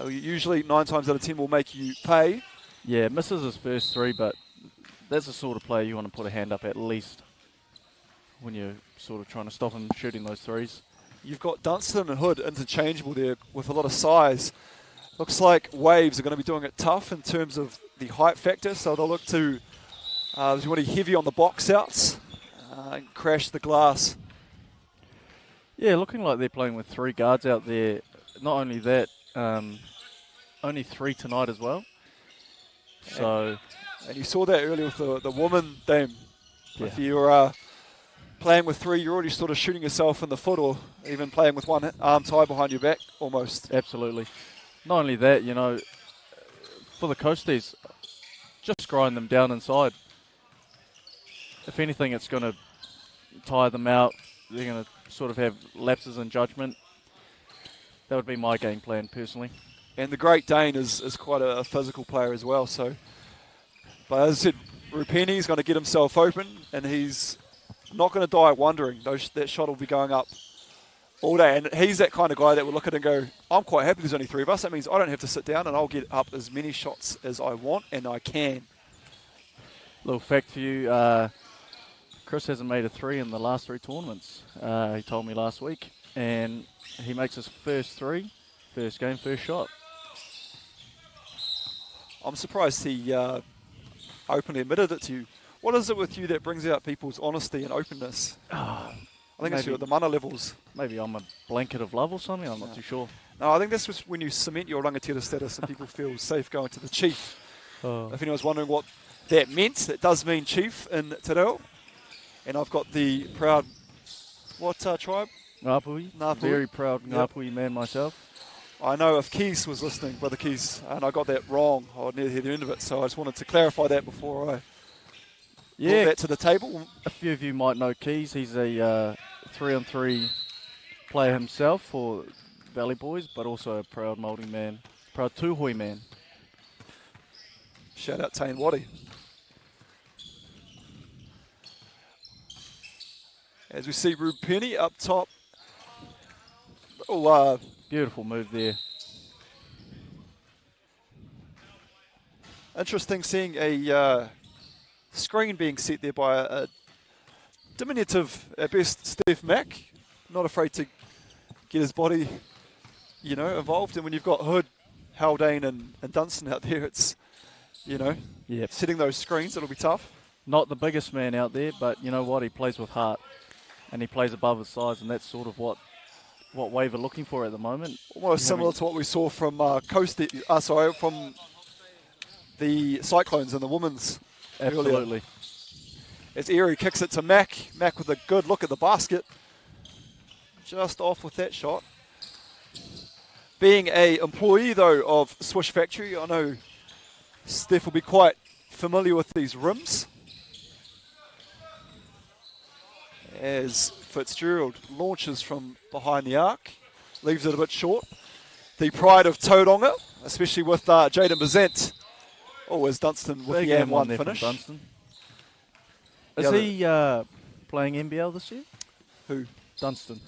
Usually 9 times out of 10 will make you pay. Yeah, misses his first 3, but that's the sort of player you want to put a hand up at least when you're sort of trying to stop him shooting those 3s. You've got Dunstan and Hood interchangeable there with a lot of size. Looks like Waves are going to be doing it tough in terms of the height factor, so they'll look to really heavy on the box outs and crash the glass. Yeah, looking like they're playing with 3 guards out there. Not only that, only 3 tonight as well. So, and you saw that earlier with the woman, Dame. Yeah. If you're playing with 3, you're already sort of shooting yourself in the foot, or even playing with one arm tied behind your back, almost. Absolutely. Not only that, for the Coasties, just grind them down inside. If anything, it's going to tire them out. They're going to sort of have lapses in judgment. That would be my game plan, personally. And the Great Dane is quite a physical player as well. So, but as I said, Rupeni's going to get himself open, and he's not going to die wondering. That shot will be going up all day. And he's that kind of guy that will look at it and go, I'm quite happy there's only 3 of us. That means I don't have to sit down, and I'll get up as many shots as I want, and I can. Little fact for you, Chris hasn't made a 3 in the last 3 tournaments. He told me last week. And he makes his first 3, first game, first shot. I'm surprised he openly admitted it to you. What is it with you that brings out people's honesty and openness? I think it's at the mana levels. Maybe I'm a blanket of love or something. I'm not too sure. No, I think that's just when you cement your rangatira status and people feel safe going to the chief. If anyone's wondering what that meant, that does mean chief in Te Reo. And I've got the proud, what tribe? Ngāpuhi. Very proud Ngāpuhi man myself. I know if Keys was listening, Brother Keys, and I got that wrong, I would never hear the end of it, so I just wanted to clarify that before I brought that to the table. A few of you might know Keys. He's a 3-on-3 player himself for Valley Boys, but also a proud Māori man, proud Tūhoi man. Shout out Tane Waddy. As we see Rupeni up top. Oh, beautiful move there. Interesting seeing a screen being set there by a diminutive, at best, Steph Mack. Not afraid to get his body, involved. And when you've got Hood, Haldane and Dunstan out there, it's, setting those screens, it'll be tough. Not the biggest man out there, but you know what? He plays with heart. And he plays above his size, and that's sort of what Wave are looking for at the moment. Almost similar to what we saw from from the Cyclones and the women's. Absolutely. Earlier. As Erie kicks it to Mac. Mac with a good look at the basket. Just off with that shot. Being an employee, though, of Swish Factory, I know Steph will be quite familiar with these rims. As Fitzgerald launches from behind the arc, leaves it a bit short. The pride of Tauranga, especially with Jaden Bazant. Oh, as Dunstan with the M1 finish. Dunstan. Is he playing NBL this year? Who? Dunstan.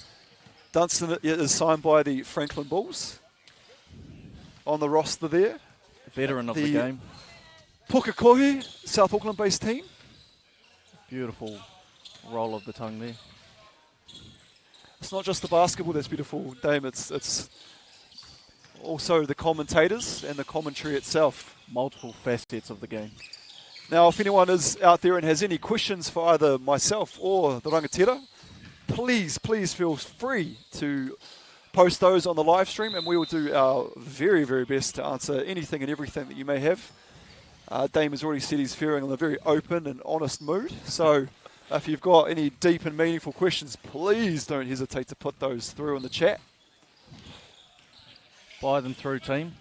Dunstan is signed by the Franklin Bulls. On the roster there. Veteran of the game. Pukekohe, South Auckland-based team. Beautiful roll of the tongue there. It's not just the basketball that's beautiful, Dame. It's also the commentators and the commentary itself. Multiple facets of the game. Now, if anyone is out there and has any questions for either myself or the rangatira, please feel free to post those on the live stream, and we will do our very, very best to answer anything and everything that you may have. Dame has already said he's feeling in a very open and honest mood, so if you've got any deep and meaningful questions, please don't hesitate to put those through in the chat. Fire them through, team.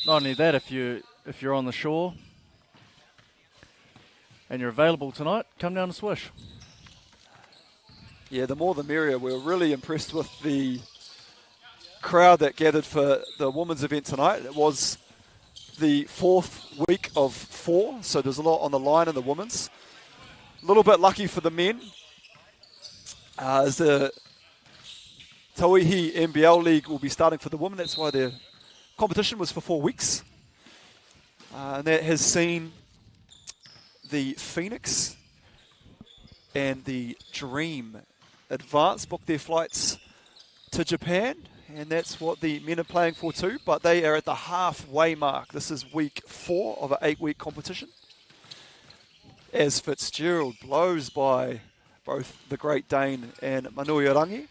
Not only that, if you're on the shore and you're available tonight, come down to Swish. Yeah, the more the merrier. We're really impressed with the crowd that gathered for the women's event tonight. It was the 4th week of 4, so there's a lot on the line in the women's. A little bit lucky for the men, as the Tauihi NBL League will be starting for the women. That's why their competition was for 4 weeks. And that has seen the Phoenix and the Dream advance, book their flights to Japan. And that's what the men are playing for too, but they are at the halfway mark. This is week 4 of an 8-week competition, as Fitzgerald blows by both the Great Dane and Manuiarangi.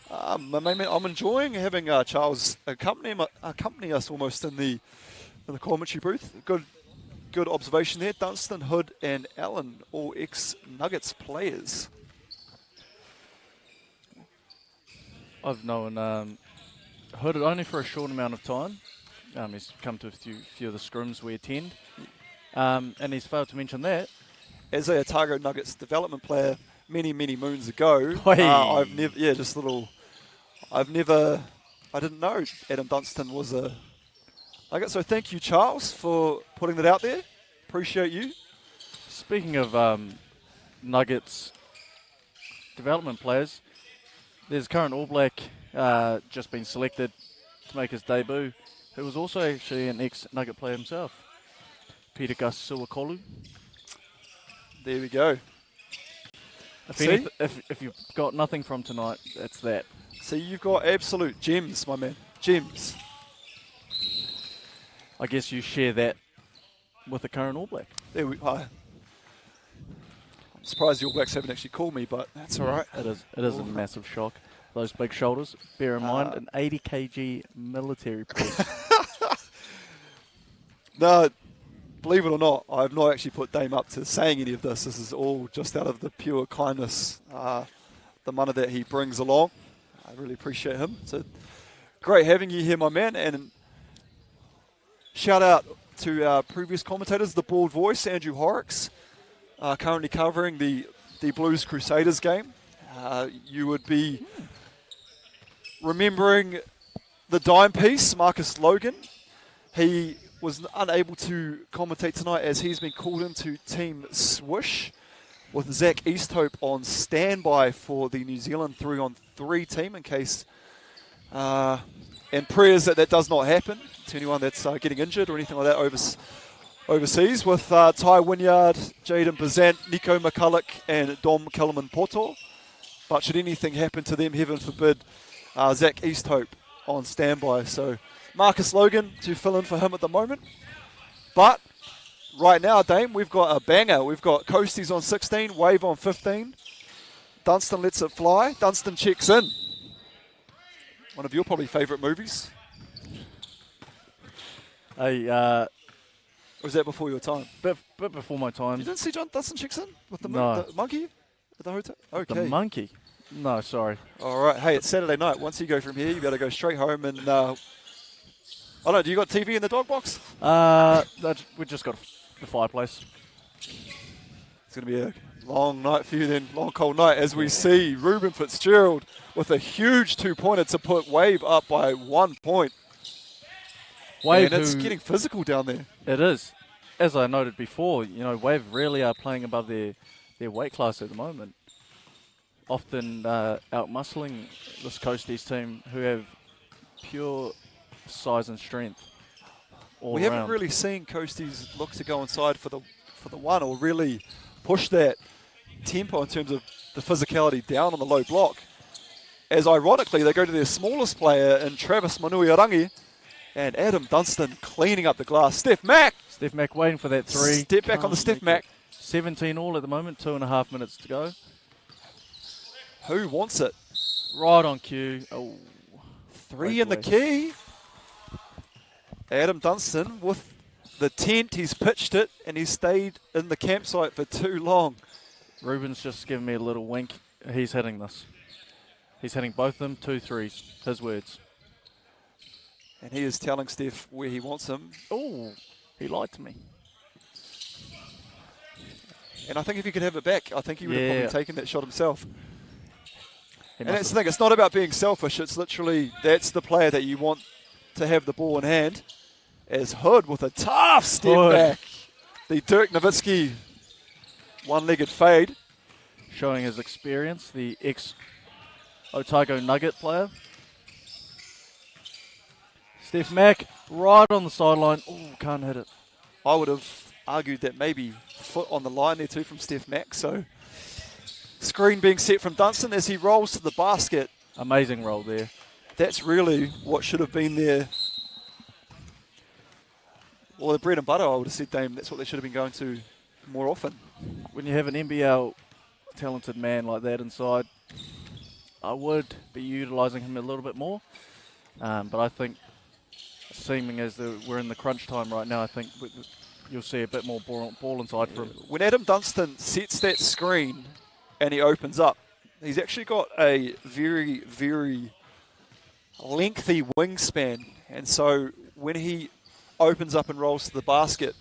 I'm enjoying having Charles accompany us almost in the commentary booth. Good observation there. Dunstan, Hood, and Allen, all ex-Nuggets players. I've known Hood only for a short amount of time. He's come to a few of the scrims we attend. And he's failed to mention that. As a Otago Nuggets development player many moons ago, I didn't know Adam Dunstan was a Nugget. So thank you, Charles, for putting that out there. Appreciate you. Speaking of Nuggets development players, there's current All Black just been selected to make his debut, who was also actually an ex-Nugget player himself, Peter Gus Suakolu. There we go. If you've got nothing from tonight, it's that. See, you've got absolute gems, my man. Gems. I guess you share that with the current All Black. There we are. I'm surprised the All Blacks haven't actually called me, but that's all right. It is a massive shock. Those big shoulders. Bear in mind, an 80 kg military police. No, believe it or not, I've not actually put Dame up to saying any of this. This is all just out of the pure kindness, the mana that he brings along. I really appreciate him. So great having you here, my man. And shout out to our previous commentators, the Bald Voice, Andrew Horrocks, currently covering the Blues Crusaders game. You would be remembering the dime piece, Marcus Logan. He was unable to commentate tonight as he's been called into Team Swish with Zach Easthope on standby for the New Zealand 3-on-3 team in case, and prayers that does not happen to anyone that's getting injured or anything like that overseas, with Ty Wynyard, Jaden Bazant, Nico McCulloch and Dom Kellerman-Poto. But should anything happen to them, heaven forbid, Zach Easthope on standby. So Marcus Logan to fill in for him at the moment. But right now, Dame, we've got a banger. We've got Coasties on 16, Wave on 15. Dunstan lets it fly. Dunstan checks in. One of your probably favourite movies. Hey, or was that before your time? bit before my time. You didn't see Dunstan checks in with the monkey at the hotel? Okay. The monkey? No, sorry. All right. Hey, it's Saturday night. Once you go from here, you better go straight home and... I don't know, do you got TV in the dog box? We just got the fireplace. It's going to be a long night for you then, long cold night, as we see Ruben Fitzgerald with a huge 2-pointer to put Wave up by 1 point. Wave, and it's getting physical down there. It is. As I noted before, Wave really are playing above their weight class at the moment. Often out-muscling this Coasties team, who have pure size and strength all We around. haven't really seen Coasties look to go inside for the one or really push that tempo in terms of the physicality down on the low block. As ironically, they go to their smallest player in Travis Manuiarangi, and Adam Dunstan cleaning up the glass. Steph Mack waiting for that three. Step back on the Steph Mack. 17 all at the moment, 2.5 minutes to go. Who wants it? Right on cue. Oh, three in the key. Adam Dunstan with the tent. He's pitched it, and he's stayed in the campsite for too long. Ruben's just giving me a little wink. He's hitting this. He's hitting both of them, 2 threes. His words. And he is telling Steph where he wants him. Oh, he lied to me. And I think if he could have it back, I think he would have probably taken that shot himself. And that's the thing. It's not about being selfish. It's literally that's the player that you want to have the ball in hand. As Hood with a tough step back. The Dirk Nowitzki one-legged fade. Showing his experience, the ex-Otago Nugget player. Steph Mack right on the sideline. Oh, can't hit it. I would have argued that maybe foot on the line there too from Steph Mack. So screen being set from Dunstan as he rolls to the basket. Amazing roll there. That's really what should have been there. Well, the bread and butter, I would have said, Dame, that's what they should have been going to more often. When you have an NBL talented man like that inside, I would be utilising him a little bit more. But I think, seeming as we're in the crunch time right now, I think you'll see a bit more ball inside for him. When Adam Dunstan sets that screen and he opens up, he's actually got a very, very lengthy wingspan. And so when he opens up and rolls to the basket,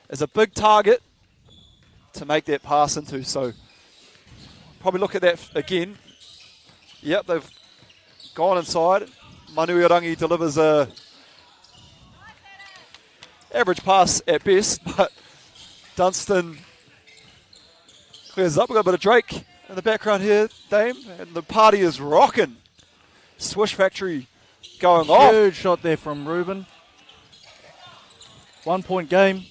there's a big target to make that pass into. So probably look at that again. Yep, they've gone inside. Manuiarangi delivers a average pass at best, but Dunstan clears up. We've got a bit of Drake in the background here, Dame, and the party is rocking. Swish Factory going off. Huge shot there from Ruben. 1 point game.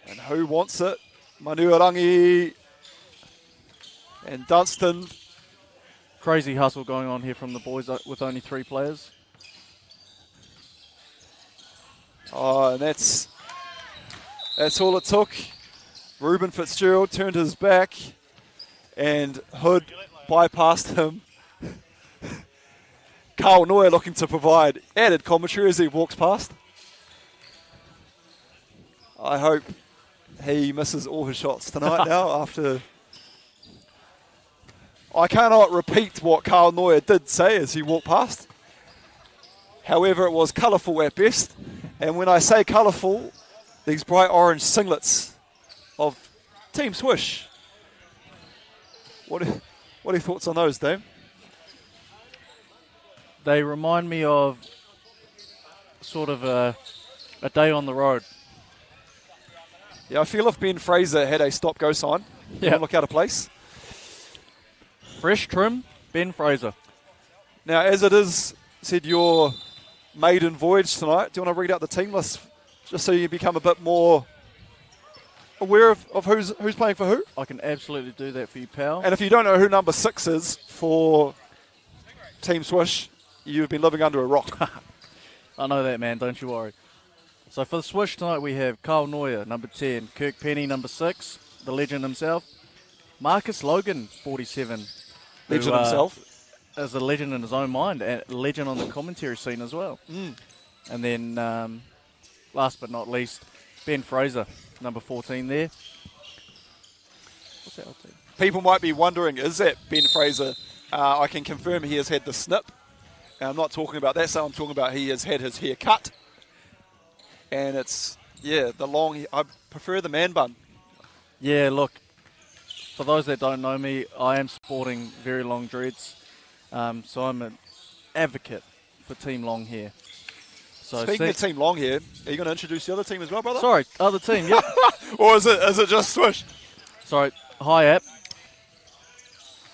And who wants it? Manuiarangi and Dunstan. Crazy hustle going on here from the boys with only 3 players. Oh, and that's all it took. Ruben Fitzgerald turned his back and Hood bypassed him. Carl Noya looking to provide added commentary as he walks past. I hope he misses all his shots tonight now after... I cannot repeat what Carl Noya did say as he walked past. However, it was colourful at best. And when I say colourful, these bright orange singlets of Team Swish. What are your thoughts on those, Dave? They remind me of sort of a day on the road. Yeah, I feel if Ben Fraser had a stop-go sign, don't look out of place. Fresh trim, Ben Fraser. Now, as it is, said your maiden voyage tonight, do you want to read out the team list just so you become a bit more aware of who's playing for who? I can absolutely do that for you, pal. And if you don't know who number 6 is for Team Swish, you've been living under a rock. I know that, man. Don't you worry. So for the Swish tonight, we have Carl Noya, number 10. Kirk Penny, number 6, the legend himself. Marcus Logan, 47. Legend himself. Is a legend in his own mind, and a legend on the commentary scene as well. And then, last but not least, Ben Fraser, number 14 there. What's that? People might be wondering, is that Ben Fraser? I can confirm he has had the snip. And I'm not talking about that, so I'm talking about he has had his hair cut. And it's, the long, I prefer the man bun. Yeah, look, for those that don't know me, I am sporting very long dreads. So I'm an advocate for Team Long Hair. So Speaking of Team Long Hair, are you going to introduce the other team as well, brother? Sorry, other team, yep. Or is it just Swish? Sorry, hi, App.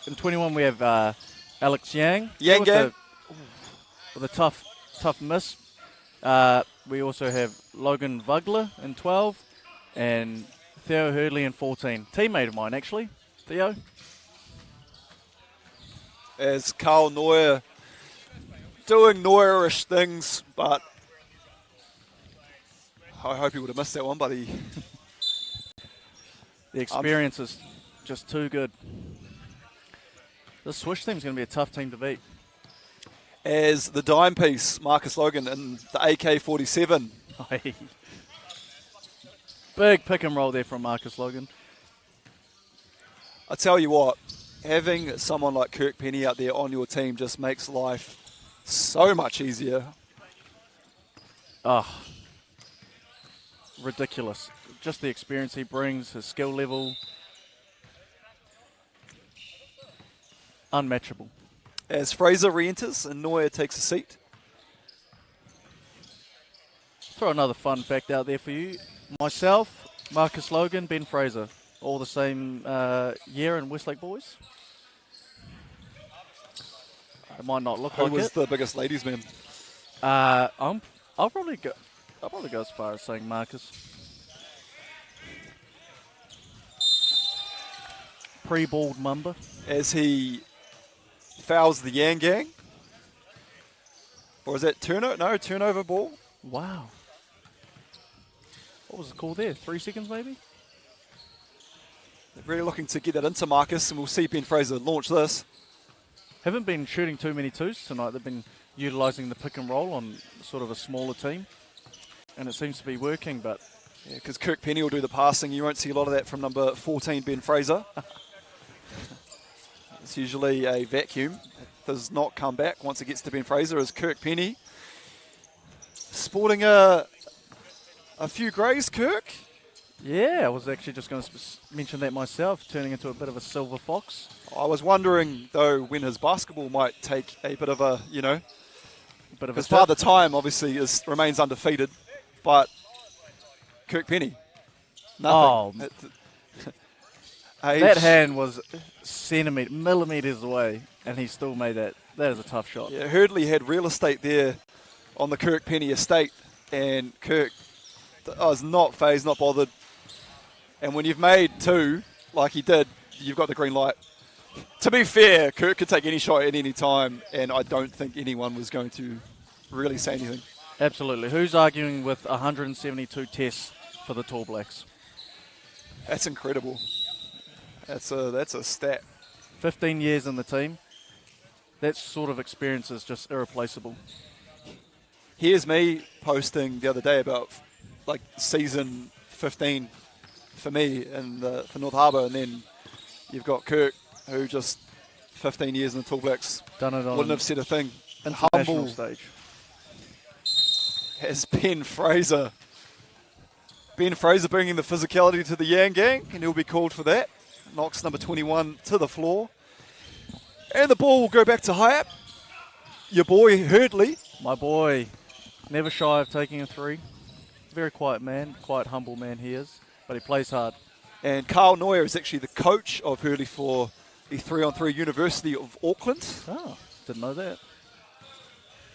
In 21 we have Alex Yang. Yang. With a tough miss. We also have Logan Vugler in 12 and Theo Hurdley in 14. Teammate of mine, actually. Theo? As Carl Neuer doing Neuer-ish things, but I hope he would have missed that one, but he... The experience is just too good. This Swish team's going to be a tough team to beat. As the dime piece, Marcus Logan in the AK-47. Big pick and roll there from Marcus Logan. I tell you what, having someone like Kirk Penny out there on your team just makes life so much easier. Oh, ridiculous. Just the experience he brings, his skill level. Unmatchable. As Fraser re-enters and Neuer takes a seat. Throw another fun fact out there for you. Myself, Marcus Logan, Ben Fraser, all the same year in Westlake Boys. It might not look Who like was it. the biggest ladies' man? I'll probably go as far as saying Marcus. Pre-bald Mumba. As he fouls the Yang Gang. Or is that turnover? No, turnover ball. Wow. What was the call there? 3 seconds maybe? They're really looking to get that into Marcus, and we'll see Ben Fraser launch this. Haven't been shooting too many twos tonight. They've been utilising the pick and roll on sort of a smaller team. And it seems to be working, but... Yeah, because Kirk Penny will do the passing. You won't see a lot of that from number 14, Ben Fraser. It's usually a vacuum. It does not come back once it gets to Ben Fraser as Kirk Penny. Sporting a few greys, Kirk. Yeah, I was actually just going to mention that myself, turning into a bit of a silver fox. I was wondering, though, when his basketball might take a bit of a, because Father Time obviously remains undefeated, but Kirk Penny, nothing. That hand was millimeters away, and he still made that. That is a tough shot. Yeah, Hurdley had real estate there on the Kirk Penny estate, and Kirk was not fazed, not bothered. And when you've made two, like he did, you've got the green light. To be fair, Kirk could take any shot at any time, and I don't think anyone was going to really say anything. Absolutely. Who's arguing with 172 tests for the Tall Blacks? That's incredible. That's a stat. 15 years in the team. That sort of experience is just irreplaceable. Here's me posting the other day about like season 15 for me for North Harbour, and then you've got Kirk, who just 15 years in the Tall Blacks done it on wouldn't have said a thing. International stage. Has Ben Fraser. Ben Fraser bringing the physicality to the Yang Gang, and he'll be called for that. Knocks number 21 to the floor. And the ball will go back to Hyatt. Your boy, Hurdley. My boy, never shy of taking a three. Very quiet man, quite humble man he is, but he plays hard. And Carl Neuer is actually the coach of Hurdley for the 3x3 University of Auckland. Oh, didn't know that.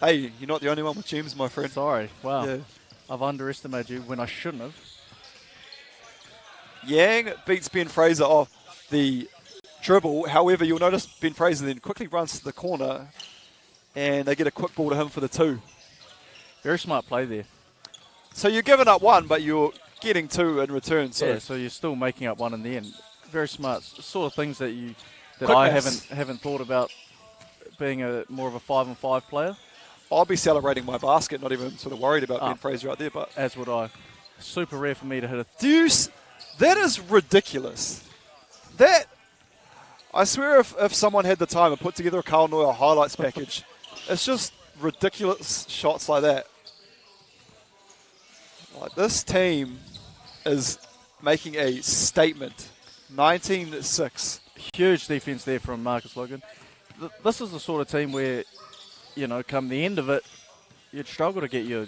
Hey, you're not the only one with gems, my friend. Sorry, wow. Yeah. I've underestimated you when I shouldn't have. Yang beats Ben Fraser off the dribble. However, you'll notice Ben Fraser then quickly runs to the corner, and they get a quick ball to him for the two. Very smart play there. So you're giving up one, but you're getting two in return. So yeah, so you're still making up one in the end. Very smart, sort of things that Quick I maths. haven't thought about being more of a 5-on-5 player. I'll be celebrating my basket, not even sort of worried about Ben Fraser out there. But as would I. Super rare for me to hit a that is ridiculous. That, I swear if someone had the time and put together a Carl Neuer highlights package, it's just ridiculous shots like that. Like, this team is making a statement. 19-6. Huge defense there from Marcus Logan. This is the sort of team where, come the end of it, you'd struggle to get your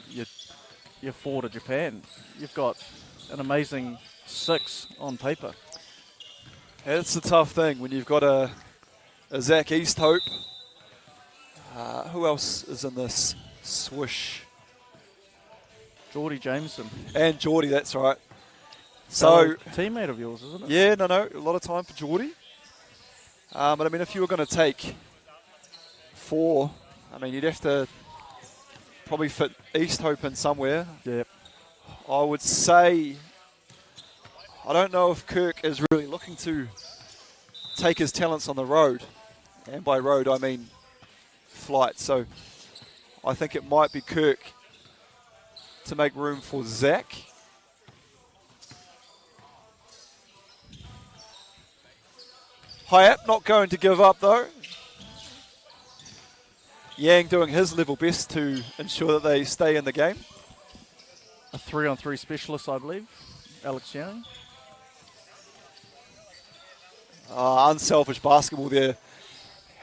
4 to Japan. You've got an amazing 6 on paper. It's the tough thing when you've got a Zach Easthope. Who else is in this swish? Geordie Jameson. And Geordie, that's right. So teammate of yours, isn't it? Yeah, no, a lot of time for Geordie. But I mean, if you were going to take 4, I mean, you'd have to probably fit East Hope in somewhere. Yep. I would say, I don't know if Kirk is really looking to take his talents on the road. And by road, I mean flight. So I think it might be Kirk to make room for Zach. Hayap not going to give up though. Yang doing his level best to ensure that they stay in the game. A 3-on-3 specialist, I believe. Alex Young. Unselfish basketball there.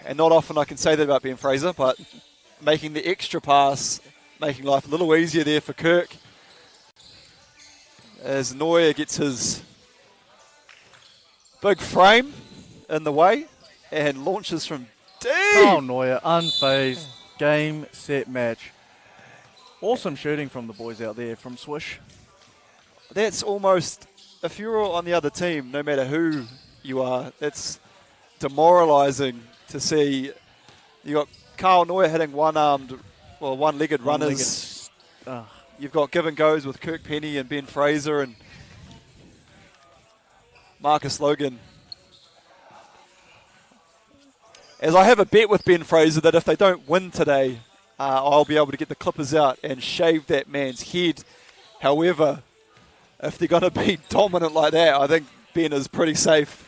And not often I can say that about Ben Fraser, but making the extra pass, making life a little easier there for Kirk. As Neuer gets his big frame in the way and launches from deep. Oh, Neuer, unfazed. Game, set, match. Awesome shooting from the boys out there from Swish. That's almost, if you're on the other team, no matter who you are, it's demoralising to see. You got Carl Neuer hitting one-legged runners. You've got give and goes with Kirk Penny and Ben Fraser and Marcus Logan. As I have a bet with Ben Fraser that if they don't win today, I'll be able to get the clippers out and shave that man's head. However, if they're going to be dominant like that, I think Ben is pretty safe.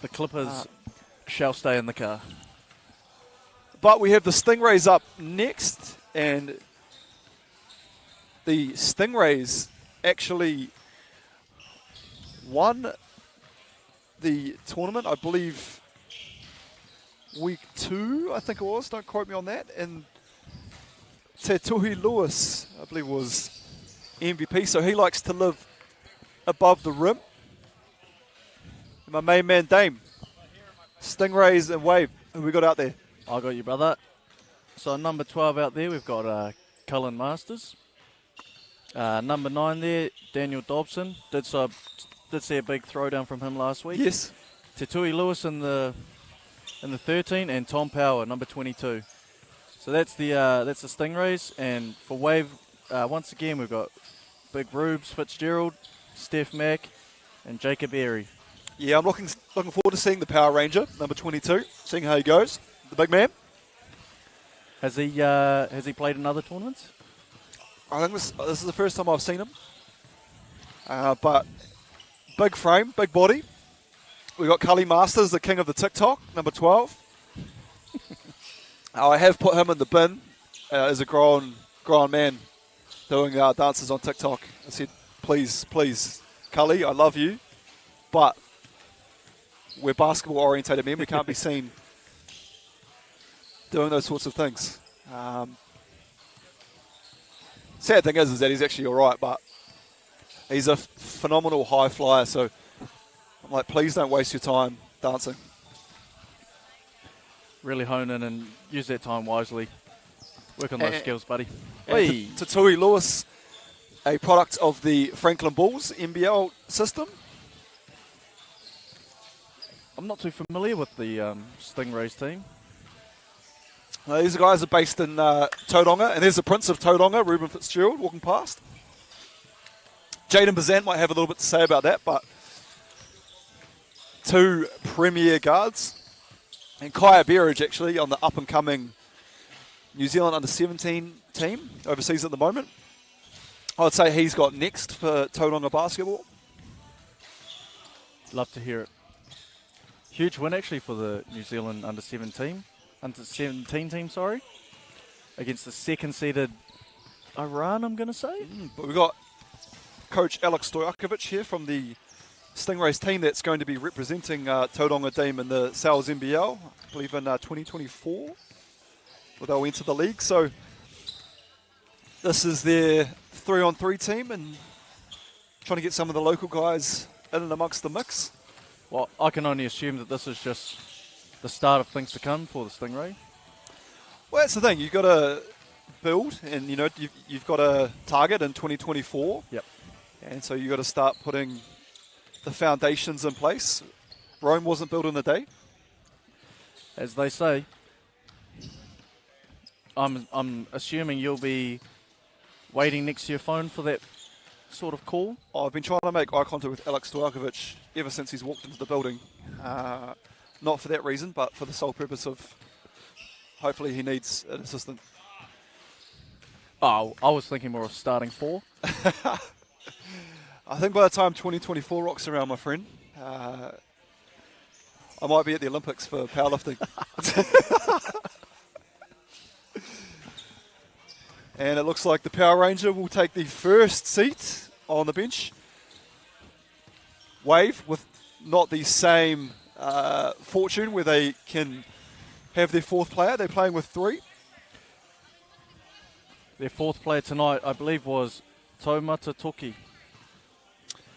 The clippers shall stay in the car. But we have the Stingrays up next, and the Stingrays actually won the tournament, I believe, week 2, I think it was. Don't quote me on that. And Te Lewis, I believe, was MVP, so he likes to live above the rim. And my main man, Dame. Stingrays and Wave. Who we got out there? I got you, brother. So number 12 out there, we've got Cullen Masters. Number 9 there, Daniel Dobson. Did see a big throwdown from him last week. Yes. Te Lewis in the 13, and Tom Power, number 22. So that's the Stingrays. And for Wave, once again, we've got Big Rubes, Fitzgerald, Steph Mack, and Jacob Airy. Yeah, I'm looking forward to seeing the Power Ranger, number 22, seeing how he goes. The big man. Has he played in other tournaments? I think this is the first time I've seen him. But big frame, big body. We got Cully Masters, the king of the TikTok, number 12. I have put him in the bin as a grown man doing dances on TikTok. I said, please, Cully, I love you, but we're basketball-orientated men. We can't be seen doing those sorts of things. Sad thing is that he's actually all right, but he's a phenomenal high flyer, so I'm like, please don't waste your time dancing. Really hone in and use that time wisely. Work on those skills, buddy. Te Lewis, a product of the Franklin Bulls NBL system. I'm not too familiar with the Stingrays team. These guys are based in Tauranga, and there's the Prince of Tauranga, Ruben Fitzgerald, walking past. Jaden Bazant might have a little bit to say about that, but 2 premier guards. And Kaya Berridge, actually, on the up-and-coming New Zealand under-17 team, overseas at the moment. I would say he's got next for Tauranga basketball. Love to hear it. Huge win, actually, for the New Zealand under-17 team, against the second-seeded Iran, I'm going to say. But we've got Coach Alex Stojakovic here from the Stingrays team that's going to be representing Tauranga team in the Sales NBL, I believe in 2024, where they'll enter the league. So this is their 3-on-3 team, and trying to get some of the local guys in and amongst the mix. Well, I can only assume that this is just the start of things to come for the Stingray. Well, that's the thing. You've got to build, and you've got a target in 2024. Yep. And so you've got to start putting the foundations in place. Rome wasn't built in a day. as they say. I'm assuming you'll be waiting next to your phone for that sort of call. I've been trying to make eye contact with Alex Stojakovic ever since he's walked into the building. Not for that reason, but for the sole purpose of hopefully he needs an assistant. Oh, I was thinking more of starting 4. I think by the time 2024 rocks around, my friend, I might be at the Olympics for powerlifting. And it looks like the Power Ranger will take the first seat on the bench. Wave with not the same fortune where they can have their 4th player. They're playing with 3. Their 4th player tonight, I believe, was Taumata Toki.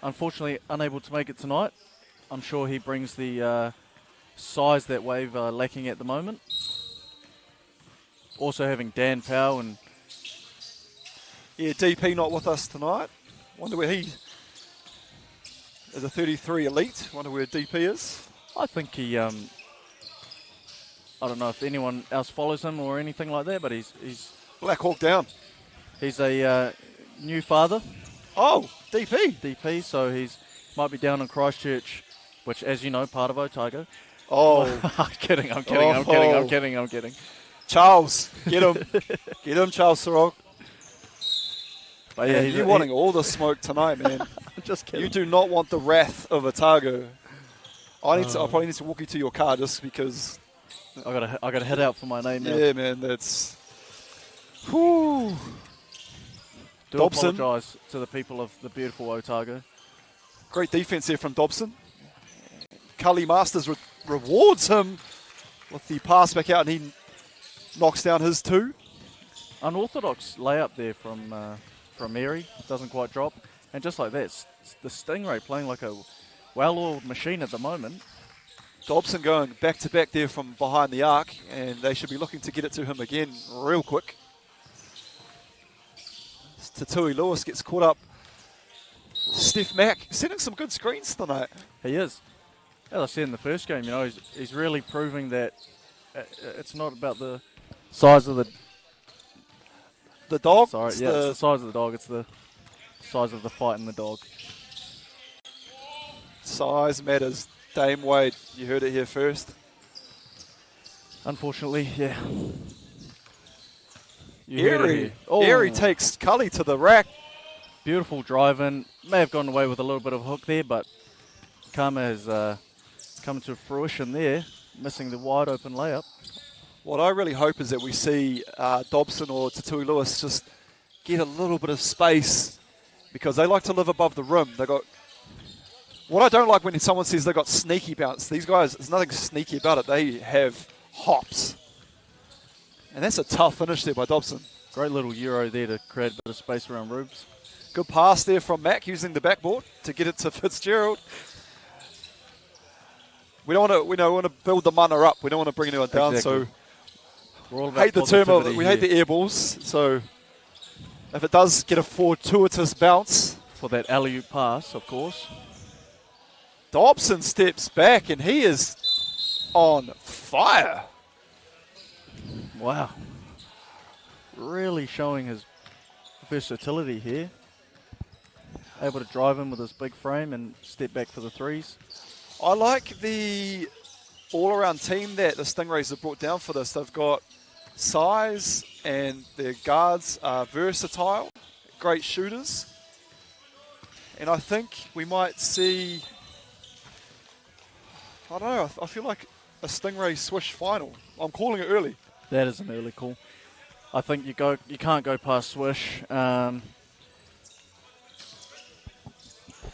Unfortunately, unable to make it tonight. I'm sure he brings the size that Wave are lacking at the moment. Also having Dan Powell and... Yeah, DP not with us tonight. Wonder where he is a 33 elite. Wonder where DP is. I think he... I don't know if anyone else follows him or anything like that, but he's Black Hawk down. He's a new father. Oh, DP. DP, so he's might be down in Christchurch, which, as you know, part of Otago. Oh. I'm kidding, I'm kidding. Charles, get him. Get him, Charles Sorog. But yeah, you're wanting all the smoke tonight, man. Just kidding. You do not want the wrath of Otago. I probably need to walk you to your car just because... I gotta head out for my name now. Yeah, man, that's... Whew. Do Dobson. apologise to the people of the beautiful Otago. Great defence there from Dobson. Cully Masters rewards him with the pass back out, and he knocks down his 2. Unorthodox layup there from Mary. Doesn't quite drop. And just like that, the Stingray playing like a well-oiled machine at the moment. Dobson going back-to-back there from behind the arc, and they should be looking to get it to him again real quick. Tatui Lewis gets caught up. Steph Mack setting some good screens tonight. He is. As I said in the first game, he's really proving that it's not about the size of the dog. Sorry, it's the size of the dog. It's the size of the fight in the dog. Size matters. Dame Wade, you heard it here first. Unfortunately, yeah. Airy takes Cully to the rack. Beautiful drive in. May have gone away with a little bit of a hook there, but Karma has come to fruition there, missing the wide open layup. What I really hope is that we see Dobson or Tatui Lewis just get a little bit of space, because they like to live above the rim. They got... What I don't like when someone says they got sneaky bounce, these guys, there's nothing sneaky about it. They have hops. And that's a tough finish there by Dobson. Great little Euro there to create a bit of space around Rubes. Good pass there from Mack using the backboard to get it to Fitzgerald. We don't want to build the mana up. We don't want to bring anyone down. Exactly. So we're all about hate the term. We hate here. the air balls. So if it does get a fortuitous bounce, for that alley-oop pass, of course. Dobson steps back and he is on fire. Wow. Really showing his versatility here. Able to drive in with his big frame and step back for the threes. I like the all-around team that the Stingrays have brought down for this. They've got size and their guards are versatile, great shooters. And I think we might see, I don't know, I feel like a Stingray Swish final. I'm calling it early. That is an early call. I think you can't go past Swish. I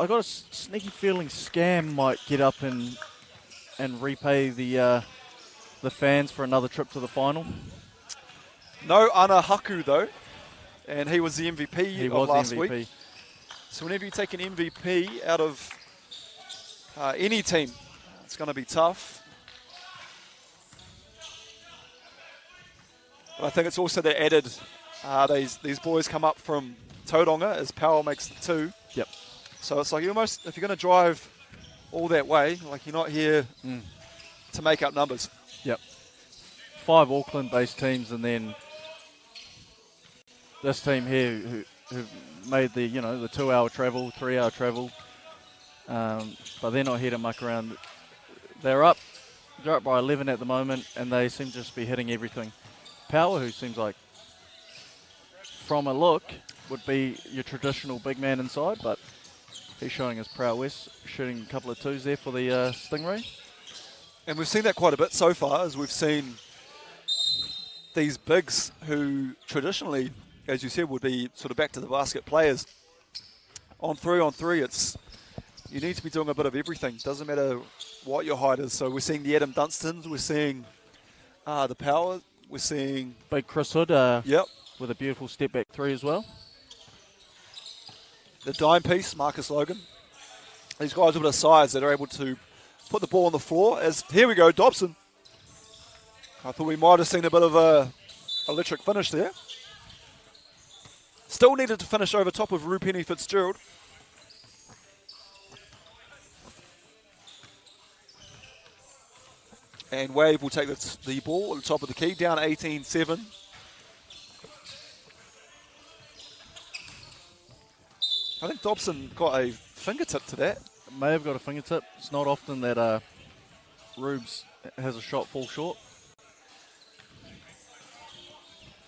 got a sneaky feeling Scam might get up and repay the fans for another trip to the final. No Ana Haku though, and he was the MVP of last week. So whenever you take an MVP out of any team, it's going to be tough. But I think it's also the added, these boys come up from Tauranga as Powell makes the 2. Yep. So it's like almost, if you're going to drive all that way, like you're not here to make up numbers. Yep. 5 Auckland-based teams, and then this team here who've made the 2-hour travel, 3-hour travel, but they're not here to muck around. They're up by 11 at the moment, and they seem to just be hitting everything. Power, who seems like, from a look, would be your traditional big man inside, but he's showing his prowess, shooting a couple of twos there for the Stingray. And we've seen that quite a bit so far, as we've seen these bigs who traditionally, as you said, would be sort of back to the basket players. On three, you need to be doing a bit of everything. Doesn't matter what your height is. So we're seeing the Adam Dunstons, we're seeing the Power, we're seeing... Big Chris Hood yep. with a beautiful step back 3 as well. The dime piece, Marcus Logan. These guys with a bit of size that are able to put the ball on the floor. As here we go, Dobson. I thought we might have seen a bit of a electric finish there. Still needed to finish over top of Rupeni Fitzgerald. And Wave will take the ball at the top of the key, down 18-7. I think Dobson got a fingertip to that. May have got a fingertip. It's not often that Rubes has a shot fall short.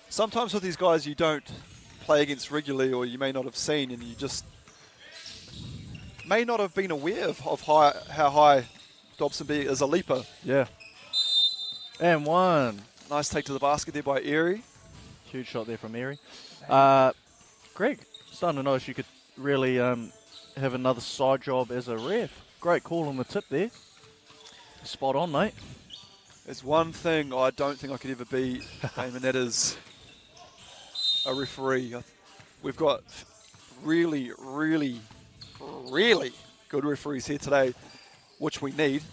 Sometimes with these guys you don't play against regularly, or you may not have seen, and you just may not have been aware of how high Dobson be as a leaper. Yeah. And one. Nice take to the basket there by Erie. Huge shot there from Erie. Greg, starting to notice you could really have another side job as a ref. Great call on the tip there. Spot on, mate. There's one thing I don't think I could ever be, and that is a referee. We've got really, really, really good referees here today, which we need.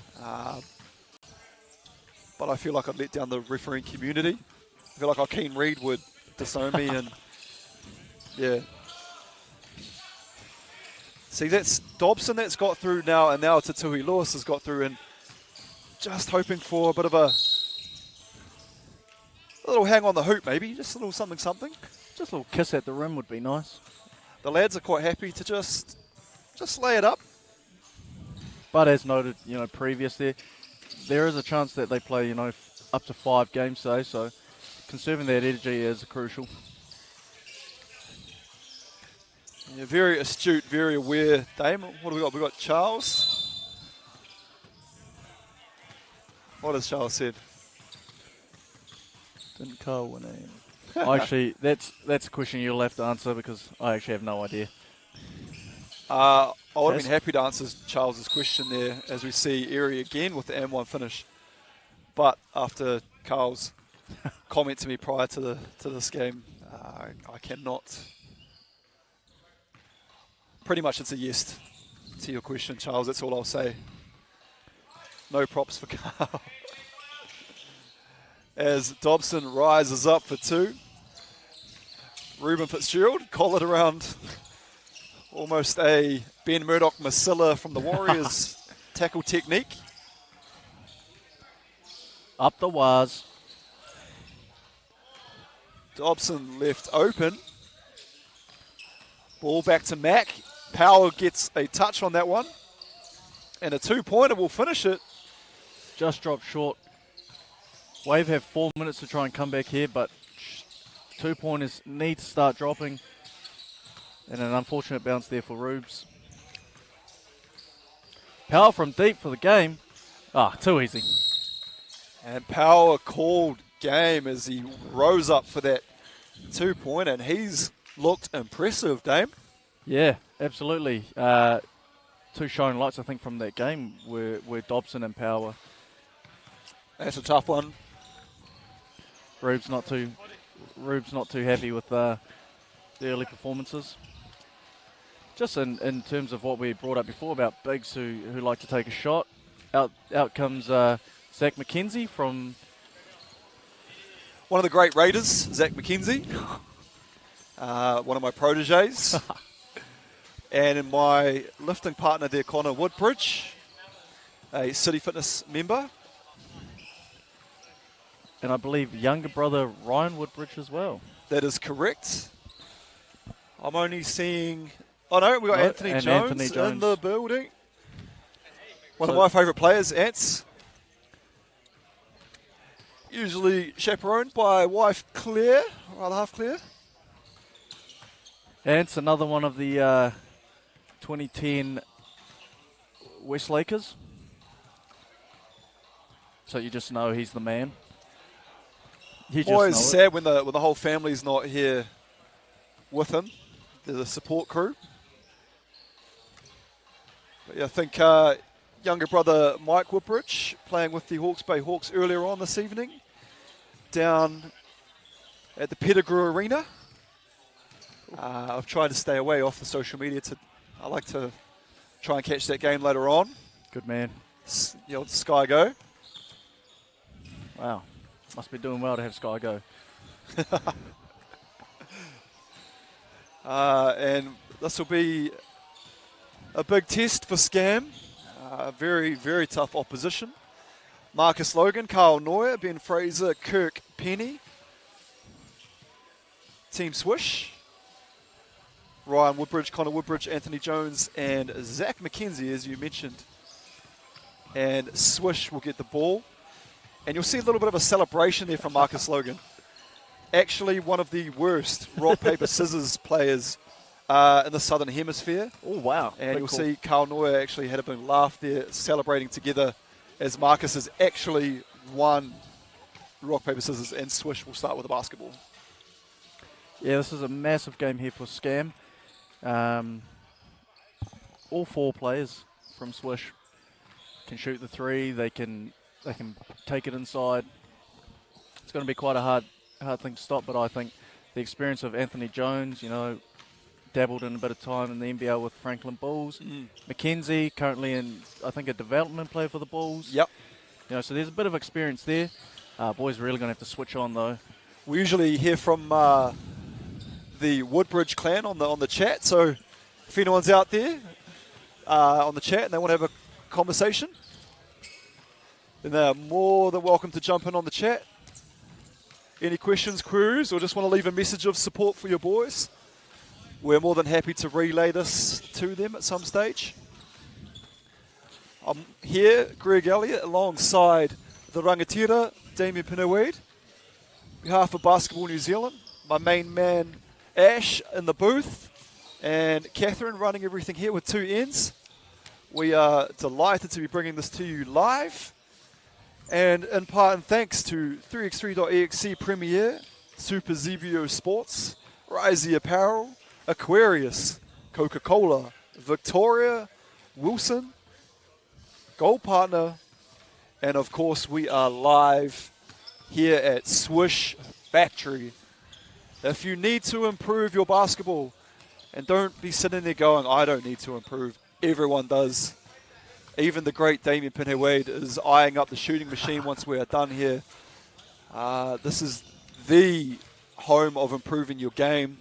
But I feel like I'd let down the refereeing community. I feel like Joaquin Reed would disown me, and yeah. See, that's Dobson that's got through now, and now Tatui Lewis has got through, and just hoping for a bit of a little hang on the hoop, maybe. Just a little something. Just a little kiss at the rim would be nice. The lads are quite happy to just lay it up. But as noted, previous there is a chance that they play, up to 5 games today, so conserving that energy is crucial. Yeah, very astute, very aware. Dame, what do we got? We got Charles. What has Charles said? Didn't Carl win it? Actually, that's a question you'll have to answer, because I actually have no idea. I would have been happy to answer Charles's question there, as we see Erie again with the M1 finish. But after Carl's comment to me prior to this game, I cannot. Pretty much it's a yes to your question, Charles. That's all I'll say. No props for Carl. As Dobson rises up for 2. Ruben Fitzgerald collared around almost a Ben Murdoch Masilla from the Warriors tackle technique. Up the wires. Dobson left open. Ball back to Mack. Power gets a touch on that one. And a 2-pointer will finish it. Just dropped short. Wave have 4 minutes to try and come back here, but 2-pointers need to start dropping. And an unfortunate bounce there for Rubes. Power from deep for the game. Too easy. And Power called game as he rose up for that 2-pointer, and he's looked impressive, Dame. Yeah, absolutely. 2 shining lights, I think, from that game were Dobson and Power. That's a tough one. Rubes not too happy with the early performances. Just in terms of what we brought up before about bigs who like to take a shot. Out comes Zach McKenzie from... One of the great Raiders, Zach McKenzie. One of my proteges. And in my lifting partner there, Connor Woodbridge, a City Fitness member. and I believe younger brother Ryan Woodbridge as well. That is correct. I'm only seeing... Oh, no, we've got No, Anthony and Jones, Anthony Jones in the building. One of So- my favourite players, Ants. Usually chaperoned by wife Claire, rather half Claire. Ants, another one of the 2010 West Lakers. So you just know he's the man. You just Always know it. sad when the whole family's not here with him. There's a support crew. But yeah, I think younger brother Mike Woodbridge playing with the Hawke's Bay Hawks earlier on this evening down at the Pettigrew Arena. I've tried to stay away off the social media. I like to try and catch that game later on. Good man. Sky Go. Wow. Must be doing well to have Sky Go. And this will be a big test for Scam. Very, very tough opposition. Marcus Logan, Carl Neuer, Ben Fraser, Kirk Penny. Team Swish. Ryan Woodbridge, Connor Woodbridge, Anthony Jones, and Zach McKenzie, as you mentioned. And Swish will get the ball. And you'll see a little bit of a celebration there from Marcus Logan. Actually, one of the worst rock, paper, scissors players in the Southern Hemisphere. Oh, wow. And Big you'll call. see Carl Neuer actually had a big laugh there, celebrating together as Marcus has actually won rock, paper, scissors, and Swish will start with the basketball. Yeah, this is a massive game here for Scam. All four players from Swish can shoot the three. They can take it inside. It's going to be quite a hard thing to stop, but I think the experience of Anthony Jones, dabbled in a bit of time in the NBL with Franklin Bulls. Mackenzie, currently in, I think, a development player for the Bulls. Yep. So there's a bit of experience there. Boys are really going to have to switch on, though. We usually hear from the Woodbridge clan on the chat, so if anyone's out there on the chat and they want to have a conversation, then they're more than welcome to jump in on the chat. Any questions, queries, or just want to leave a message of support for your boys, we're more than happy to relay this to them at some stage. I'm here, Greg Elliott, alongside the Rangatira, Damien Pinawade. On behalf of Basketball New Zealand, my main man, Ash, in the booth, and Catherine running everything here with two ends. We are delighted to be bringing this to you live. And in part and thanks to 3x3.EXE Premier, Super Zebio Sports, Risey Apparel, Aquarius, Coca-Cola, Victoria, Wilson, Gold Partner, and of course we are live here at Swish Factory. If you need to improve your basketball, and don't be sitting there going, I don't need to improve, everyone does. Even the great Damien Pinawade is eyeing up the shooting machine once we are done here. This is the home of improving your game.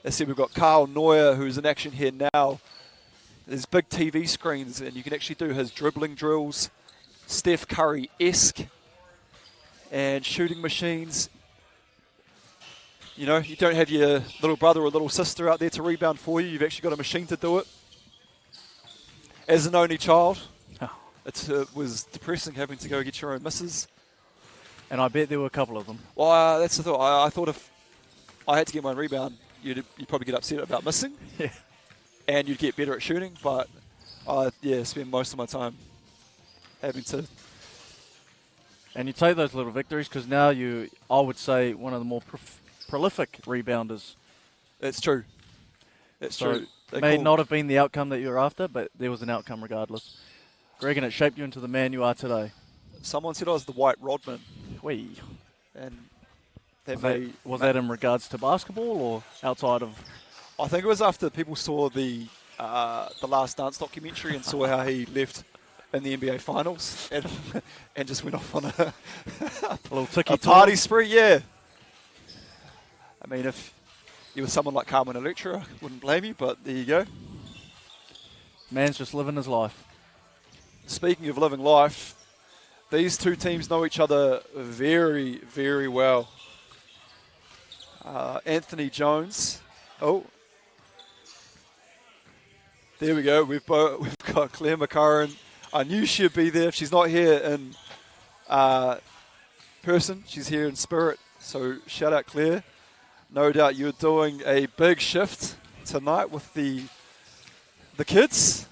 As I said, we've got Carl Neuer, who's in action here now. There's big TV screens, and you can actually do his dribbling drills, Steph Curry-esque, and shooting machines. You don't have your little brother or little sister out there to rebound for you. You've actually got a machine to do it. As an only child, it was depressing having to go get your own misses. And I bet there were a couple of them. Well, that's the thought. I thought if I had to get my own rebound, you'd probably get upset about missing. Yeah. And you'd get better at shooting. But I spend most of my time having to. And you take those little victories because now I would say, one of the more prolific rebounders. It's true. It's true. It may not have been the outcome that you were after, but there was an outcome regardless. Greg, and it shaped you into the man you are today. Someone said I was the White Rodman. Wee. And was that in regards to basketball or outside of? I think it was after people saw the Last Dance documentary and saw how he left in the NBA Finals and just went off on a little ticky a party spree. Yeah. I mean, if you were someone like Carmen Electra, I wouldn't blame you, but there you go. Man's just living his life. Speaking of living life, These two teams know each other very, very well. Anthony Jones. Oh, there we go. We've got Claire McCarran. I knew she'd be there. If she's not here in person, she's here in spirit. So shout out, Claire. No doubt you're doing a big shift tonight with the kids.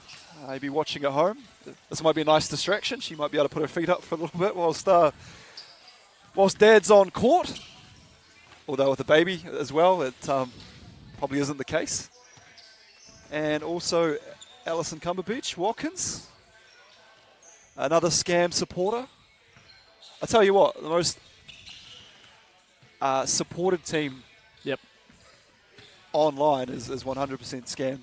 Maybe watching at home. This might be a nice distraction. She might be able to put her feet up for a little bit whilst Dad's on court. Although with the baby as well, it probably isn't the case. And also Alison Cumberbeach Watkins, another Scam supporter. I tell you what, the most supported team online is 100% Scam.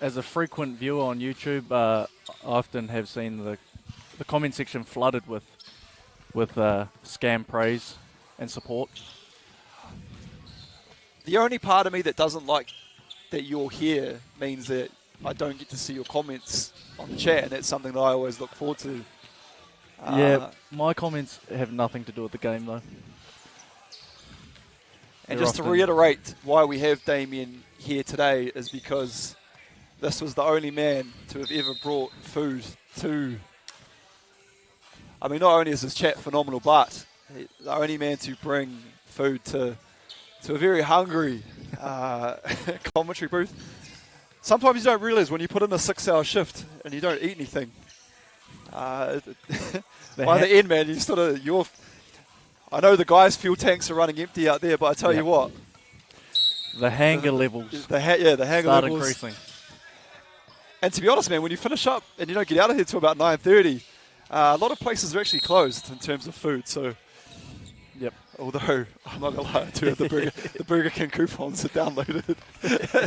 As a frequent viewer on YouTube, I often have seen the comment section flooded with Scam praise and support. The only part of me that doesn't like that you're here means that I don't get to see your comments on the chat, and that's something that I always look forward to. Yeah, my comments have nothing to do with the game, though. And just to reiterate why we have Damien here today is because this was the only man to have ever brought food to... I mean, not only is his chat phenomenal, but the only man to bring food to a very hungry commentary booth. Sometimes you don't realise when you put in a 6-hour shift and you don't eat anything. By the end, man, you sort of I know the guys' fuel tanks are running empty out there, but I tell you what, the hanger levels. The hanger start levels increasing. And to be honest, man, when you finish up and you don't get out of here till about 9:30, a lot of places are actually closed in terms of food. So. Yep. Although, I'm not going to lie, I do have the Burger King coupons are downloaded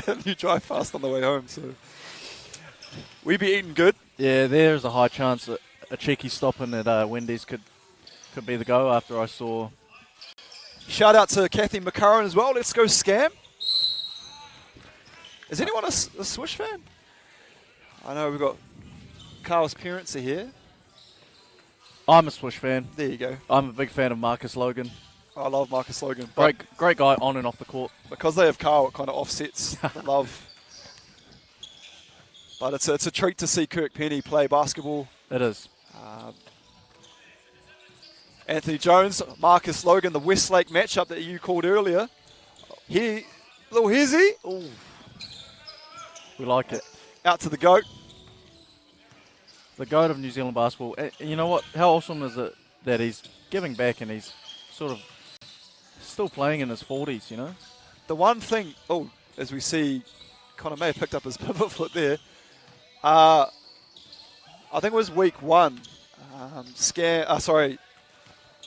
and you drive fast on the way home. So we be eating good. Yeah, there's a high chance that a cheeky stop in at Wendy's could be the go after I saw. Shout out to Kathy McCarran as well. Let's go Scam. Is anyone a Swish fan? I know we've got Carl's parents are here. I'm a Swish fan. There you go. I'm a big fan of Marcus Logan. I love Marcus Logan. Great guy on and off the court. Because they have Carl, it kind of offsets the love. But it's a treat to see Kirk Penny play basketball. It is. Anthony Jones, Marcus Logan, the Westlake matchup that you called earlier. Here, little hezzy. Ooh. We like it. Out to the GOAT. The GOAT of New Zealand basketball. You know what? How awesome is it that he's giving back and he's sort of still playing in his 40s, you know? The one thing, as we see, Connor may have picked up his pivot foot there. I think it was week 1.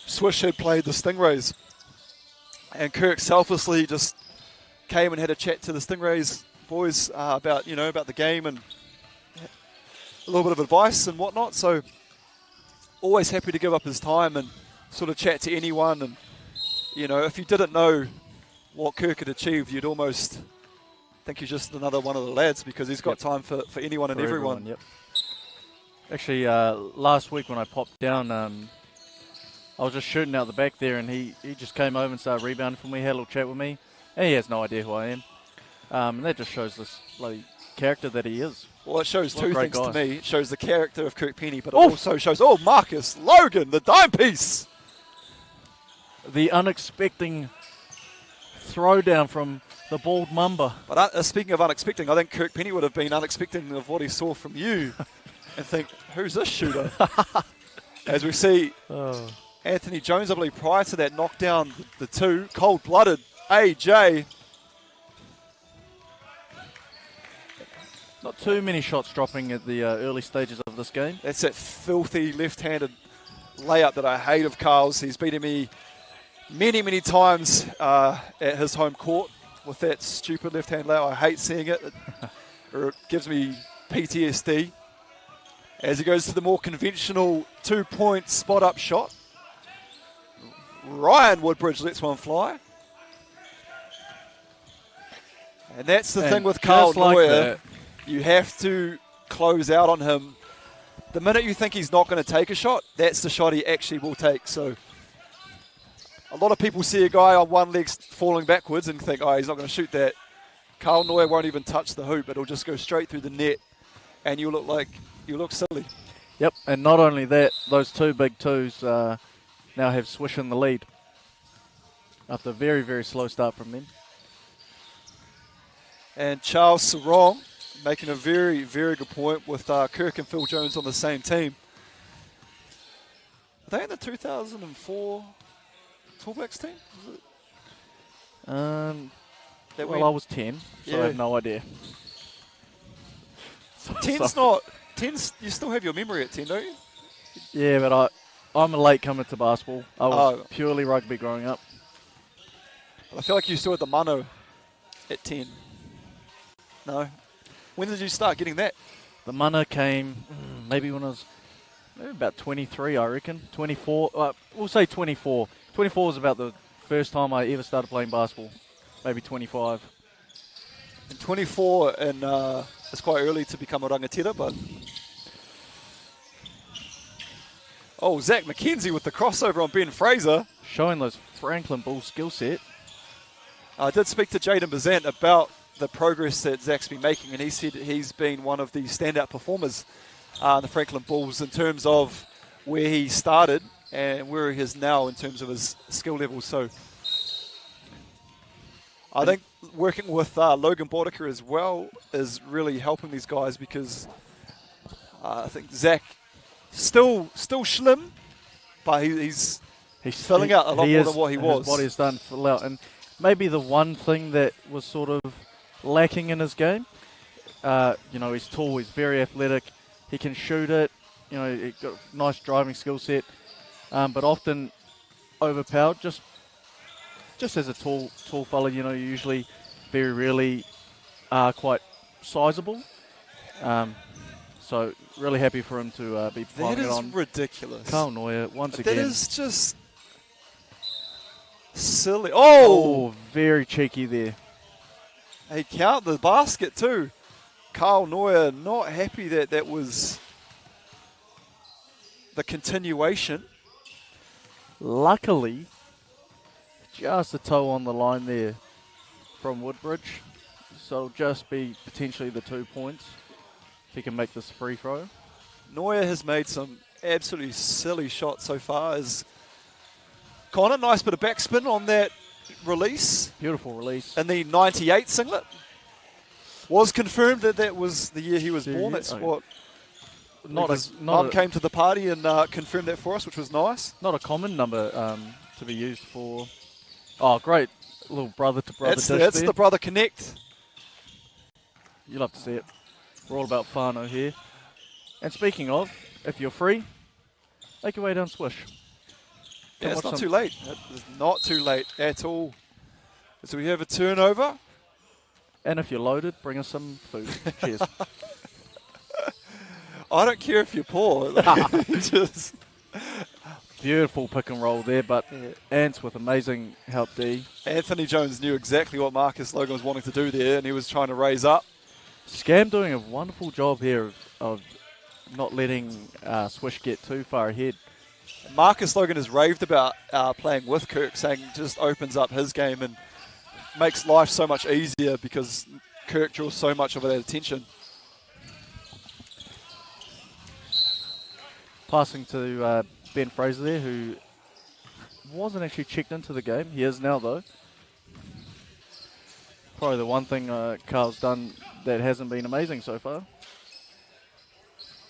Swish had played the Stingrays. And Kirk selflessly just came and had a chat to the Stingrays boys about the game and a little bit of advice and whatnot. So always happy to give up his time and sort of chat to anyone. And, if you didn't know what Kirk had achieved, you'd almost think he's just another one of the lads because he's got time for anyone and everyone. Yep. Actually, last week when I popped down, I was just shooting out the back there and he just came over and started rebounding for me, had a little chat with me. And he has no idea who I am. And that just shows this bloody character that he is. Well, it shows two things to me. It shows the character of Kirk Penny, but it Oof. also shows, Marcus Logan, the dime piece. The unexpected throwdown from the bald Mamba. But speaking of unexpected, I think Kirk Penny would have been unexpected of what he saw from you and think, who's this shooter? As we see Anthony Jones, I believe, prior to that, knocked down the 2, cold-blooded AJ. Not too many shots dropping at the early stages of this game. That's that filthy left-handed layup that I hate of Carl's. He's beaten me many, many times at his home court with that stupid left-hand layup. I hate seeing it. It gives me PTSD. As he goes to the more conventional 2-point spot-up shot. Ryan Woodbridge lets one fly. And that's the thing with Carl Neuer. You have to close out on him the minute you think he's not going to take a shot, that's the shot he actually will take. So a lot of people see a guy on one leg falling backwards and think, oh, he's not going to shoot that. Carl Neuer won't even touch the hoop. It'll just go straight through the net, and you look silly. Yep, and not only that, those two big twos now have Swish in the lead after a very, very slow start from them. And Charles Sarong making a very, very good point with Kirk and Phil Jones on the same team. Are they in the 2004 Tallbacks team? Well, I was 10, so I have no idea. 10's, you still have your memory at 10, don't you? Yeah, but I'm a late comer to basketball. I was purely rugby growing up. I feel like you still had the mono at 10. No? When did you start getting that? The mana came maybe when I was about 23, I reckon. 24. We'll say 24. 24 was about the first time I ever started playing basketball. Maybe 25. And 24, and it's quite early to become a rangatira, but... Oh, Zach McKenzie with the crossover on Ben Fraser. Showing those Franklin Bulls skill set. I did speak to Jaden Bazant about the progress that Zach's been making, and he said he's been one of the standout performers in the Franklin Bulls in terms of where he started and where he is now in terms of his skill level. So I think working with Logan Boddicker as well is really helping these guys, because I think Zach still slim, but he's filling out a lot more than what he was. His body's done fill out, and maybe the one thing that was sort of lacking in his game, he's tall, he's very athletic, he can shoot it, he's got a nice driving skill set, but often overpowered just as a tall fella, you usually very rarely are quite sizable. So really happy for him to be piling it on. That is ridiculous. Carl Neuer, once again. That is just silly. Oh, very cheeky there. He count the basket too. Carl Neuer not happy that was the continuation. Luckily, just a toe on the line there from Woodbridge. So it'll just be potentially the 2 points if he can make this free throw. Neuer has made some absolutely silly shots so far. As Connor, nice bit of backspin on that release. Beautiful release. And the 98 singlet. Was confirmed that was the year he was born. That's what Mum came to the party and confirmed that for us, which was nice. Not a common number to be used for. Oh, great little brother-to-brother dish That's there. the brother connect. You love to see it. We're all about whānau here. And speaking of, if you're free, make your way down Swish. Yeah, it's not too late. It's not too late at all. So we have a turnover. And if you're loaded, bring us some food. Cheers. I don't care if you're poor. Just Beautiful pick and roll there, but Ants with amazing help D. Anthony Jones knew exactly what Marcus Logan was wanting to do there, and he was trying to raise up. Scam doing a wonderful job here of not letting Swish get too far ahead. Marcus Logan has raved about playing with Kirk, saying it just opens up his game and makes life so much easier because Kirk draws so much of that attention. Passing to Ben Fraser there, who wasn't actually checked into the game. He is now, though. Probably the one thing Carl's done that hasn't been amazing so far.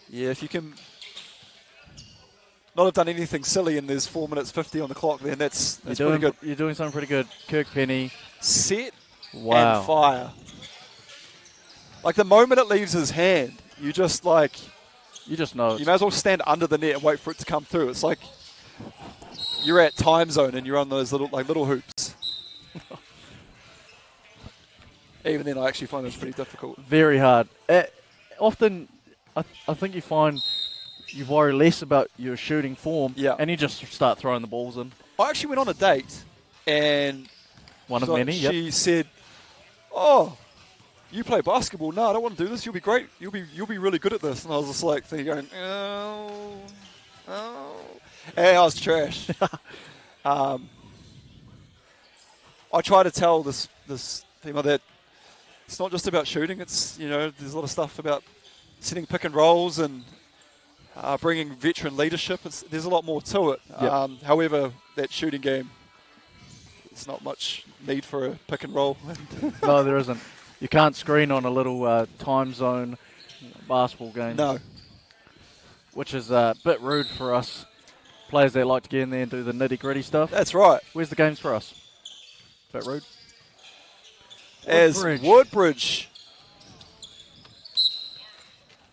Yeah, if you can not have done anything silly and there's 4 minutes 50 on the clock, then that's pretty good. You're doing something pretty good. Kirk Penny. Set and fire. Like the moment it leaves his hand, you just know. You may as well stand under the net and wait for it to come through. It's like you're at time zone and you're on those little hoops. Even then, I actually find this pretty difficult. Very hard. Often, I think you find you worry less about your shooting form, and you just start throwing the balls in. I actually went on a date, and one of many. She said, "Oh, you play basketball. No, I don't want to do this. You'll be great. You'll be really good at this. And I was just like thinking, going, oh. And I was trash. I try to tell this female that it's not just about shooting. It's, there's a lot of stuff about setting pick and rolls and bringing veteran leadership. There's a lot more to it. Yep. However, that shooting game, there's not much need for a pick and roll. No, there isn't. You can't screen on a little time zone basketball game. No. Which is a bit rude for us players that like to get in there and do the nitty-gritty stuff. That's right. Where's the games for us? Bit rude. As Woodbridge.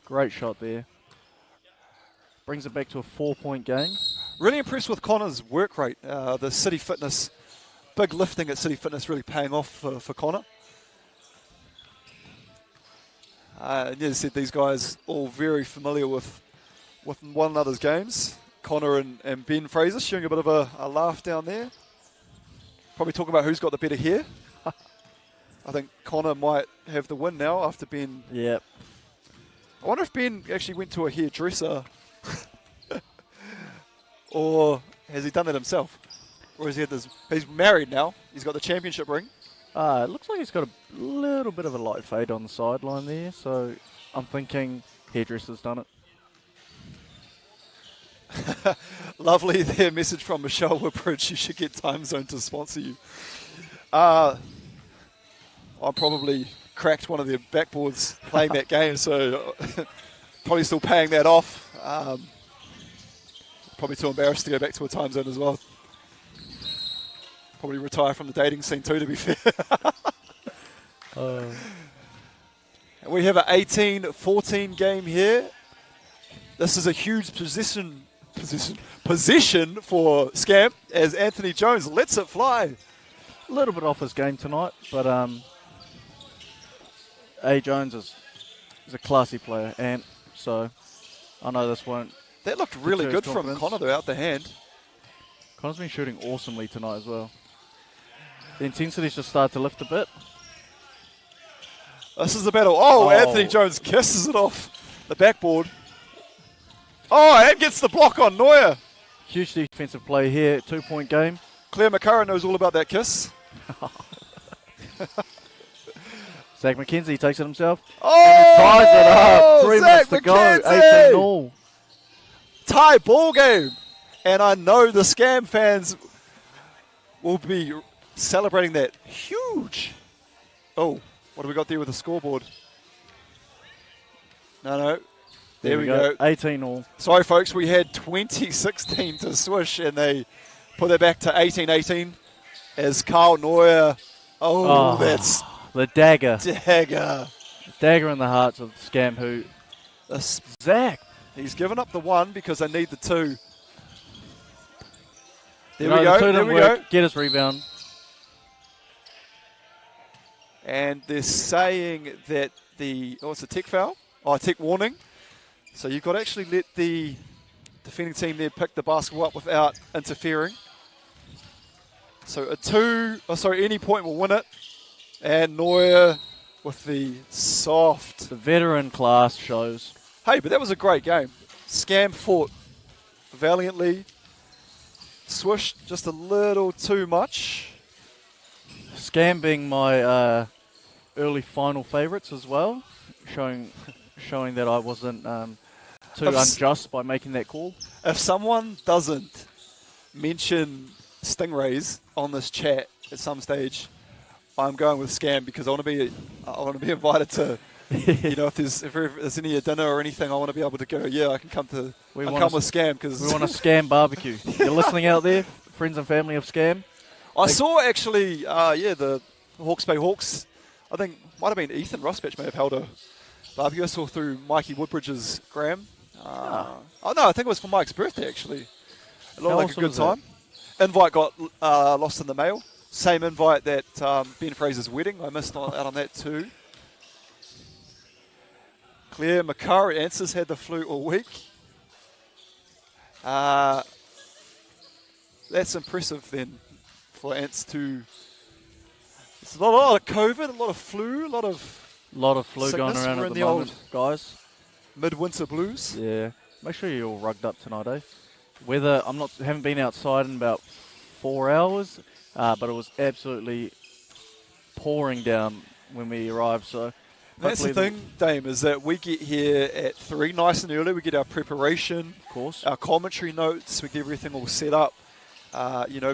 Great shot there. Brings it back to a 4-point game. Really impressed with Connor's work rate. The City Fitness, big lifting at City Fitness really paying off for Connor. As I said, these guys all very familiar with one another's games. Connor and Ben Fraser showing a bit of a laugh down there. Probably talking about who's got the better hair. I think Connor might have the win now after Ben. Yep. I wonder if Ben actually went to a hairdresser or has he done that himself? Or has he had this? He's married now. He's got the championship ring. It looks like he's got a little bit of a light fade on the sideline there, so I'm thinking hairdresser's done it. Lovely there message from Michelle Woodbridge. You should get Time Zone to sponsor you. I probably cracked one of their backboards playing that game, so probably still paying that off. Probably too embarrassed to go back to a Time Zone as well. Probably retire from the dating scene too, to be fair. We have an 18-14 game here. This is a huge position for Scamp as Anthony Jones lets it fly. A little bit off his game tonight, but A. Jones is a classy player, and so I know this won't. That looked really good from Connor though, out the hand. Connor's been shooting awesomely tonight as well. The intensity's just started to lift a bit. This is the battle. Oh, Anthony Jones kisses it off the backboard. Oh, and gets the block on Neuer. Huge defensive play here, 2-point game. Claire McCurran knows all about that kiss. Zach McKenzie takes it himself. Oh, and ties it up. 3 Zach minutes to go, McKenzie! 18-all. Tie ball game. And I know the Scam fans will be celebrating that huge. Oh, what do we got there with the scoreboard? No. There we go. 18-all. Sorry, folks. We had 20-16 to Swish, and they put it back to 18-18 as Carl Neuer. Oh, that's the dagger. Dagger In the hearts of Scam, who... Zach. He's given up the one because they need the two. There we go. Get his rebound. And they're saying that it's a tech foul. Oh, a tech warning. So you've got to actually let the defending team there pick the basketball up without interfering. So any point will win it. And Neuer with the soft. The veteran class shows. Hey, but that was a great game. Scam fought valiantly. Swish just a little too much. Scam being my early final favourites as well, showing that I wasn't too unjust by making that call. If someone doesn't mention Stingrays on this chat at some stage, I'm going with Scam because I want to be invited to. If there's any dinner or anything, I want to be able to go. Yeah, I can come with Scam because we want a Scam barbecue. You're listening out there, friends and family of Scam. I saw actually, the Hawke's Bay Hawks. I think might have been Ethan Rospatch may have held a barbecue. I saw through Mikey Woodbridge's gram. Oh no, I think it was for Mike's birthday actually. It looked like a good time. Invite got lost in the mail. Same invite that Ben Fraser's wedding. I missed out on that too. Claire McCurry Answers had the flu all week. That's impressive then for Ants to. It's a lot of COVID, a lot of flu, a lot of Lot of flu sickness. going around We're at in the the moment, old guys. midwinter blues. Yeah. Make sure you're all rugged up tonight, eh? Weather, haven't been outside in about 4 hours, but it was absolutely pouring down when we arrived, so That's the hopefully thing, Dame, is that we get here at 3 nice and early. We get our preparation, of course. our commentary notes. We get everything all set up,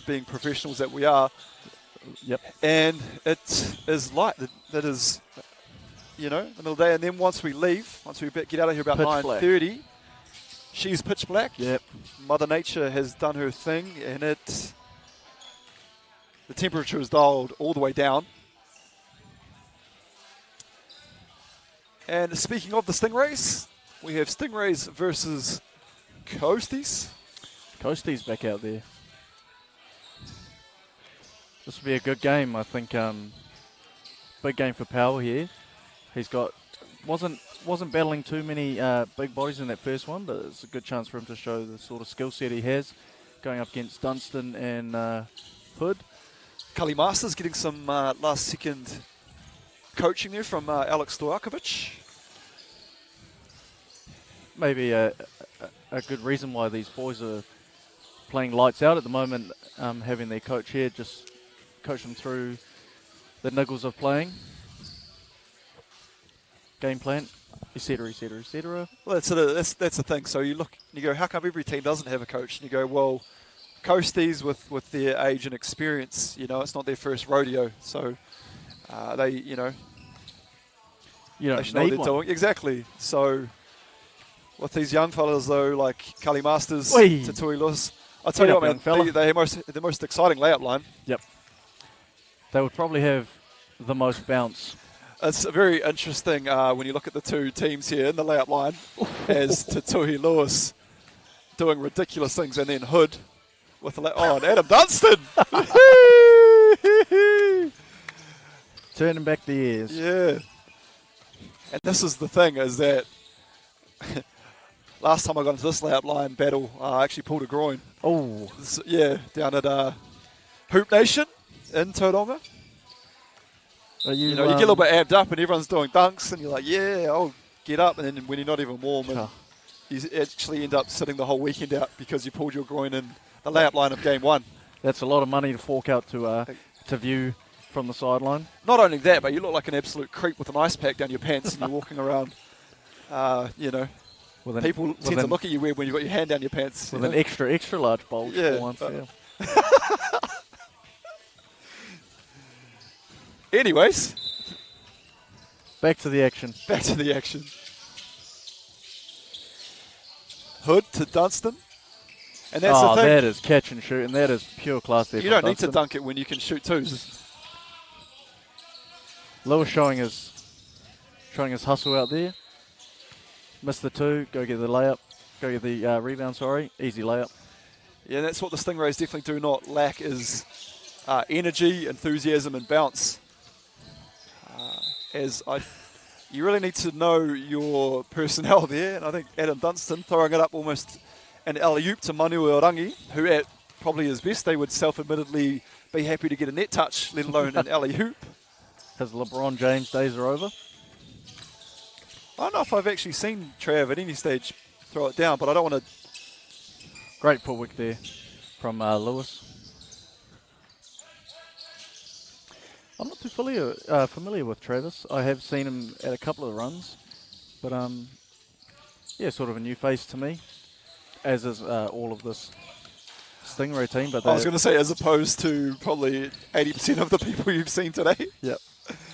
being professionals that we are. Yep. And it is light. That is, the middle of the day. And then once we leave, once we get out of here about Pitch 9:30, she's pitch black. Yep. Mother Nature has done her thing, and the temperature is dialed all the way down. And speaking of the Stingrays, we have Stingrays versus Coasties. Coasties back out there. This will be a good game, I think. Big game for Power here. He's wasn't battling too many big bodies in that first one, but it's a good chance for him to show the sort of skill set he has, going up against Dunstan and Hood. Cully Masters getting some last-second coaching there from Alex Stojakovic. Maybe a good reason why these boys are playing lights out at the moment, having their coach here just coach them through the niggles of playing. Game plan, etc., etc., etc. Well, that's the thing. So you look and you go, how come every team doesn't have a coach? And you go, well, Coasties with their age and experience, it's not their first rodeo. So they should know what they're doing. Exactly. So with these young fellas, though, like Cully Masters, Tatui Lewis, I'll tell you what, man, they're the most exciting layup line. Yep. They would probably have the most bounce. It's very interesting when you look at the two teams here in the layup line as Tatui Lewis doing ridiculous things, and then Hood with and Adam Dunstan. Turning back the ears. Yeah. And this is the thing, is that last time I got into this layup line battle, I actually pulled a groin. Oh. Down at Hoop Nation in Tauranga. You get a little bit amped up and everyone's doing dunks and you're like, yeah, I'll get up. And then when you're not even warm, and you actually end up sitting the whole weekend out because you pulled your groin in the layup line of game one. That's a lot of money to fork out to view from the sideline. Not only that, but you look like an absolute creep with an ice pack down your pants and you're walking around, people tend to look at you weird when you've got your hand down your pants. With an extra large bulge for once. Anyways. Back to the action. Hood to Dunstan. And that's the thing. That is catch and shoot, and that is pure class there. You don't need to dunk it when you can shoot twos. Lewis showing his hustle out there. Missed the two. Go get the layup. Go get the rebound. Easy layup. Yeah, that's what the Stingrays definitely do not lack is energy, enthusiasm, and bounce. You really need to know your personnel there, and I think Adam Dunstan throwing it up almost an alley-oop to Manu Orangi, who at probably his best they would self-admittedly be happy to get a net touch, let alone an alley-oop. His LeBron James days are over. I don't know if I've actually seen Trav at any stage throw it down, but I don't want to... Great footwork there from Lewis. I'm not too familiar with Travis. I have seen him at a couple of runs, but sort of a new face to me, as is all of this Stingray team. But I was going to say, as opposed to probably 80% of the people you've seen today. Yep,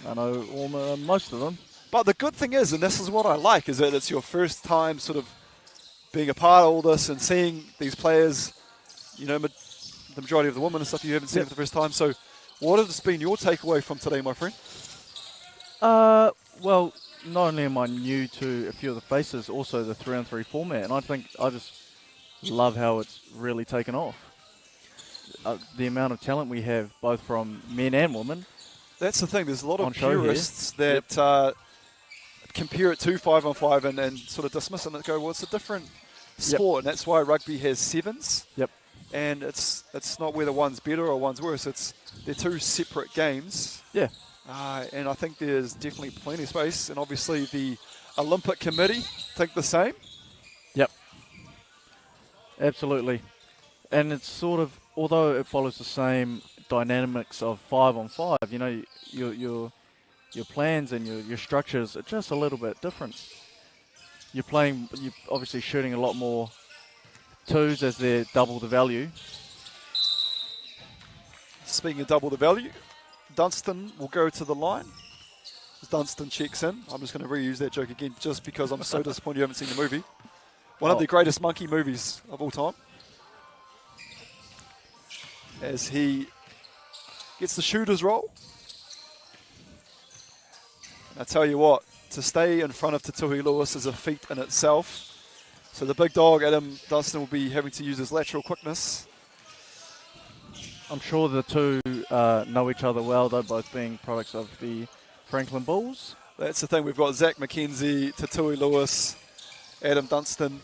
I know most of them. But the good thing is, and this is what I like, is that it's your first time sort of being a part of all this and seeing these players, the majority of the women and stuff you haven't seen for the first time. So what has been your takeaway from today, my friend? Well, not only am I new to a few of the faces, also the 3-on-3 format, and I think I just love how it's really taken off. The amount of talent we have, both from men and women. That's the thing. There's a lot of purists that compare it to 5-on-5 and sort of dismiss it and go, well, it's a different sport, and that's why rugby has sevens. Yep. And it's not whether one's better or one's worse. They're two separate games. Yeah. And I think there's definitely plenty of space. And obviously the Olympic Committee think the same. Yep. Absolutely. And it's sort of, although it follows the same dynamics of 5-on-5, you know, your plans and your structures are just a little bit different. You're obviously shooting a lot more twos as they're double the value. Speaking of double the value, Dunstan will go to the line. As Dunstan checks in. I'm just going to reuse that joke again just because I'm so disappointed you haven't seen the movie. One of the greatest monkey movies of all time. As he gets the shooter's roll. I tell you what, to stay in front of Tatui Lewis is a feat in itself. So the big dog, Adam Dunstan, will be having to use his lateral quickness. I'm sure the two know each other well, though, both being products of the Franklin Bulls. That's the thing. We've got Zach McKenzie, Tatui Lewis, Adam Dunstan,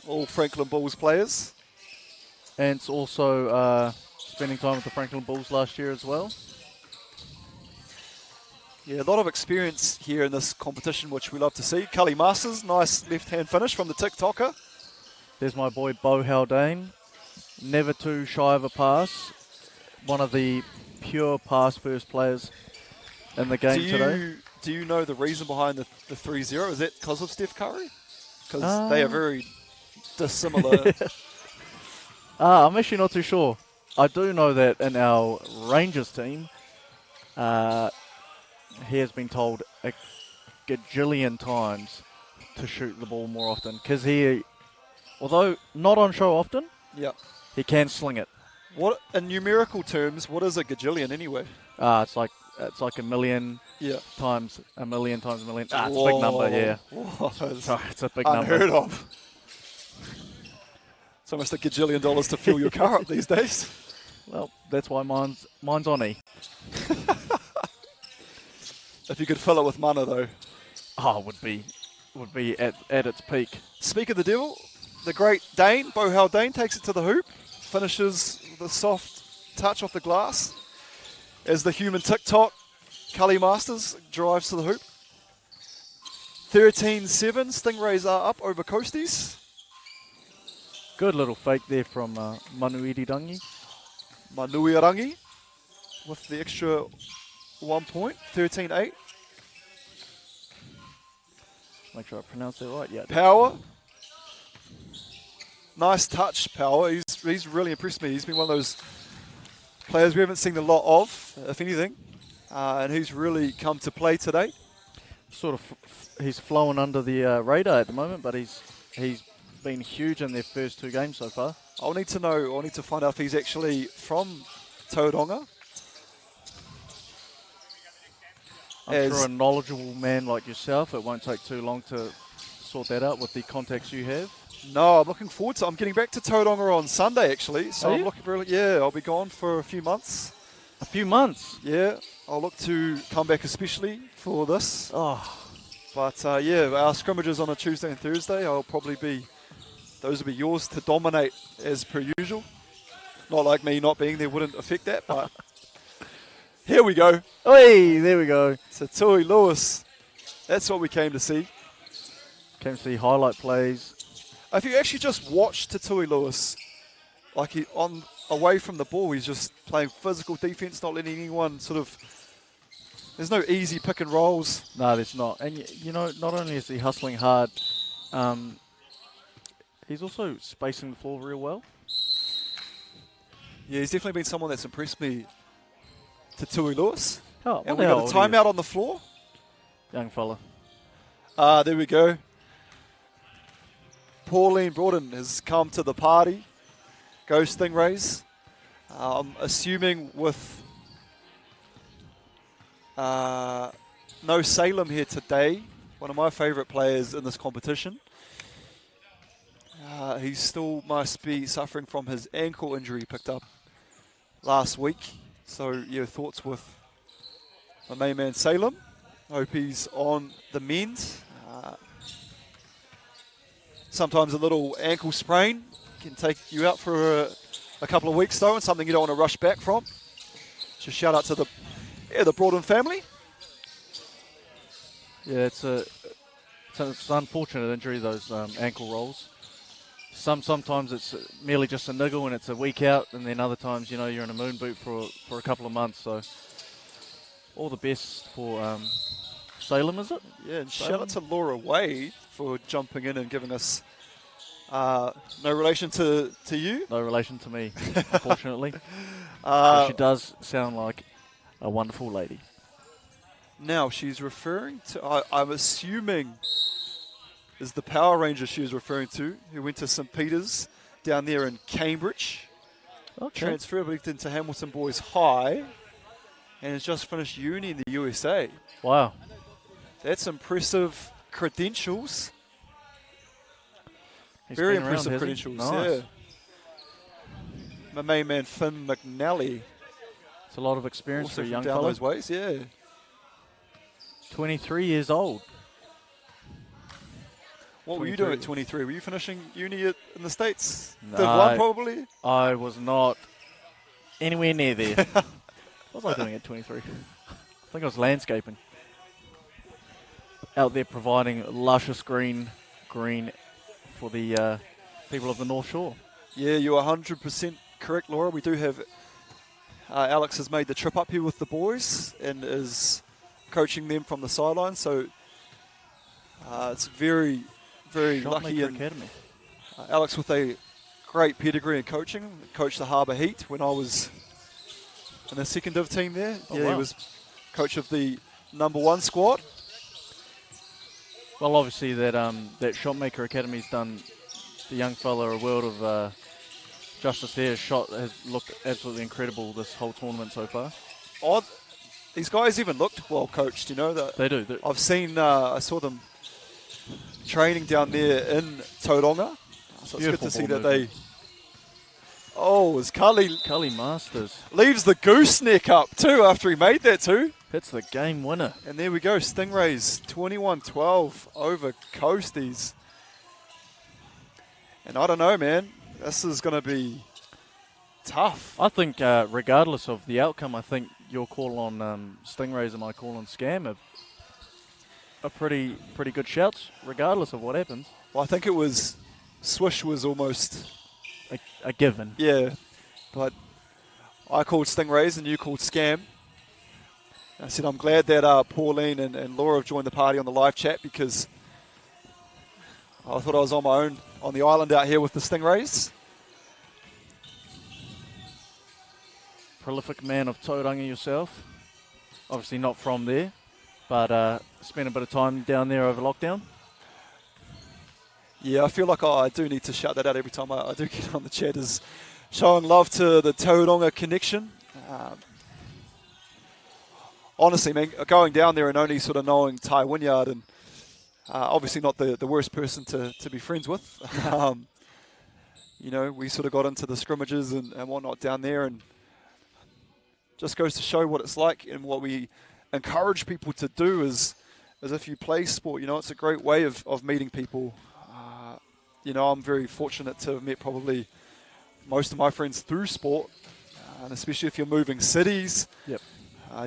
all Franklin Bulls players. And it's also spending time with the Franklin Bulls last year as well. Yeah, a lot of experience here in this competition, which we love to see. Cully Masters, nice left-hand finish from the TikToker. There's my boy Bo Haldane. Never too shy of a pass. One of the pure pass-first players in the game today. Do you know the reason behind the 3-0? Is that because of Steph Curry? Because they are very dissimilar. I'm actually not too sure. I do know that in our Rangers team, he has been told a gajillion times to shoot the ball more often. Because he, although not on show often, he can sling it. What, in numerical terms, what is a gajillion anyway? It's like a million times a million times a million. It's a big number, yeah. Sorry, it's a big number. Unheard of. It's almost $1 gajillion to fuel your car up these days. Well, that's why mine's on E. If you could fill it with mana, though. Oh, would be at its peak. Speak of the devil, the great Dane, Bo Haldane, takes it to the hoop, finishes the soft touch off the glass. As the human TikTok, Cully Masters drives to the hoop. 13-7, Stingrays are up over Coasties. Good little fake there from Manuirangi. Manuirangi with the extra 1 point, 13-8. Make sure I pronounce that right. Yeah. Power. Nice touch, Power. He's really impressed me. He's been one of those players we haven't seen a lot of, if anything. And he's really come to play today. Sort of, he's flowing under the radar at the moment, but he's been huge in their first two games so far. I'll need to find out if he's actually from Tauranga. I'm sure a knowledgeable man like yourself, it won't take too long to sort that out with the contacts you have. No, I'm looking forward to it. I'm getting back to Tauranga on Sunday, actually. So I'm looking I'll be gone for a few months. A few months? Yeah, I'll look to come back especially for this. Oh. But our scrimmages on a Tuesday and Thursday, those will be yours to dominate as per usual. Not like me not being there wouldn't affect that, but here we go. Hey, there we go. Tatui Lewis. That's what we came to see. Came to see highlight plays. If you actually just watch Tatui Lewis, like away from the ball, he's just playing physical defense, not letting anyone there's no easy pick and rolls. No, there's not. And, not only is he hustling hard, he's also spacing the floor real well. Yeah, he's definitely been someone that's impressed me, Tatui Lewis. Oh, and we got a timeout on the floor. Young fella. There we go. Pauline Broughton has come to the party. Go Stingrays. Assuming with no Salem here today, one of my favourite players in this competition. He still must be suffering from his ankle injury picked up last week. So, your thoughts with my main man Salem. Hope he's on the mend. Sometimes a little ankle sprain can take you out for a couple of weeks, though, and something you don't want to rush back from. So shout out to the Yeah, the Broaden family. Yeah, it's an unfortunate injury, those ankle rolls. Sometimes it's merely just a niggle and it's a week out, and then other times, you're in a moon boot for a couple of months. So all the best for Salem, is it? Yeah, and shout out to Laura Wade for jumping in and giving us no relation to you. No relation to me, unfortunately. But she does sound like a wonderful lady. Now, she's referring to, I'm assuming, is the Power Ranger she was referring to, who went to St. Peter's down there in Cambridge. Okay. Transferred into Hamilton Boys High, and has just finished uni in the USA. Wow. That's impressive credentials. He's Very been around, impressive hasn't he? credentials, Nice. yeah. My main man, Finn McNally. It's a lot of experience Also for a from young down fellow. those ways, yeah. 23 years old. What were you doing at 23? Were you finishing uni in the States? No, Div 1 probably? I was not anywhere near there. What was I doing at 23? I think I was landscaping. Out there providing luscious green for the people of the North Shore. Yeah, you're 100% correct, Laura. We do have Alex has made the trip up here with the boys and is coaching them from the sideline. So it's very, very lucky. Shotmaker And Academy. Alex with a great pedigree in coaching. Coached the Harbour Heat when I was in the second div team there. Oh, yeah, wow. he was coach of the #1 squad. Well, obviously that Shotmaker Academy's done the young fella a world of justice there. His shot has looked absolutely incredible this whole tournament so far. Odd. These guys even looked well coached, They do. I've seen, I saw them training down there in Tauranga. So it's good to see that they. Oh, as Cully Masters leaves the gooseneck up too after he made that too. hits the game winner. And there we go, Stingrays 21-12 over Coasties. And I don't know, man, this is going to be tough. I think regardless of the outcome, I think your call on Stingrays and my call on Scam are pretty good shouts, regardless of what happens. Well, I think it was, Swish was almost... A given. Yeah, but I called Stingrays and you called Scam. I said I'm glad that Pauline and Laura have joined the party on the live chat because I thought I was on my own on the island out here with the Stingrays. Prolific man of Tauranga yourself. Obviously not from there, but spent a bit of time down there over lockdown. Yeah, I feel like I do need to shout that out every time I do get on the chat, is showing love to the Tauranga connection. Honestly, man, going down there and only sort of knowing Ty Wynyard, and obviously not the worst person to be friends with. We sort of got into the scrimmages and whatnot down there, and just goes to show what it's like and what we encourage people to do is if you play sport, it's a great way of meeting people. I'm very fortunate to have met probably most of my friends through sport, and especially if you're moving cities. Yep.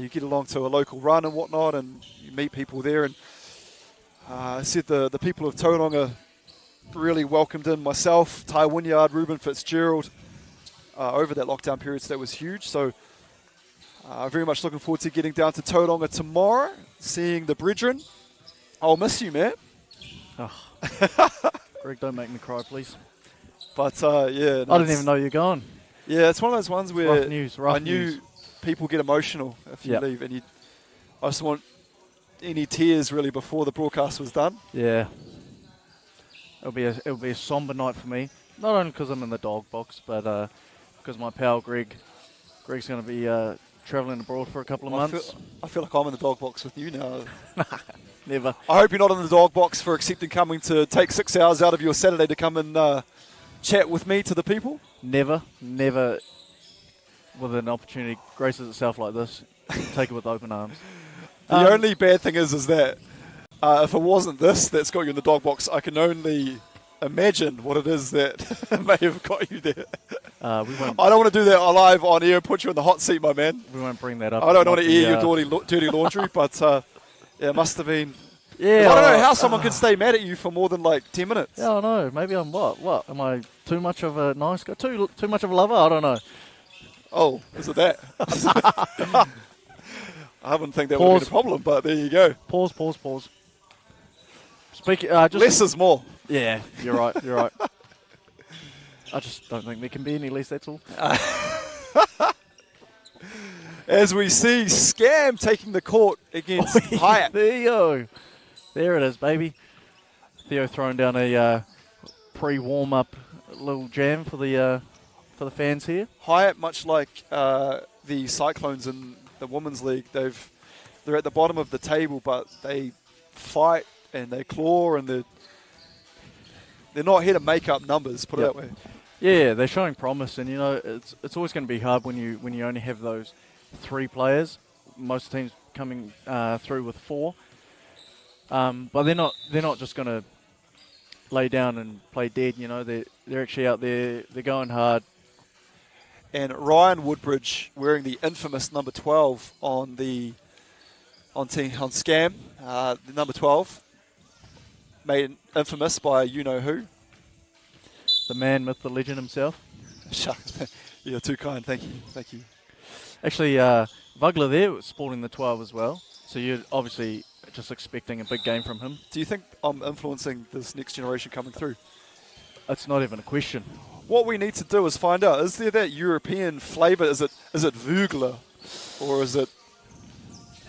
You get along to a local run and whatnot, and you meet people there. And I said the people of Tauranga really welcomed in myself, Ty Wynyard, Ruben Fitzgerald, over that lockdown period, so that was huge. So very much looking forward to getting down to Tauranga tomorrow, seeing the brethren. I'll miss you, man. Oh. Greg, don't make me cry, please. But, yeah. I didn't even know you're gone. Yeah, it's one of those ones where Rough I knew news. people get emotional if you leave. And I just want any tears, really, before the broadcast was done. Yeah. It'll be a somber night for me. Not only because I'm in the dog box, but because my pal Greg's going to be travelling abroad for a couple of months. I feel like I'm in the dog box with you now. Never. I hope you're not in the dog box for accepting coming to take 6 hours out of your Saturday to come and chat with me to the people. Never with an opportunity graces itself like this, take it with open arms. The only bad thing is that if it wasn't this that's got you in the dog box, I can only imagine what it is that may have got you there. We won't. I don't want to do that live on air and put you in the hot seat, my man. We won't bring that up. I don't want to air your dirty laundry, but yeah, it must have been. Yeah. I don't know how someone can stay mad at you for more than like 10 minutes. Yeah, I know. Maybe I'm what? What? Am I too much of a nice guy? Too much of a lover? I don't know. Oh, is it that? I wouldn't think that would be a problem, but there you go. Pause. Speaking, less is more. Yeah, you're right. I just don't think there can be any less, that's all. As we see Scam taking the court against Hyatt. Theo. There it is, baby. Theo throwing down a pre-warm-up little jam for the fans here. Hyatt, much like the Cyclones in the Women's League, they're at the bottom of the table, but they fight and they claw and they're not here to make up numbers, put it that way. Yeah, they're showing promise, and it's always going to be hard when you only have those 3 players. Most teams coming through with 4, but they're not just going to lay down and play dead. They're actually out there. They're going hard. And Ryan Woodbridge wearing the infamous number 12 on Scam, the number 12, made infamous by you-know-who. The man, myth, the legend himself. Shucks, man. You're too kind. Thank you. Actually, Vugler there was sporting the 12 as well. So you're obviously just expecting a big game from him. Do you think I'm influencing this next generation coming through? It's not even a question. What we need to do is find out, is there that European flavour? Is it Vugler? Or is it...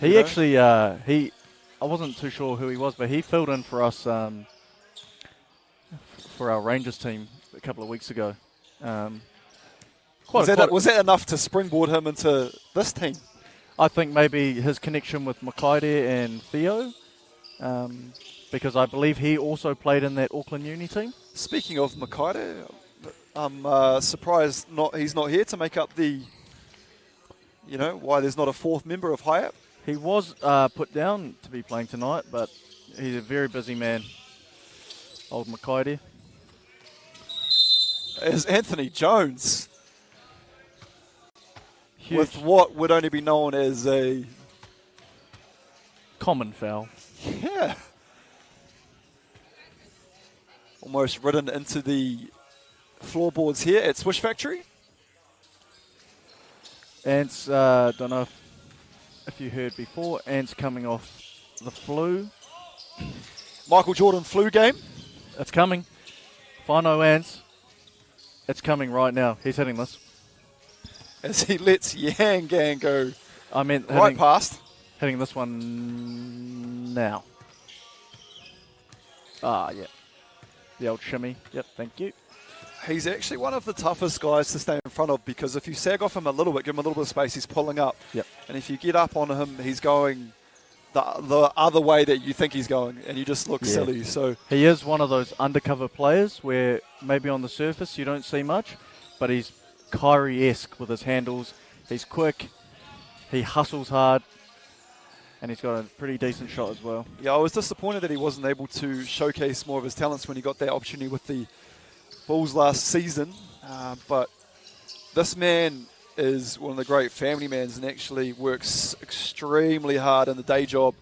He actually, I wasn't too sure who he was, but he filled in for us for our Rangers team a couple of weeks ago. Was that enough to springboard him into this team? I think maybe his connection with Makaide and Theo, because I believe he also played in that Auckland Uni team. Speaking of Makaide, I'm surprised he's not here to make up the, why there's not a 4th member of Hyatt. He was put down to be playing tonight, but he's a very busy man. Old Makaide. As Anthony Jones, huge. With what would only be known as a... common foul. Yeah. Almost ridden into the floorboards here at Swish Factory. Ants, don't know if you heard before, Ants coming off the flu. Michael Jordan flu game. It's coming. Whānau Ants. It's coming right now. He's hitting this. As he lets Yang Gang go right past. Hitting this one now. Yeah. The old shimmy. Yep, thank you. He's actually one of the toughest guys to stay in front of, because if you sag off him a little bit, give him a little bit of space, he's pulling up. Yep. And if you get up on him, he's going the other way that you think he's going, and you just look silly. So he is one of those undercover players where maybe on the surface you don't see much, but he's Kyrie-esque with his handles. He's quick, he hustles hard, and he's got a pretty decent shot as well. Yeah, I was disappointed that he wasn't able to showcase more of his talents when he got that opportunity with the Bulls last season. But this man is one of the great family mans and actually works extremely hard in the day job.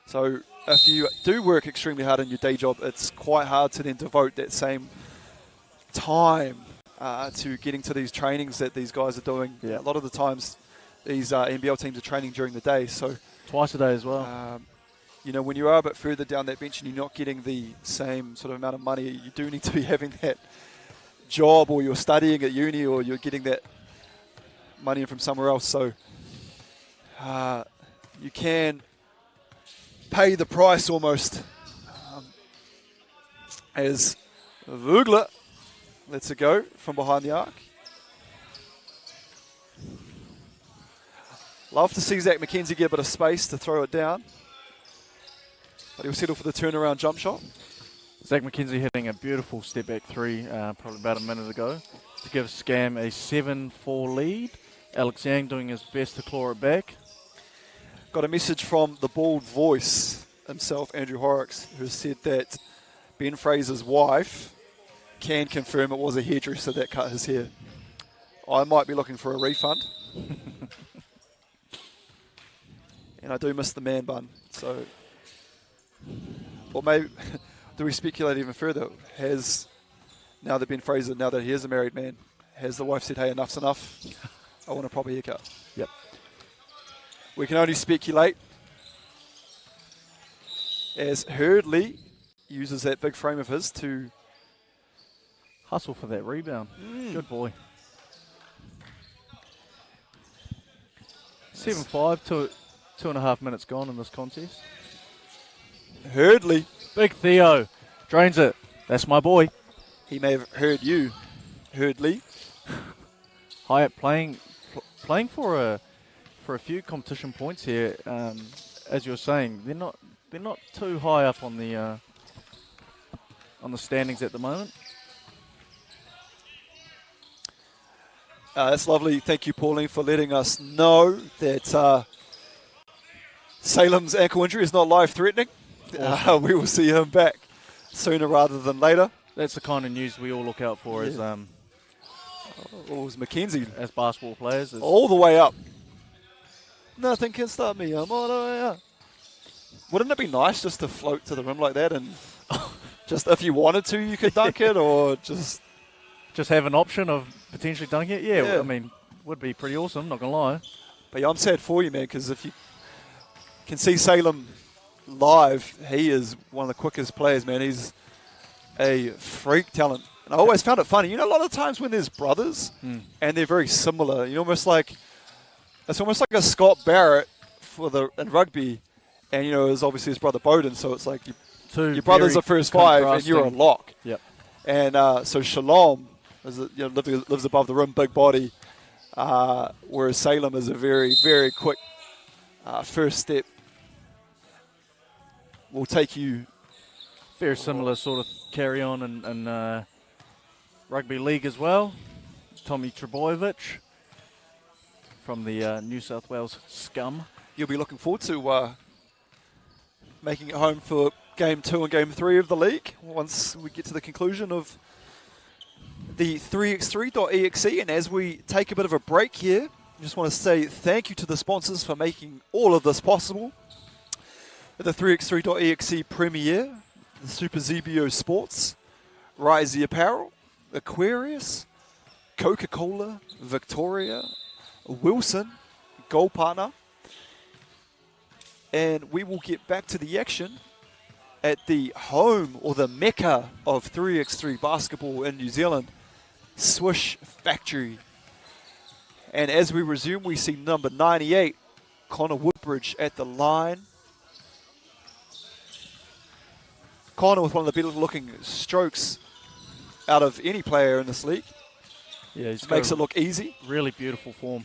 So if you do work extremely hard in your day job, it's quite hard to then devote that same time to getting to these trainings that these guys are doing. Yeah. A lot of the times these NBL teams are training during the day. So twice a day as well. When you are a bit further down that bench and you're not getting the same sort of amount of money, you do need to be having that job, or you're studying at uni, or you're getting that money from somewhere else. So you can pay the price almost. As Vugler lets it go from behind the arc. Love to see Zach McKenzie get a bit of space to throw it down, but he'll settle for the turnaround jump shot. Zach McKenzie hitting a beautiful step back 3 probably about a minute ago to give Scam a 7-4 lead. Alex Yang doing his best to claw it back. Got a message from the bald voice himself, Andrew Horrocks, who said that Ben Fraser's wife can confirm it was a hairdresser that cut his hair. I might be looking for a refund. And I do miss the man bun. So, or maybe, do we speculate even further? Now that Ben Fraser, now that he is a married man, has the wife said, hey, enough's enough? I want a proper haircut. Yep. We can only speculate. As Hurdley uses that big frame of his to hustle for that rebound. Good boy. 7-5, 2.5 minutes gone in this contest. Hurdley. Big Theo drains it. That's my boy. He may have heard you, Hurdley. Hyatt playing for a few competition points here. As you're saying, they're not too high up on the standings at the moment. That's lovely. Thank you, Pauline, for letting us know that Salem's ankle injury is not life-threatening. Awesome. We will see him back sooner rather than later. That's the kind of news we all look out for as it was Mackenzie. As basketball players. All the way up. Nothing can stop me. I'm all the way up. Wouldn't it be nice just to float to the rim like that and just if you wanted to, you could dunk it or just have an option of potentially dunking it? Yeah, Yeah. I mean, would be pretty awesome, not going to lie. But yeah, I'm sad for you, man, because if you can see Salem live, he is one of the quickest players, man. He's a freak talent. And I always found it funny. You know, a lot of times when there's brothers and they're very similar, it's almost like a Scott Barrett in rugby, and is obviously his brother Bowden. So it's like your brother's the first five, and you're a lock. Yep. And so Shalom lives above the rim, big body, whereas Salem is a very, very quick first step. Will take you. Very similar sort of carry on in rugby league as well. Tommy Trebojevic from the New South Wales Scum. You'll be looking forward to making it home for Game 2 and Game 3 of the league once we get to the conclusion of the 3x3.EXE. And as we take a bit of a break here, I just want to say thank you to the sponsors for making all of this possible. The 3x3.EXE Premier, the Super Zebio Sports, Risey Apparel, Aquarius, Coca-Cola, Victoria, Wilson, Goal Partner. And we will get back to the action at the home or the mecca of 3x3 basketball in New Zealand, Swish Factory. And as we resume, we see number 98, Connor Woodbridge at the line. Connor with one of the better looking strokes out of any player in this league. Yeah, he makes it look easy. Really beautiful form.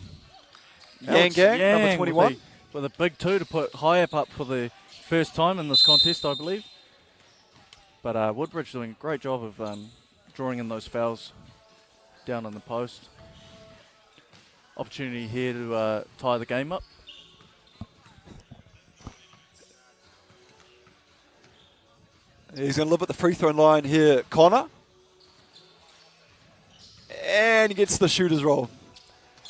Yang, number 21. With a big 2 to put Hyatt up for the first time in this contest, I believe. But Woodbridge doing a great job of drawing in those fouls down on the post. Opportunity here to tie the game up. He's going to live at the free throw line here, Connor. And he gets the shooter's roll.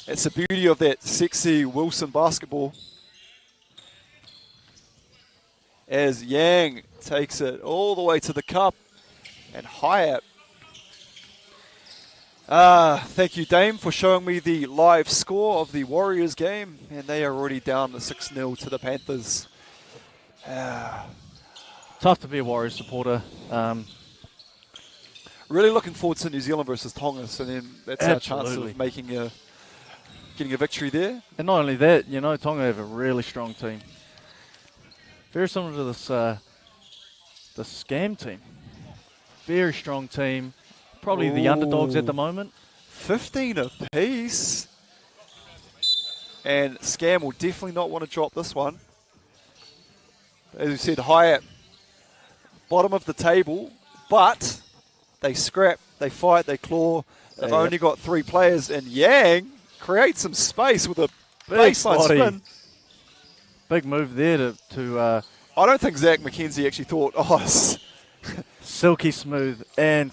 It's the beauty of that sexy Wilson basketball. As Yang takes it all the way to the cup. And Hyatt. Thank you, Dame, for showing me the live score of the Warriors game. And they are already down to 6-0 to the Panthers. Tough to be a Warriors supporter. Really looking forward to New Zealand versus Tonga. So then that's Absolutely. our chance of getting a victory there. And not only that, Tonga have a really strong team. Very similar to this the Scam team. Very strong team. Probably the underdogs at the moment. 15 apiece. And Scam will definitely not want to drop this one. As we said, Hyatt, bottom of the table, but they scrap, they fight, they claw. They've only got 3 players, and Yang creates some space with a baseline spin. Big move there to I don't think Zach McKenzie actually thought, silky smooth, and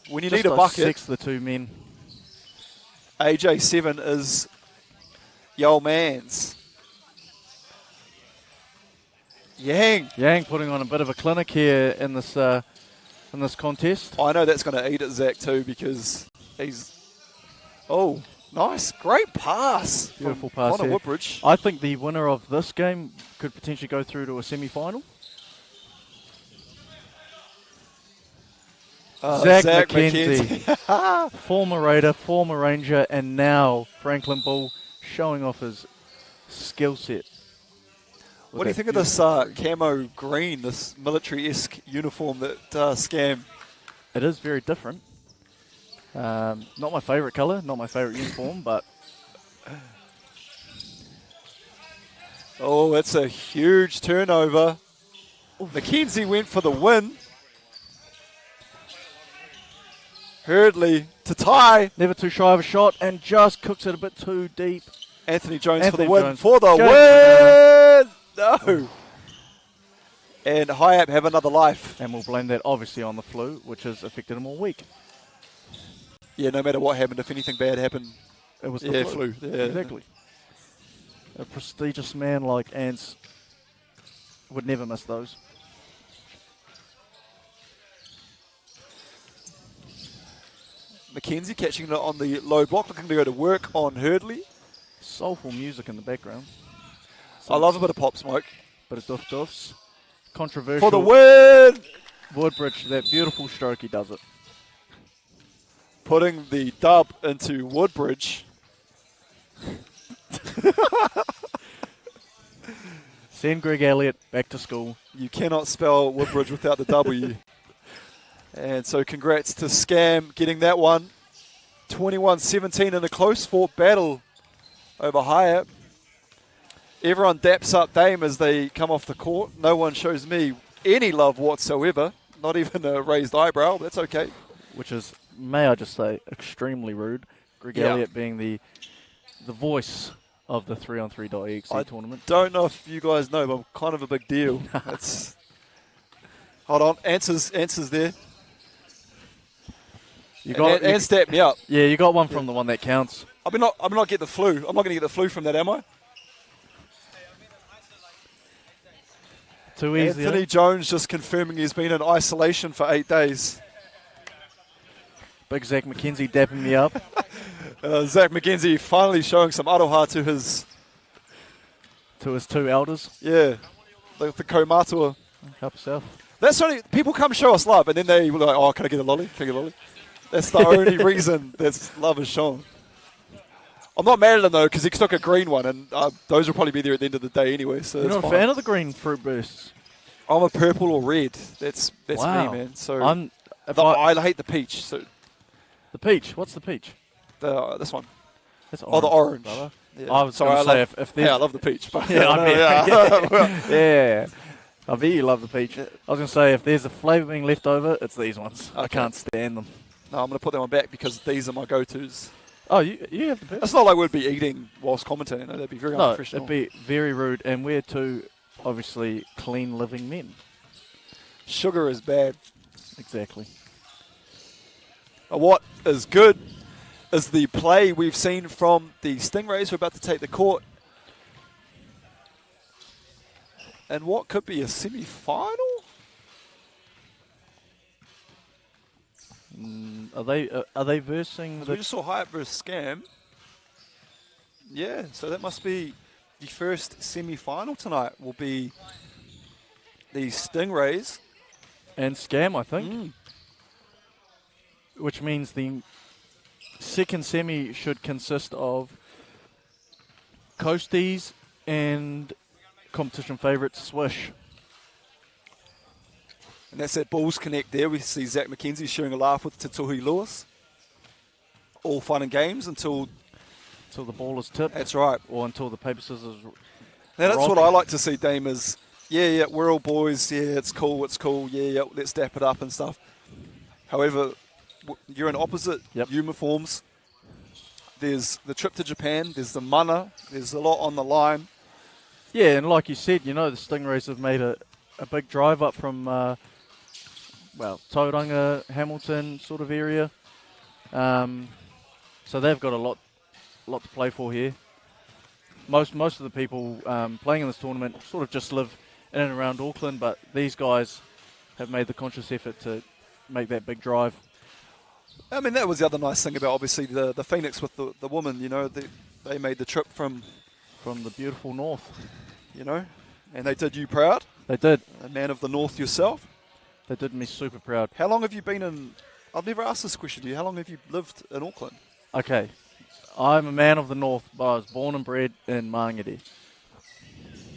when you Just need a bucket, dissects the two men. AJ7 is yo man's. Yang putting on a bit of a clinic here in this contest. I know that's going to eat at Zach too because he's... Oh, nice. Great pass. Beautiful from pass Connor here. Woodbridge. I think the winner of this game could potentially go through to a semi-final. Zach McKenzie. Former Raider, former Ranger, and now Franklin Bull showing off his skill set. What do you think of this camo green, this military-esque uniform that Scam? It is very different. Not my favourite colour, not my favourite uniform, but... Oh, it's a huge turnover. McKenzie went for the win. Hurdley to tie. Never too shy of a shot and just cooks it a bit too deep. Anthony Jones for the Anthony win. Jones. For the win! No. And Hiab have another life. And we'll blame that obviously on the flu, which has affected him all week. Yeah, no matter what happened, if anything bad happened, It was the flu. Yeah. Exactly. A prestigious man like Ants would never miss those. McKenzie catching it on the low block, looking to go to work on Hurdley. Soulful music in the background. I love a bit of pop smoke. Bit of duff-duffs. Controversial. For the win! Woodbridge, that beautiful stroke, he does it. Putting the dub into Woodbridge. Send Greg Elliott back to school. You cannot spell Woodbridge without the W. And so congrats to Scam getting that one. 21-17 in a close fought battle over Hyatt. Everyone daps up Dame as they come off the court. No one shows me any love whatsoever. Not even a raised eyebrow. That's okay. Which is, may I just say, extremely rude. Greg Elliott being the voice of the 3x3.EXE tournament. Don't know if you guys know, but I'm kind of a big deal. That's hold on. Answers there. And step me up. Yeah, you got one from the one that counts. I'm not getting the flu. I'm not going to get the flu from that, am I? Too easy. Anthony Jones just confirming he's been in isolation for 8 days. Big Zach McKenzie dapping me up. Zach McKenzie finally showing some aroha to his... To his two elders. Yeah, the kaumatua. Help yourself. That's only... People come show us love, and then they were like, oh, can I get a lolly? Can I get a lolly? That's the only reason that love is shown. I'm not mad at him, though, because he took a green one, and those will probably be there at the end of the day anyway. So you're not a fan of the green fruit bursts? I'm a purple or red. That's wow. me, man. So I hate the peach. So the peach? What's the peach? This one. That's orange. The orange. Yeah. I was going to say if there's... Yeah, I love the peach. But yeah, I bet. Yeah. I bet you love the peach. I was going to say, if there's a flavour being left over, it's these ones. Okay. I can't stand them. No, I'm going to put them on back because these are my go-tos. Oh, you have the best. It's not like we'd be eating whilst commentating. That'd be very unprofessional. It'd be very rude. And we're two, obviously, clean living men. Sugar is bad. Exactly. What is good is the play we've seen from the Stingrays who are about to take the court. And what could be a semi-final? Are they versing? We just saw Hyatt versus Scam. Yeah, so that must be the first semi-final tonight. Will be the Stingrays and Scam, I think. Which means the second semi should consist of Coasties and competition favourites Swish. And that's that Bulls Connect there. We see Zach McKenzie sharing a laugh with Tatuhi Lewis. All fun and games until the ball is tipped. That's right. Or until the paper scissors Now that's what I like to see, Dame, is, yeah, we're all boys. Yeah, it's cool. Yeah, let's dap it up and stuff. However, you're in opposite uniforms. There's the trip to Japan. There's the mana. There's a lot on the line. Yeah, and like you said, the Stingrays have made a big drive up from Tauranga, Hamilton sort of area. So they've got a lot to play for here. Most of the people playing in this tournament sort of just live in and around Auckland, but these guys have made the conscious effort to make that big drive. I mean, that was the other nice thing about obviously the Phoenix with the woman. You know, they made the trip from the beautiful north. You know, and they did you proud. They did. A man of the north yourself. They did me super proud. How long have you been in? I've never asked this question to you. How long have you lived in Auckland? Okay, I'm a man of the north, but I was born and bred in Māngere.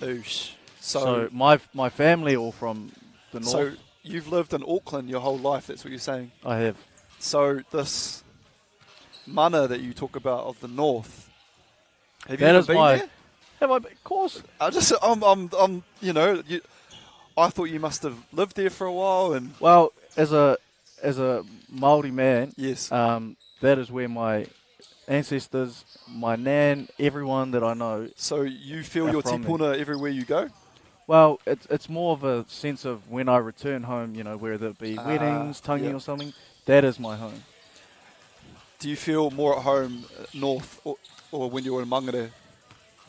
Oosh. So my family all from the north. So you've lived in Auckland your whole life. That's what you're saying. I have. So this mana that you talk about of the north. Have That you ever is been my. there? Have I? Of course. I'm. You know, I thought you must have lived there for a while, and Well, as a Māori man, yes, that is where my ancestors, my nan, everyone that I know. So you feel are your from tipuna everywhere you go? Well, it's more of a sense of when I return home, you know, whether it be weddings, tangi yeah. or something, that is my home. Do you feel more at home north or when you're in Māngere?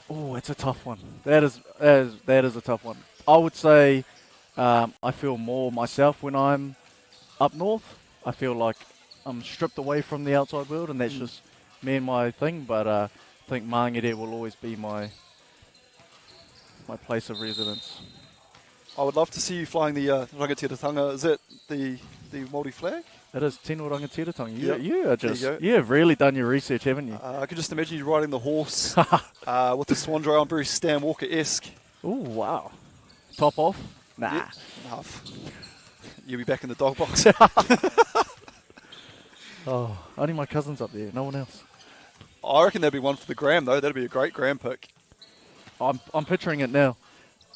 Oh, it's a tough one. That is a tough one. I would say I feel more myself when I'm up north. I feel like I'm stripped away from the outside world, and that's just me and my thing. But I think Māngere will always be my place of residence. I would love to see you flying the rangatiratanga. Is it the Māori flag? It is Tino Rangatiratanga. Yep. You have really done your research, haven't you? I could just imagine you riding the horse with the swan dry on, very Stan Walker-esque. Oh, wow. Top off? Nah. Yep. Enough. You'll be back in the dog box. Oh, only my cousin's up there, no one else. I reckon that'd be one for the gram, though. That'd be a great gram pick. I'm picturing it now.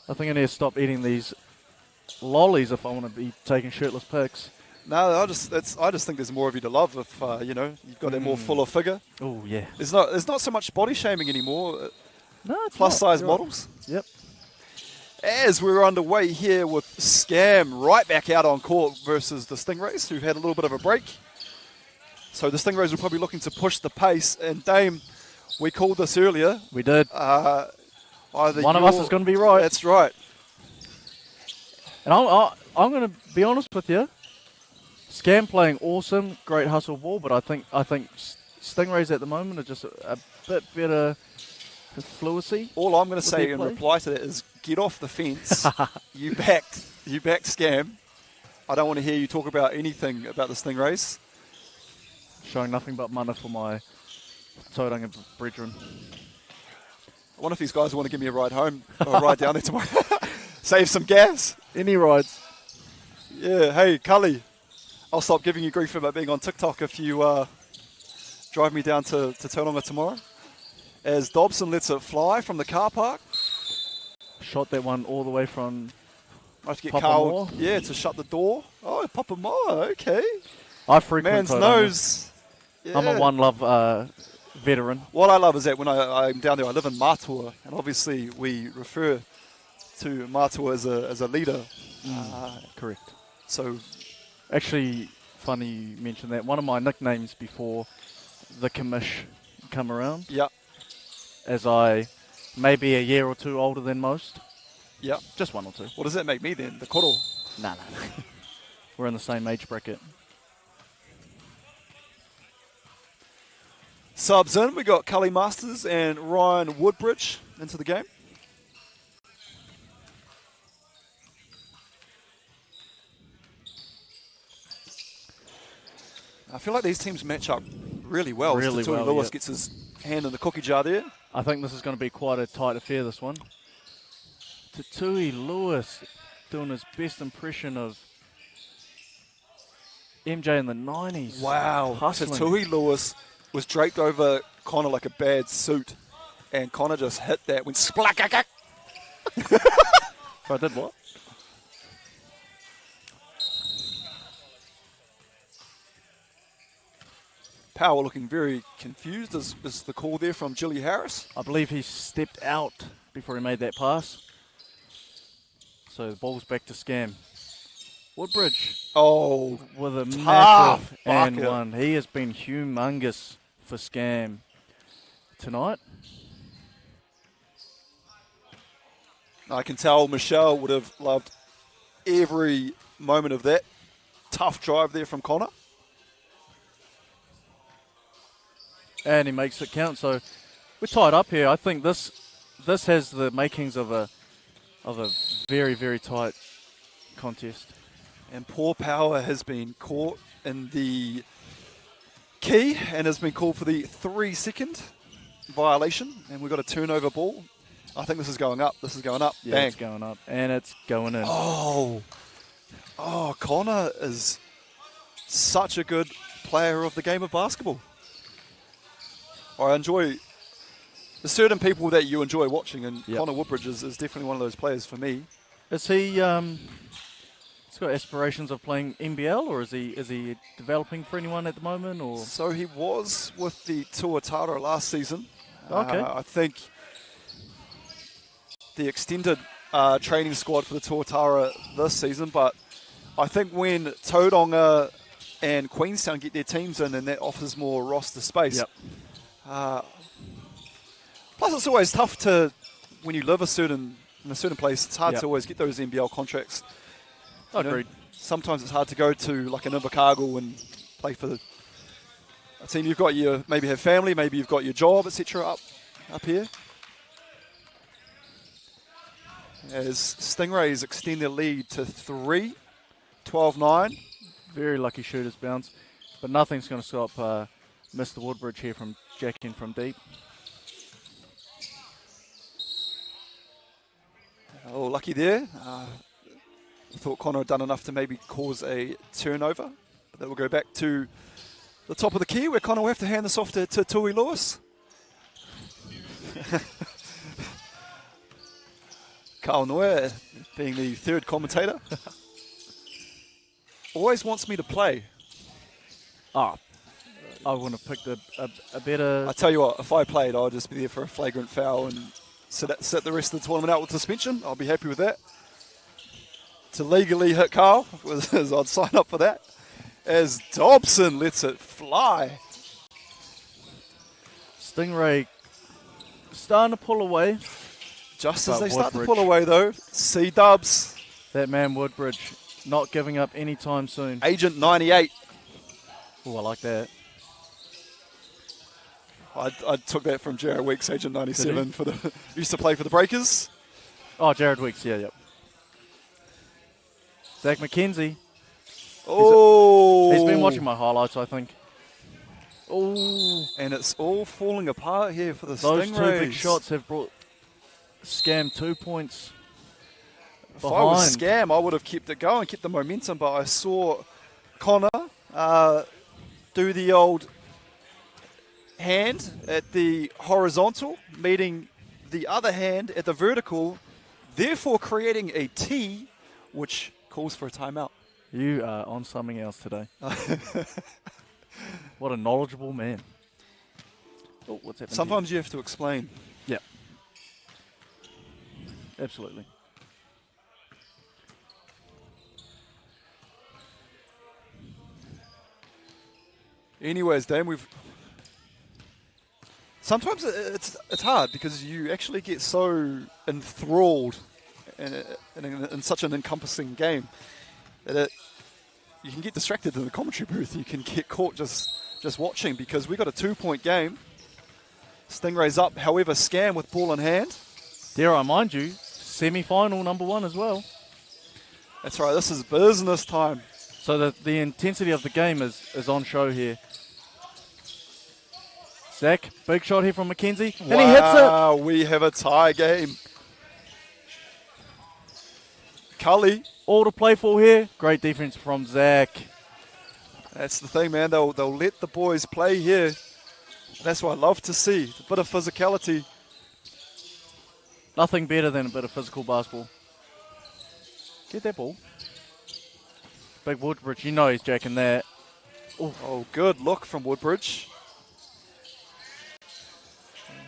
I think I need to stop eating these lollies if I want to be taking shirtless pics. No, I just think there's more of you to love if you know, you've got that more fuller figure. Oh yeah. There's not so much body shaming anymore. No, it's Plus not. size You're models. right. Yep. As we're underway here with Scam right back out on court versus the Stingrays, who've had a little bit of a break. So the Stingrays are probably looking to push the pace. And Dame, we called this earlier. We did. Either one of us is going to be right. That's right. And I'm going to be honest with you. Scam playing awesome, great hustle ball, but I think Stingrays at the moment are just a bit better fluency. All I'm going to say their in play. reply to that is get off the fence. You backed Scam. I don't want to hear you talk about anything about the Stingrays. Showing nothing but mana for my Tauranga brethren. I wonder if these guys want to give me a ride home or a ride down there tomorrow. Save some gas. Any rides? Yeah, hey, Cully, I'll stop giving you grief about being on TikTok if you drive me down to Tauranga tomorrow. As Dobson lets it fly from the car park. Shot that one all the way from I have to get Papa Carl, Moore? yeah, to shut the door. Oh, Papa Moore, okay. I frequent Man's Tauranga. nose. Yeah. I'm a One Love veteran. What I love is that when I'm down there, I live in Matua, and obviously we refer to Matua as a leader. Correct. So, Actually, funny you mentioned that. One of my nicknames before the commish come around, yeah, as I may be a year or two older than most. yeah. Just one or two. What does that make me then? The koro? No. We're in the same age bracket. Subs in, we got Cully Masters and Ryan Woodbridge into the game. I feel like these teams match up really well. Really as Tatui well, Lewis yep. gets his hand in the cookie jar there. I think this is going to be quite a tight affair, this one. Tatui Lewis doing his best impression of MJ in the 90s. Wow. Hustling. Tatui Lewis was draped over Connor like a bad suit, and Connor just hit that when splack. I did what? Power looking very confused is the call there from Jilly Harris. I believe he stepped out before he made that pass. So the ball's back to Scam. Woodbridge Oh, with a tough massive and bucket. one. He has been humongous for Scam tonight. I can tell Michelle would have loved every moment of that. Tough drive there from Connor. And he makes it count. So we're tied up here. I think this has the makings of a very, very tight contest. And Poor Power has been caught in the key and has been called for the 3-second violation. And we've got a turnover ball. I think this is going up. This is going up. Yeah, Bang. it's going up. And it's going in. Oh, Connor is such a good player of the game of basketball. I enjoy... There's certain people that you enjoy watching, and Yep. Connor Woodbridge is definitely one of those players for me. Is he... he's got aspirations of playing NBL, or is he developing for anyone at the moment? Or So he was with the Tuatara last season. Okay. I think the extended training squad for the Tuatara this season, but I think when Tauranga and Queenstown get their teams in, then that offers more roster space. Yep. Plus, it's always tough to, when you live in a certain place, it's hard Yep. to always get those NBL contracts. You know, Agreed. sometimes it's hard to go to like an Invercargill and play for the a team. You've got your, maybe have family, maybe you've got your job, etc. up here. As Stingrays extend their lead to 3, 12-9. Very lucky shooter's bounce. But nothing's going to stop Mr. Woodbridge here from jacking from deep. Oh, lucky there. I thought Connor had done enough to maybe cause a turnover. But then we'll go back to the top of the key where Connor will have to hand this off to Tui Lewis. Carl Noir being the third commentator. Always wants me to play. I wouldn't have picked a better... I tell you what, if I played, I'd just be there for a flagrant foul and sit the rest of the tournament out with suspension. I'll be happy with that. To legally hit Carl, I'd sign up for that. As Dobson lets it fly. Stingray starting to pull away. Just as But they start to Woodbridge. pull away, though, C-Dubs, That man Woodbridge not giving up anytime soon. Agent 98. Oh, I like that. I took that from Jared Weeks, Agent 97. Used to play for the Breakers. Oh, Jared Weeks, yeah, yep. Zach McKenzie. Oh! He's been watching my highlights, I think. Oh, And it's all falling apart here for the those Stingrays. two big shots have brought Scam 2 points If I was behind. Scam, I would have kept it going, kept the momentum, but I saw Connor do the old hand at the horizontal, meeting the other hand at the vertical, therefore creating a T, which calls for a timeout. You are on something else today. What a knowledgeable man. Oh, what's happening? Sometimes you have to explain. Yeah. Absolutely. Anyways, Dan, sometimes it's hard because you actually get so enthralled in such an encompassing game that you can get distracted in the commentary booth. You can get caught just watching because we got a 2-point game. Stingrays up, however, Scam with ball in hand. Dare I mind you, semi-final number 1 as well. That's right, this is business time. So the intensity of the game is on show here. Zach, big shot here from McKenzie, and he hits it. Wow, we have a tie game. Cully, All to play for here. Great defense from Zach. that's the thing, man. They'll let the boys play here. That's what I love to see. A bit of physicality. Nothing better than a bit of physical basketball. Get that ball. Big Woodbridge, you know he's jacking that. Oh, good look from Woodbridge.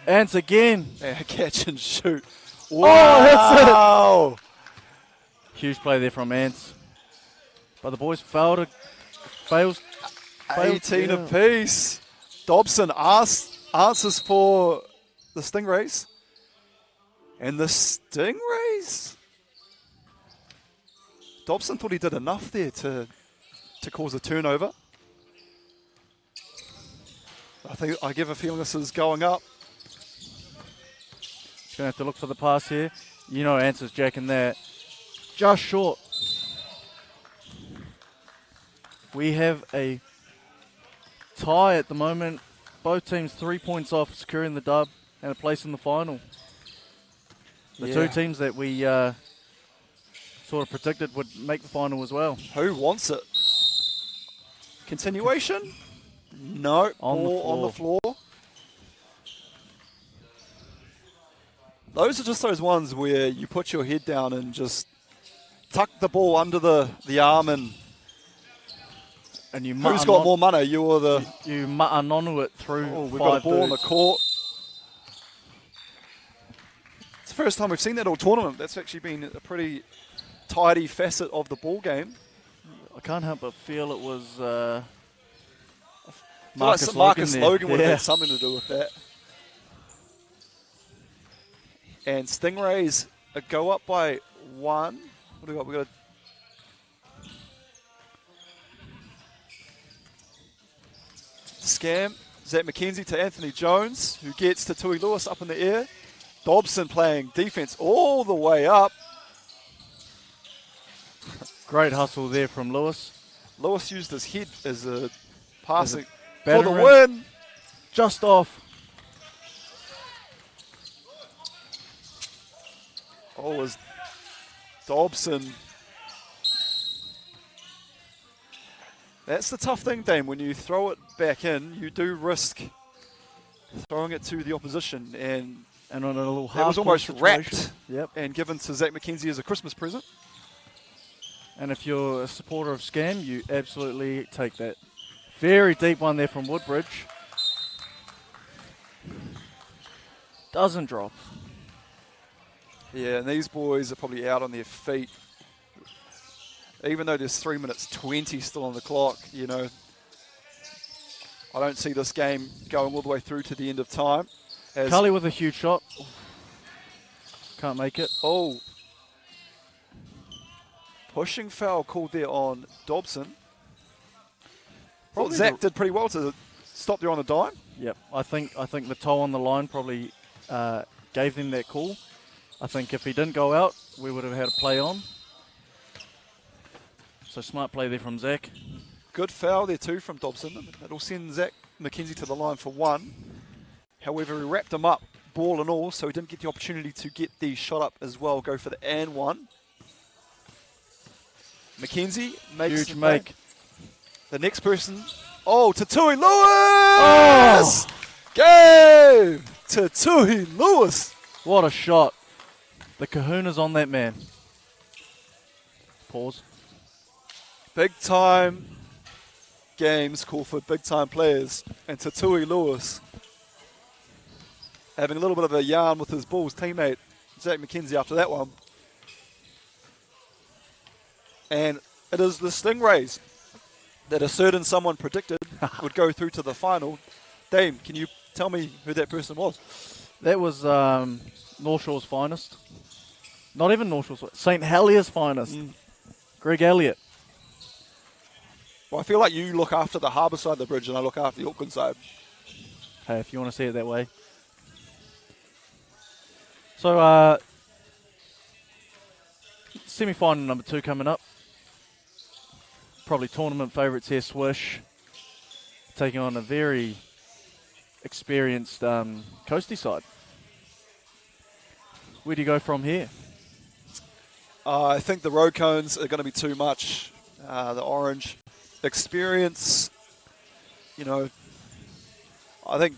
And again. And catch and shoot. Oh, that's it. Wow. Huge play there from Ants. But the boys fails 18 apiece. Dobson answers for the Stingrays. And the Stingrays? Dobson thought he did enough there to cause a turnover. I give a feeling this is going up. Going to have to look for the pass here. You know, answers Jack in there. Just short. We have a tie at the moment. Both teams 3 points off securing the dub and a place in the final. The two teams that we sort of predicted would make the final as well. Who wants it? Continuation? No. On the floor. Those are just those ones where you put your head down and just tuck the ball under the arm and you who's got more money? You or the... You mutter onto it through we've got five a ball on the dudes. court. It's the first time we've seen that all tournament. That's actually been a pretty tidy facet of the ball game. I can't help but feel it was Marcus Logan would have had something to do with that. And Stingrays go up by 1. What do we got? We got scam. Zach McKenzie to Anthony Jones, who gets to Tui Lewis up in the air. Dobson playing defense all the way up. great hustle there from Lewis. Lewis used his head as a passing for battering the win. Just off. Oh, was Dobson. That's the tough thing, Dame. When you throw it back in, you do risk throwing it to the opposition. And on a little that was almost situation. wrapped and given to Zach McKenzie as a Christmas present. And if you're a supporter of Scam, you absolutely take that. Very deep one there from Woodbridge. Doesn't drop. Yeah, and these boys are probably out on their feet. Even though there's 3 minutes 20 still on the clock, you know, I don't see this game going all the way through to the end of time. Cully with a huge shot. Can't make it. Oh. Pushing foul called there on Dobson. Well, Zach did pretty well to stop there on the dime. Yep, I think the toe on the line probably gave them that call. I think if he didn't go out, we would have had a play on. So smart play there from Zach. Good foul there too from Dobson. It'll send Zach McKenzie to the line for one. However, he wrapped him up, ball and all, so he didn't get the opportunity to get the shot up as well, go for the and one. McKenzie makes huge make. The next person, to Tui Lewis! Game to Tui Lewis. What a shot. The kahuna's on that man. Pause. Big time games call for big time players. And Tui Lewis having a little bit of a yarn with his Bulls teammate, Zach McKenzie, after that one. And it is the Stingrays that a certain someone predicted would go through to the final. Dame, can you tell me who that person was? That was North Shore's finest. Not even North Shore's, St. Helier's finest. Greg Elliott. Well, I feel like you look after the harbour side of the bridge and I look after the Auckland side. Hey, if you want to see it that way. So, semi-final number 2 coming up. Probably tournament favourites here, Swish. Taking on a very experienced Coastie side. Where do you go from here? I think the road cones are going to be too much. The orange experience, you know, I think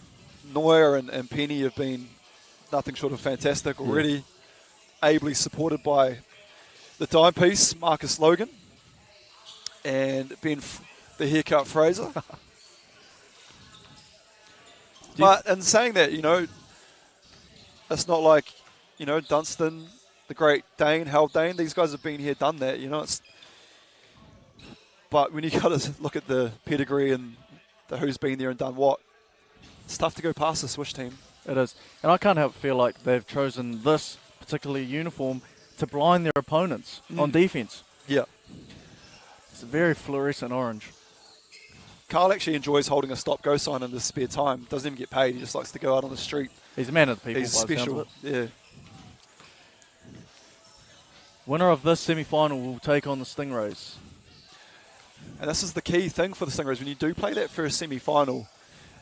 Noya and Penny have been nothing short of fantastic already. Ably supported by the timepiece, Marcus Logan, and Ben the haircut Fraser. But in saying that, you know, it's not like, you know, Dunstan, the Great Dane, Haldane, these guys have been here, done that. You know, But when you got to look at the pedigree and the who's been there and done what, it's tough to go past the Swish team. It is. And I can't help feel like they've chosen this particular uniform to blind their opponents on defense. Yeah. It's a very fluorescent orange. Carl actually enjoys holding a stop-go sign in his spare time. Doesn't even get paid. He just likes to go out on the street. He's a man of the people. He's by the sounds special. of it. Yeah. Winner of this semi-final will take on the Stingrays. And this is the key thing for the Stingrays. When you do play that first semi-final,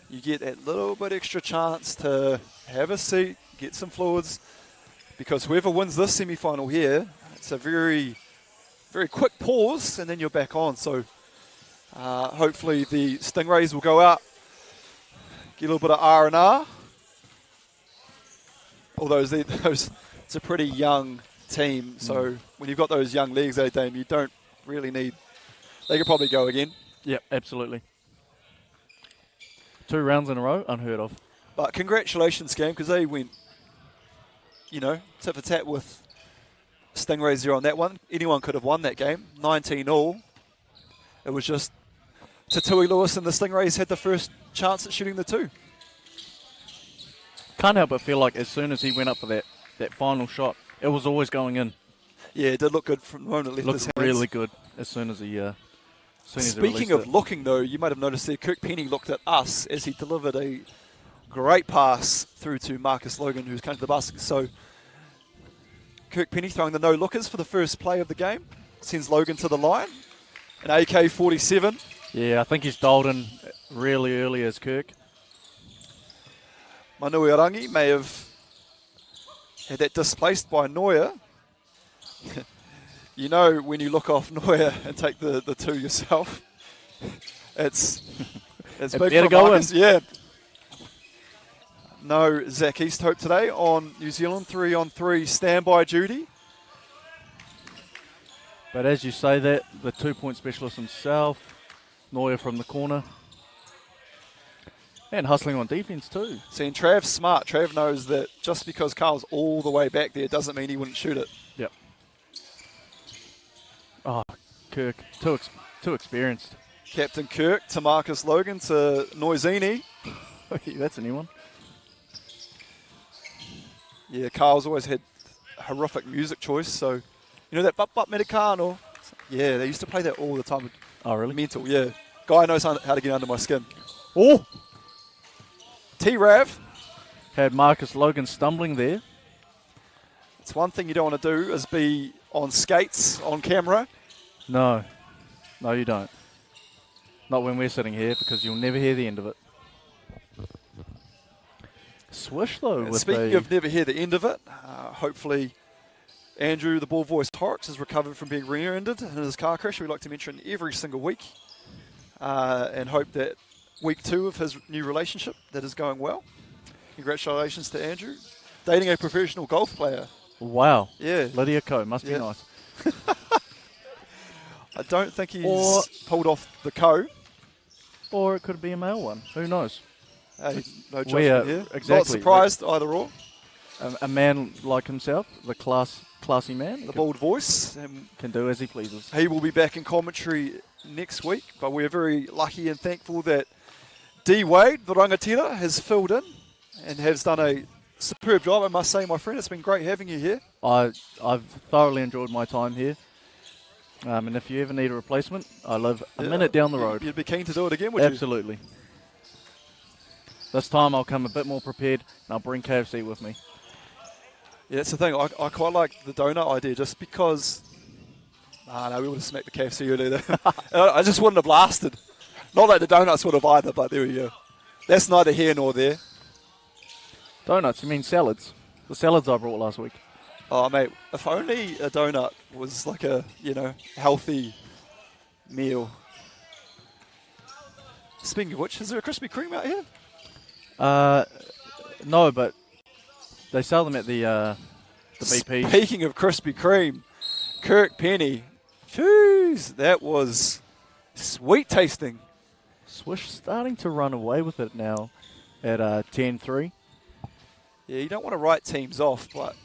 you get that little bit extra chance to have a seat, get some fluids, because whoever wins this semi-final here, it's a very, very quick pause, and then you're back on. So hopefully the Stingrays will go out, get a little bit of R&R. Although it's a pretty young team, so when you've got those young legs, Dame, you don't really need. They could probably go again. Yep, absolutely. 2 rounds in a row, unheard of. But congratulations, Cam, because they went, tit for tat with Stingrays there on that one. Anyone could have won that game, 19-all. It was just Tatui Lewis and the Stingrays had the first chance at shooting the 2. Can't help but feel like as soon as he went up for that final shot, it was always going in. Yeah, it did look good from the moment it left his hands. Looked really good as soon as he Speaking of looking, though, you might have noticed there, Kirk Penny looked at us as he delivered a great pass through to Marcus Logan, who's come to the basket. So Kirk Penny throwing the no-lookers for the first play of the game. Sends Logan to the line. An AK-47. Yeah, I think he's dialed in really early as Kirk. Manuirangi may have had that displaced by Neuer. You know, when you look off Neuer and take the 2 yourself, it's big for Marcus. Yeah. No Zach Easthope today on New Zealand 3-on-3 standby duty. But as you say that, the 2-point specialist himself, Neuer from the corner. And hustling on defense too. See, and Trav's smart. Trav knows that just because Carl's all the way back there doesn't mean he wouldn't shoot it. Yep. Oh, Kirk, too experienced. Captain Kirk to Marcus Logan to Noisini. That's a new one. Yeah, Carl's always had horrific music choice. So, you know that Bup Bup Medicano? Yeah, they used to play that all the time. Oh, really? Mental, yeah. Guy knows how to get under my skin. Oh! T-Rav. Had Marcus Logan stumbling there. It's one thing you don't want to do is be on skates on camera. No, you don't. Not when we're sitting here, because you'll never hear the end of it. Swish, though. And speaking of never hear the end of it, hopefully Andrew, the ball voice Horrocks, has recovered from being rear-ended in his car crash. We like to mention every single week. And hope that week 2 of his new relationship, that is going well. Congratulations to Andrew. Dating a professional golf player. Wow. Yeah. Lydia Coe. Must be nice. I don't think he's pulled off the co. Or it could be a male one. Who knows? Hey, no judgment here. Exactly. Not surprised either or. A man like himself, the classy man. The bold voice. Can do as he pleases. He will be back in commentary next week, but we're very lucky and thankful that D. Wade, the rangatira, has filled in and has done a superb job, I must say, my friend. It's been great having you here. I've thoroughly enjoyed my time here. And if you ever need a replacement, I live a minute down the road. You'd be keen to do it again, would you? Absolutely. This time I'll come a bit more prepared, and I'll bring KFC with me. Yeah, that's the thing. I quite like the donut idea, just because... no, we would have smacked the KFC earlier. I just wouldn't have lasted. Not like the donuts would have either, but there we go. That's neither here nor there. Donuts? You mean salads? The salads I brought last week. Oh, mate, if only a donut was like a, healthy meal. Speaking of which, is there a Krispy Kreme out here? No, but they sell them at the BP. Speaking of Krispy Kreme, Kirk Penny, jeez, that was sweet tasting. Swish starting to run away with it now at 10-3. Yeah, you don't want to write teams off, but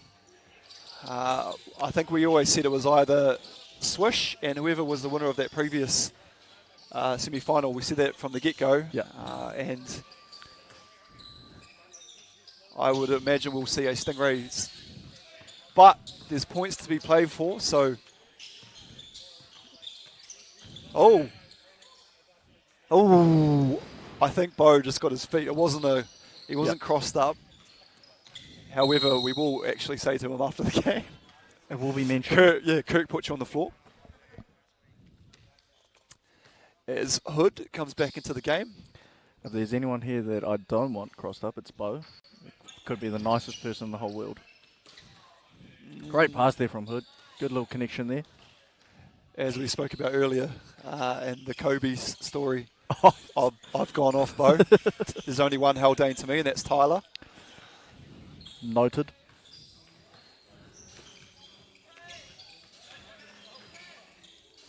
I think we always said it was either Swish and whoever was the winner of that previous semi-final. We said that from the get-go. Yeah. And I would imagine we'll see a Stingrays. But there's points to be played for, so... Oh, I think Bo just got his feet. He wasn't crossed up. However, we will actually say to him after the game. It will be mentioned. Kirk put you on the floor. As Hood comes back into the game. If there's anyone here that I don't want crossed up, it's Bo. Could be the nicest person in the whole world. Great pass there from Hood. Good little connection there. As we spoke about earlier, and the Kobe's story, I've gone off Bo. There's only one Haldane to me, and that's Tyler. Noted.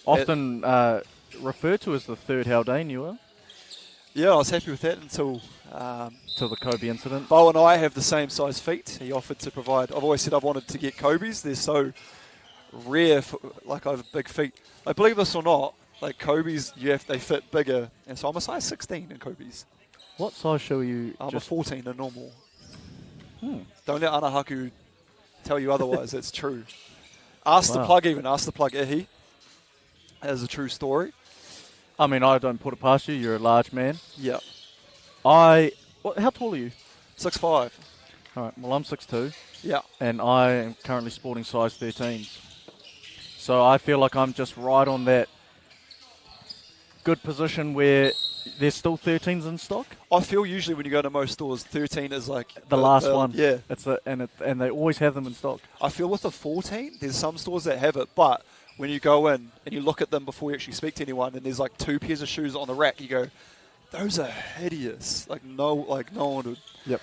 Often referred to as the third Haldane, you are? Yeah, I was happy with that until the Kobe incident. Bo and I have the same size feet. He offered to provide. I've always said I've wanted to get Kobe's. They're so rare, I have big feet. Like, believe this or not, like Kobe's, they fit bigger. And so I'm a size 16 in Kobe's. What size shoe are you? I'm a 14 in normal. Don't let Anahaku tell you otherwise. It's true. Ask the plug even. Ask the plug Ihi. That is a true story. I mean, I don't put it past you. You're a large man. Yeah. How tall are you? 6'5". All right. Well, I'm 6'2". Yeah. And I am currently sporting size 13s. So I feel like I'm just right on that good position where there's still 13s in stock. I feel usually when you go to most stores, 13 is like the last one. Yeah. And they always have them in stock. I feel with the 14, there's some stores that have it, but when you go in and you look at them before you actually speak to anyone, and there's like 2 pairs of shoes on the rack, you go, those are hideous. No one would. Yep.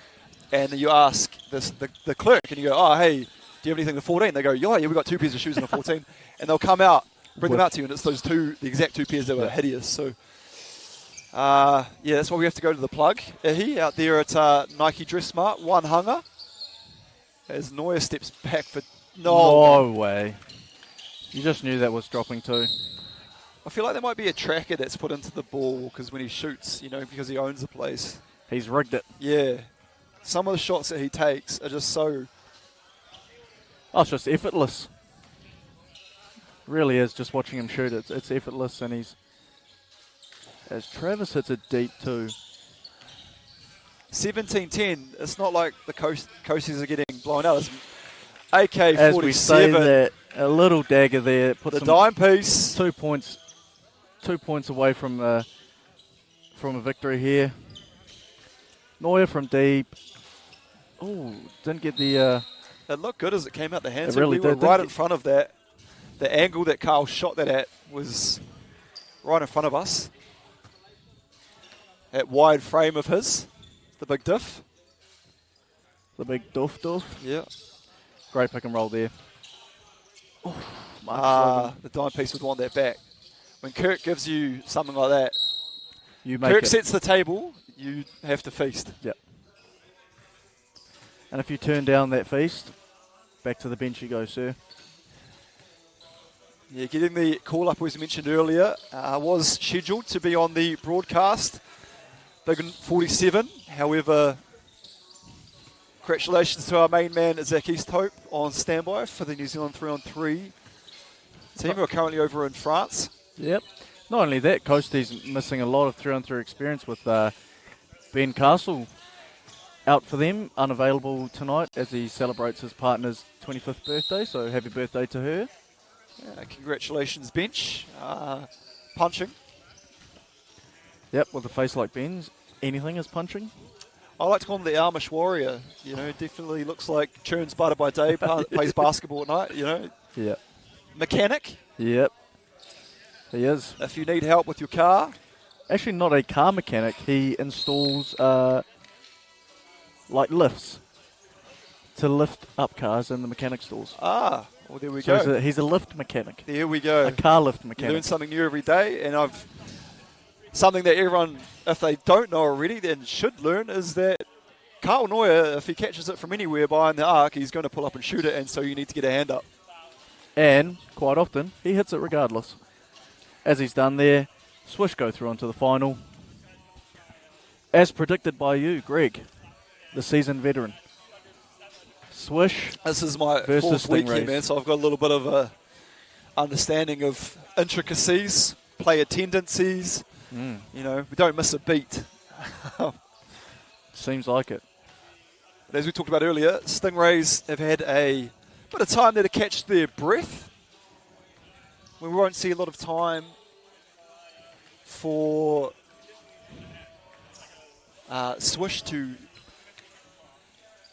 And you ask the clerk, and you go, oh, hey, do you have anything in the 14? They go, yeah, we've got 2 pairs of shoes in the 14. And they'll come out, bring them out to you, and it's those the exact 2 pairs that were hideous. So, that's why we have to go to the plug. Ihi out there at Nike Dress Smart, one hunger. As Neuer steps back for... No way. You just knew that was dropping too. I feel like there might be a tracker that's put into the ball because when he shoots, because he owns the place. He's rigged it. Yeah. Some of the shots that he takes are just so... Oh, it's just effortless. Really is, just watching him shoot. It's effortless, and as Travis hits it deep too. 17-10. It's not like the coasties are getting blown out. It's AK-47. As we say that, a little dagger there. Put the dime piece. 2 points. 2 points away from a victory here. Neuer from deep. Oh, didn't get the... It looked good as it came out the hands. It really we were did. right in front of that. The angle that Carl shot that at was right in front of us. That wide frame of his. The big diff. The big doof. Yeah. Great pick and roll there. The dime piece would want that back. When Kirk gives you something like that, Kirk sets the table, you have to feast. Yep. And if you turn down that feast, back to the bench you go, sir. Yeah, getting the call up, as mentioned earlier, was scheduled to be on the broadcast. Big 47. However, congratulations to our main man, Zach Easthope, on standby for the New Zealand 3-on-3 team who are currently over in France. Yep. Not only that, Coasty's missing a lot of 3-on-3 experience with Ben Castle out for them, unavailable tonight as he celebrates his partner's 25th birthday, so happy birthday to her. Congratulations, bench. Punching. Yep, with a face like Ben's, anything is punching. I like to call him the Amish warrior. Definitely looks like churns butter by day, plays basketball at night, Yeah. Mechanic. Yep. He is. If you need help with your car. Actually, not a car mechanic. He installs, lifts to lift up cars in the mechanic stores. Well, there we go. He's a lift mechanic. There we go. A car lift You mechanic. learn something new every day, and something that everyone, if they don't know already, then should learn is that Carl Neuer, if he catches it from anywhere behind the arc, he's going to pull up and shoot it, and so you need to get a hand up. And quite often, he hits it regardless. As he's done there, Swish go through onto the final. As predicted by you, Greg, the seasoned veteran. Swish. This is my versus fourth week here, Stingrays. man, so I've got a little bit of a understanding of intricacies, player tendencies. You know, we don't miss a beat. Seems like it. As we talked about earlier, Stingrays have had a bit of time there to catch their breath. We won't see a lot of time for Swish to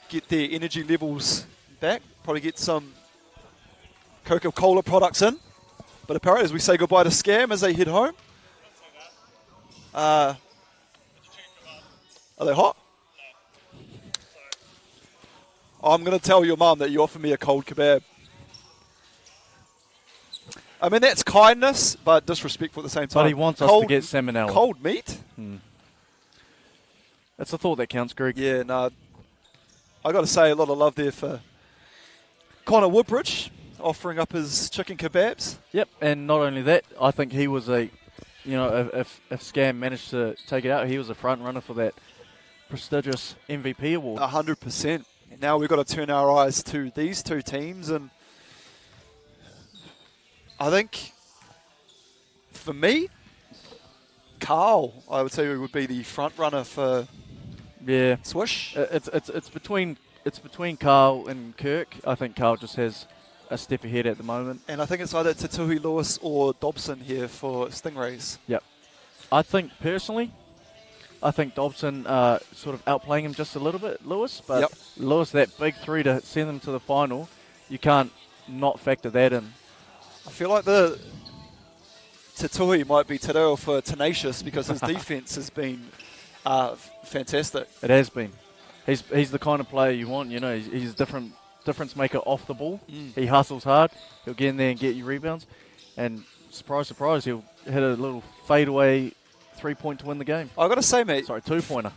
get their energy levels back. Probably get some Coca-Cola products in. But apparently, as we say goodbye to Scam as they head home. Are they hot? I'm going to tell your mum that you offered me a cold kebab. I mean, that's kindness, but disrespectful at the same time. But he wants us to get salmonella. Cold meat? That's a thought that counts, Greg. Yeah, no. I got to say, a lot of love there for Connor Woodbridge offering up his chicken kebabs. Yep, and not only that, I think he was a, if Scam managed to take it out, he was a front runner for that prestigious MVP award. 100%. Now we've got to turn our eyes to these two teams, and I think for me, Carl, I would say, would be the front runner for Swish. It's between Carl and Kirk. I think Carl just has a step ahead at the moment. And I think it's either Tatuhi Lewis or Dobson here for Stingrays. Yep. I think personally, Dobson sort of outplaying him just a little bit, Lewis. But Lewis, that big three to send them to the final, you can't not factor that in. I feel like the Tatuhi might be te reo for tenacious because his defense has been fantastic. It has been. He's the kind of player you want. He's difference maker off the ball. He hustles hard. He'll get in there and get you rebounds. And surprise, surprise, he'll hit a little fadeaway 3-point to win the game. I got to say, mate. Sorry, 2-pointer.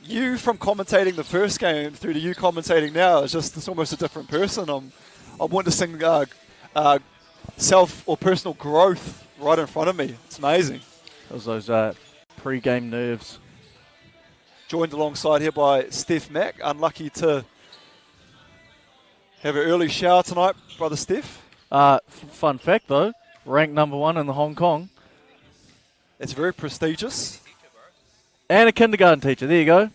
You from commentating the first game through to you commentating now is just it's almost a different person. I'm witnessing self or personal growth right in front of me. It's amazing. It was those pre-game nerves. Joined alongside here by Steph Mack. Unlucky to have an early shower tonight, brother Steph. Fun fact, though, ranked number 1 in the Hong Kong. It's very prestigious. And a kindergarten teacher. There you go.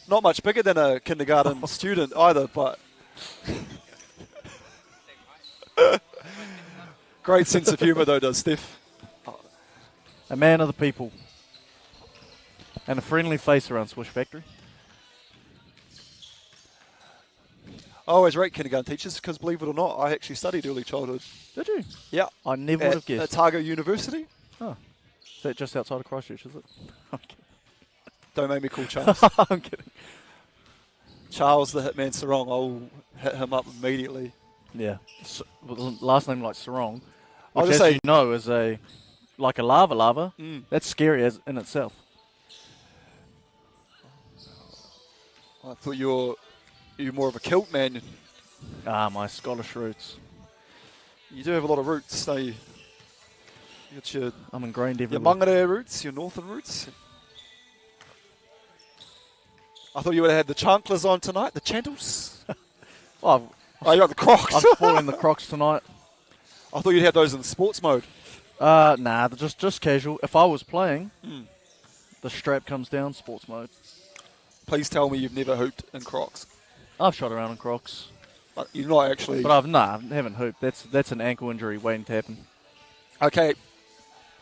Not much bigger than a kindergarten student either, but great sense of humour, though, does Steph. A man of the people. And a friendly face around Swish Factory. I always rate kindergarten teachers because, believe it or not, I actually studied early childhood. Did you? Yeah. I never would have guessed. At Otago University. Oh. Is that just outside of Christchurch, is it? I'm kidding. Don't make me call Charles. I'm kidding. Charles the Hitman Sarong. I'll hit him up immediately. Yeah. Last name like Sarong. I'll Which, just as say, you know, is like a lava. That's scary in itself. I thought you're more of a kilt man. My Scottish roots. You do have a lot of roots, don't you? You got your I'm ingrained everywhere. Mangere roots, your northern roots. I thought you would have had the chanclas on tonight, the chantles. Oh, you got the Crocs. I'm sporting the Crocs tonight. I thought you'd have those in sports mode. Nah, they're just casual. If I was playing, the strap comes down, sports mode. Please tell me you've never hooped in Crocs. I've shot around in Crocs. But you're not actually... But I haven't hooped. That's an ankle injury waiting to happen. Okay,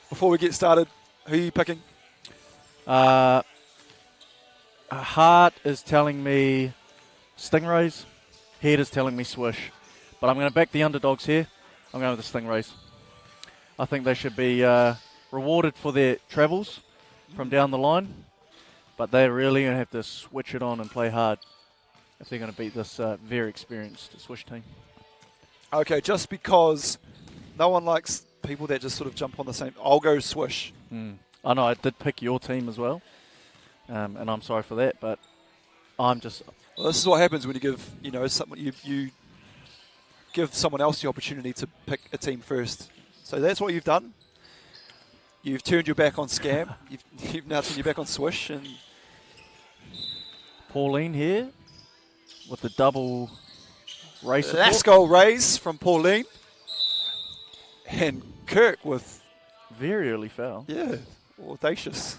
before we get started, who are you picking? Heart is telling me Stingrays. Head is telling me Swish. But I'm going to back the underdogs here. I'm going with the Stingrays. I think they should be rewarded for their travels from down the line. But they're really going to have to switch it on and play hard if they're going to beat this very experienced Swish team. Okay, just because no one likes people that just sort of jump on the same... I'll go Swish. I know I did pick your team as well. And I'm sorry for that, but I'm just... Well, this is what happens when you give, someone you give someone else the opportunity to pick a team first. So that's what you've done. You've turned your back on Scam. You've now turned your back on Swish. And Pauline here with the double race support. last goal raise from Pauline. And Kirk with... Very early foul. Yeah, audacious.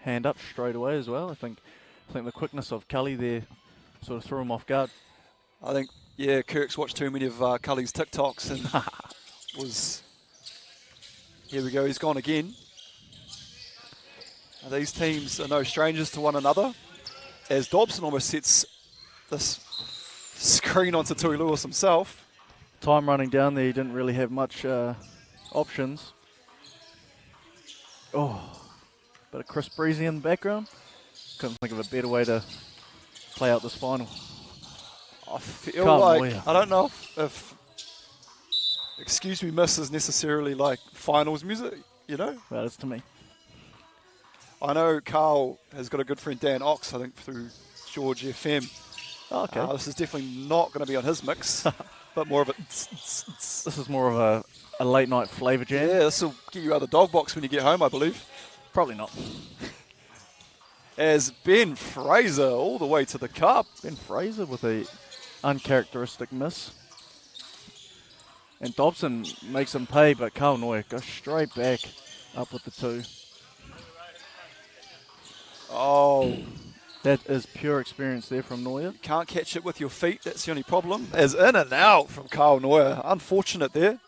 Hand up straight away as well. I think the quickness of Cully there sort of threw him off guard. I think, yeah, Kirk's watched too many of Cully's TikToks and was... Here we go, he's gone again. These teams are no strangers to one another. As Dobson almost sets this screen onto Tui Lewis himself. Time running down there, he didn't really have much options. Oh, bit of Chris Breezy in the background. Couldn't think of a better way to play out this final. I feel Carl like, Moyer. I don't know if Excuse Me Miss is necessarily like finals music, you know? That is to me. I know Carl has got a good friend, Dan Ox, I think, through George FM. Oh, okay. This is definitely not going to be on his mix, but more of a... This is more of a late night flavour jam. Yeah, this will get you out of the dog box when you get home, I believe. Probably not. As Ben Fraser all the way to the cup. Ben Fraser with a uncharacteristic miss. And Dobson makes him pay, but Carl Neuer goes straight back up with the 2. Oh, That is pure experience there from Neuer. can't catch it with your feet, that's the only problem. As in and out from Carl Neuer. Unfortunate there.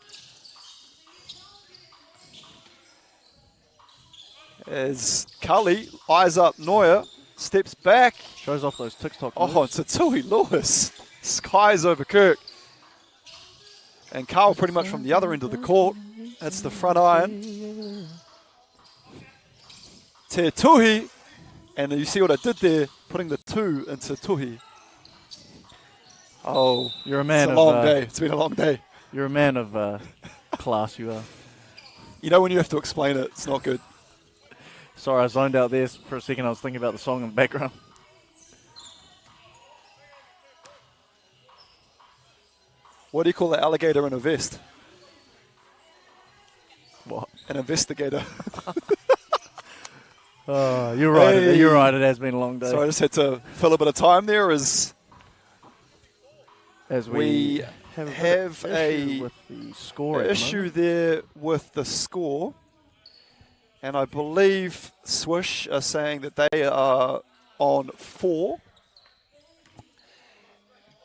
As Cully eyes up Neuer, steps back. Shows off those TikTok Oh, moves. it's a Tui Lewis. Skies over Kirk. And Carl pretty much from the other end of the court. That's the front iron. Te Tuhi. And you see what I did there, putting the 2 into Tuhi. Oh, You're a man it's a of long day. It's been a long day. You're a man of class, you are. You know when you have to explain it, it's not good. Sorry, I zoned out there for a second. I was thinking about the song in the background. What do you call the alligator in a vest? What? An investigator. Oh, you're right. Hey. You're right. It has been a long day. So I just had to fill a bit of time there as we have a with the score. At the issue moment. there with the score. And I believe Swish are saying that they are on 4.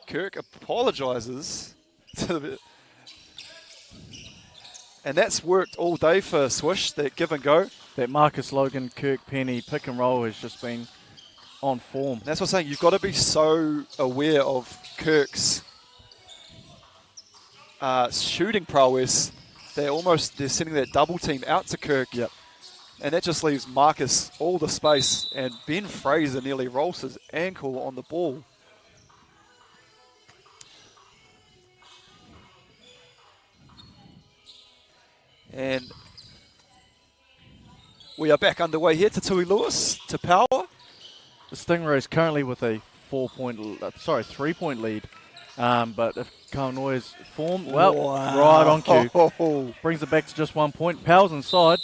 Kirk apologises to the... And that's worked all day for Swish, that give and go. That Marcus Logan, Kirk Penny pick and roll has just been on form. And that's what I'm saying. You've got to be so aware of Kirk's shooting prowess. They're sending that double team out to Kirk. Yep. And that just leaves Marcus all the space. And Ben Fraser nearly rolls his ankle on the ball. And we are back underway here to Tui Lewis, to power. The Stingrays currently with a 3-point lead. But if Carl Neuer's form, well, Wow. right on cue. Oh. Brings it back to just 1 point. Powell's inside.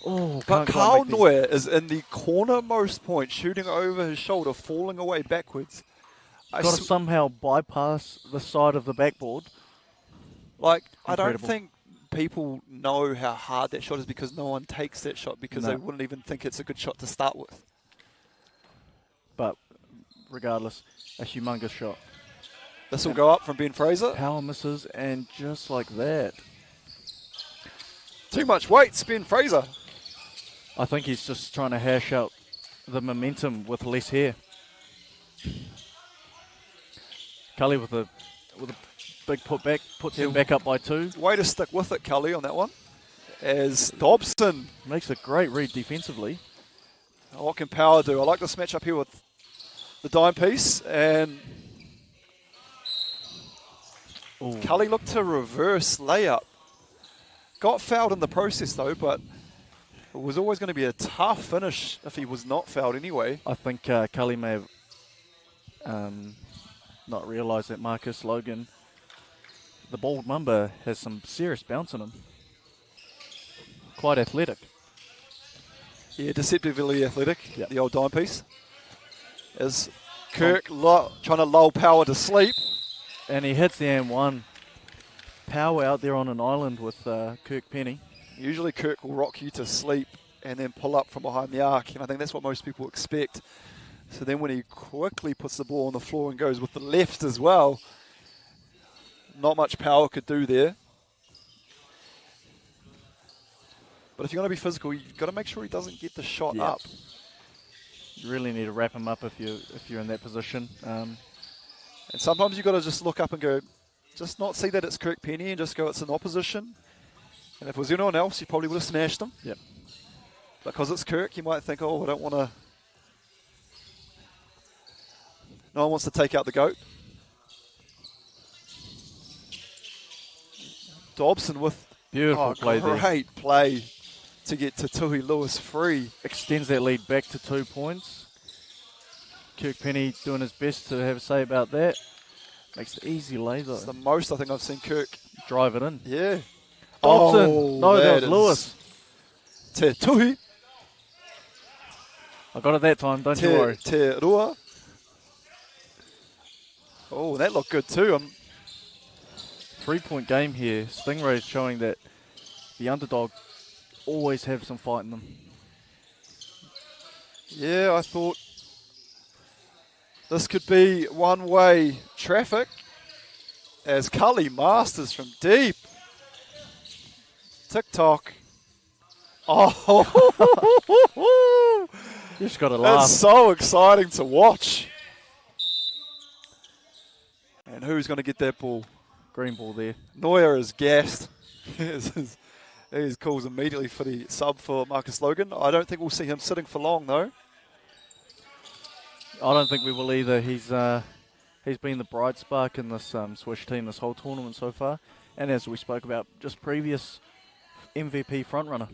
Oh, But can't quite Carl make the- Neuer is in the cornermost point, shooting over his shoulder, falling away backwards. got to somehow bypass the side of the backboard. I don't Incredible. think people know how hard that shot is because no one takes that shot because No. they wouldn't even think it's a good shot to start with. But regardless, a humongous shot. This will go up from Ben Fraser. Power misses, and just like that. Too much weight, Ben Fraser. I think he's just trying to hash out the momentum with less hair. Cully with a big putback, puts him back up by 2. Way to stick with it, Cully, on that one. As Dobson, Makes a great read defensively. what can Power do? I like this matchup here with the dime piece. And Ooh. Cully looked to reverse layup. Got fouled in the process, though, but it was always going to be a tough finish if he was not fouled anyway. I think Cully may have not realised that Marcus Logan, the bald mamba, has some serious bounce in him. quite athletic. Yeah, deceptively athletic, Yep. the old dime piece. As Kirk trying to lull Power to sleep. And he hits the M1. Power out there on an island with Kirk Penny. Usually Kirk will rock you to sleep and then pull up from behind the arc, and I think that's what most people expect. So then when he quickly puts the ball on the floor and goes with the left as well, not much Power could do there. But if you're going to be physical, you've got to make sure he doesn't get the shot up. You really need to wrap him up if you're in that position. And sometimes you've got to just look up and go, just not see that it's Kirk Penny and just go, it's an opposition. And if it was anyone else, you probably would have smashed him. Yep. Because it's Kirk, you might think, oh, I don't want to. No one wants to take out the GOAT. Dobson with Beautiful play there. Great play to get to Tui Lewis free. Extends that lead back to 2 points. Kirk Penny doing his best to have a say about that. Makes the easy lay though. It's the most I think I've seen Kirk drive it in. Yeah. Dobson. Oh, No, that was Lewis. Te Tui. I got it that time, don't you worry. Te Rua. Oh, that looked good too. 3-point game here. Stingrays showing that the underdog always have some fight in them. Yeah, I thought this could be one-way traffic as Cully Masters from deep. TikTok. Oh, You just got to laugh. that's so exciting to watch. And who's going to get that ball? Green ball there. Neuer is gassed. He calls immediately for the sub for Marcus Logan. I don't think we'll see him sitting for long, though. I don't think we will either. He's been the bright spark in this Swish team this whole tournament so far. And as we spoke about just previous, MVP frontrunner.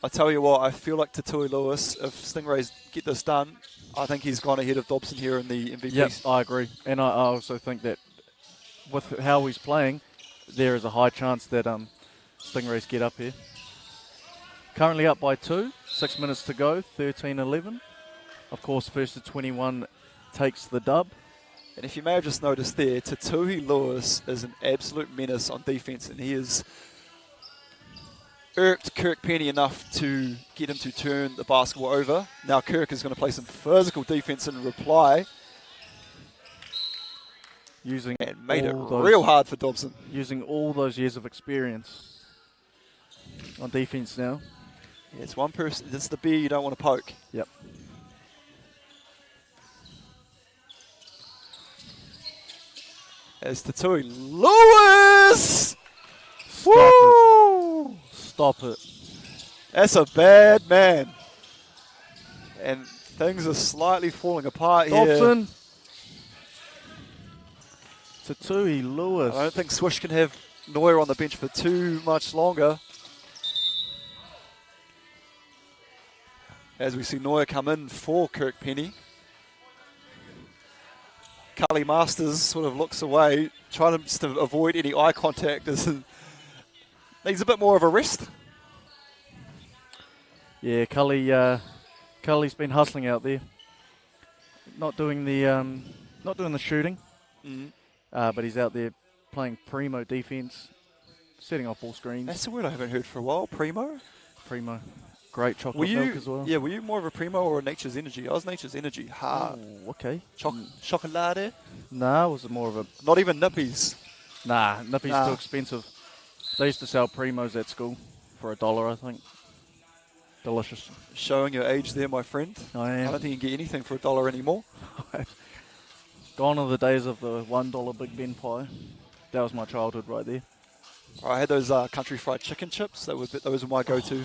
I tell you what, I feel like Tatui Lewis, if Stingrays get this done, I think he's gone ahead of Dobson here in the MVP. Yep, I agree. And I also think that with how he's playing, there is a high chance that Stingrays get up here. Currently up by 2, 6 minutes to go, 13-11. Of course, first to 21 takes the dub. And if you may have just noticed there, Tatui Lewis is an absolute menace on defense, and he has irked Kirk Penny enough to get him to turn the basketball over. Now Kirk is going to play some physical defense in reply. Using And made it all real hard for Dobson. Using all those years of experience on defense now. Yeah, it's one person. This is the bear you don't want to poke. Yep. As Tatui Lewis! Stop Woo! it. Stop it. That's a bad man. And things are slightly falling apart here. Dobson. Tatui Lewis. I don't think Swish can have Neuer on the bench for too much longer. As we see Neuer come in for Kirk Penny. Cully Masters sort of looks away, trying to avoid any eye contact. Needs a bit more of a rest. Yeah, Cully's been hustling out there. Not doing the shooting. But he's out there playing primo defense, setting off all screens. That's a word I haven't heard for a while. Primo? Primo. Great chocolate milk as well. Yeah, were you more of a primo or a Nature's Energy? I was Nature's Energy. Hard. Oh, okay. Chocolate? Nah, was it more of a... Not even Nippies. Nah, Nippy's Nah. too expensive. They used to sell primos at school for $1, I think. Delicious. Showing your age there, my friend. I I am. don't think you can get anything for $1 anymore. Gone are the days of the $1 Big Ben pie. That was my childhood right there. I had those country fried chicken chips. Those were my go-to.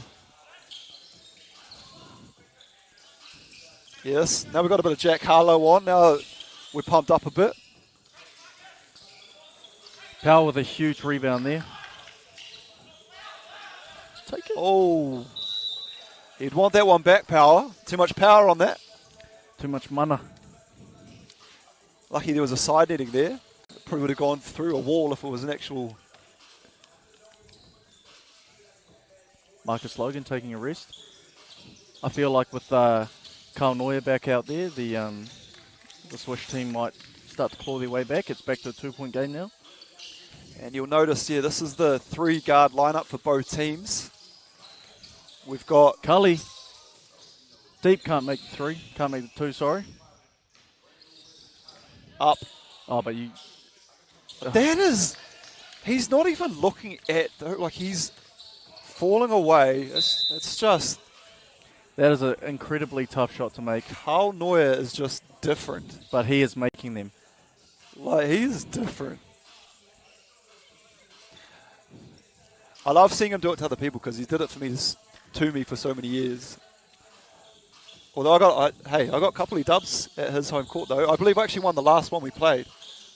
Yes. Now we've got a bit of Jack Harlow on. Now we're pumped up a bit. Powell with a huge rebound there. Take it. Oh. He'd want that one back, Power. Too much power on that. Too much mana. Lucky there was a side netting there. Probably would have gone through a wall if it was an actual... Marcus Logan taking a rest. I feel like with Carl Neuer back out there, the Swish team might start to claw their way back. It's back to a 2-point game now. And you'll notice, this is the 3-guard lineup for both teams. We've got Cully. Deep can't make the 3. Can't make the 2, sorry. up. Oh, but you... That is... He's not even looking at... Like, he's falling away. It's just... That is an incredibly tough shot to make. Carl Neuer is just different. But he is making them. Like, he's different. I love seeing him do it to other people because he did it for me to me for so many years. Although I got a couple of dubs at his home court though. I believe I actually won the last one we played.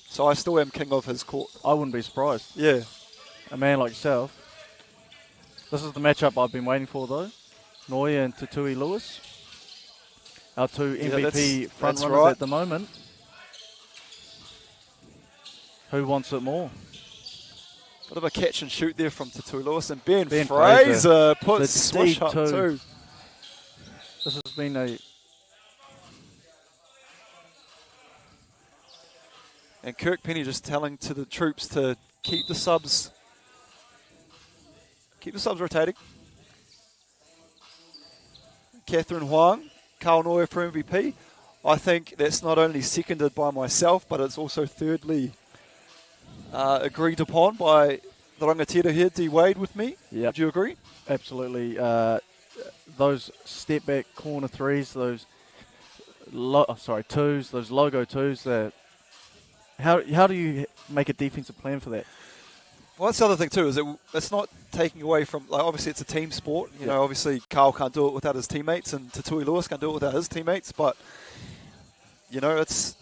So I still am king of his court. I wouldn't be surprised. Yeah. A man like yourself. This is the matchup I've been waiting for though. Neuer and Tutui Lewis. Our 2 MVP front runners at the moment. Who wants it more? Bit of a catch and shoot there from Tutui Lewis, and Ben Fraser Fraser puts Swish up too. too. This has been a... And Kirk Penny just telling to the troops to keep the subs rotating. Catherine Huang, Carl Neuer for MVP. I think that's not only seconded by myself, but it's also thirdly agreed upon by the rangatira here, D Wade, with me. Yep. Would you agree? Absolutely. Those step back corner 3s, those twos, those logo 2s. That how do you make a defensive plan for that? Well, that's the other thing too, is it's not taking away from, like, obviously it's a team sport. You know, obviously Carl can't do it without his teammates, and Tutui Lewis can't do it without his teammates. But you know, it's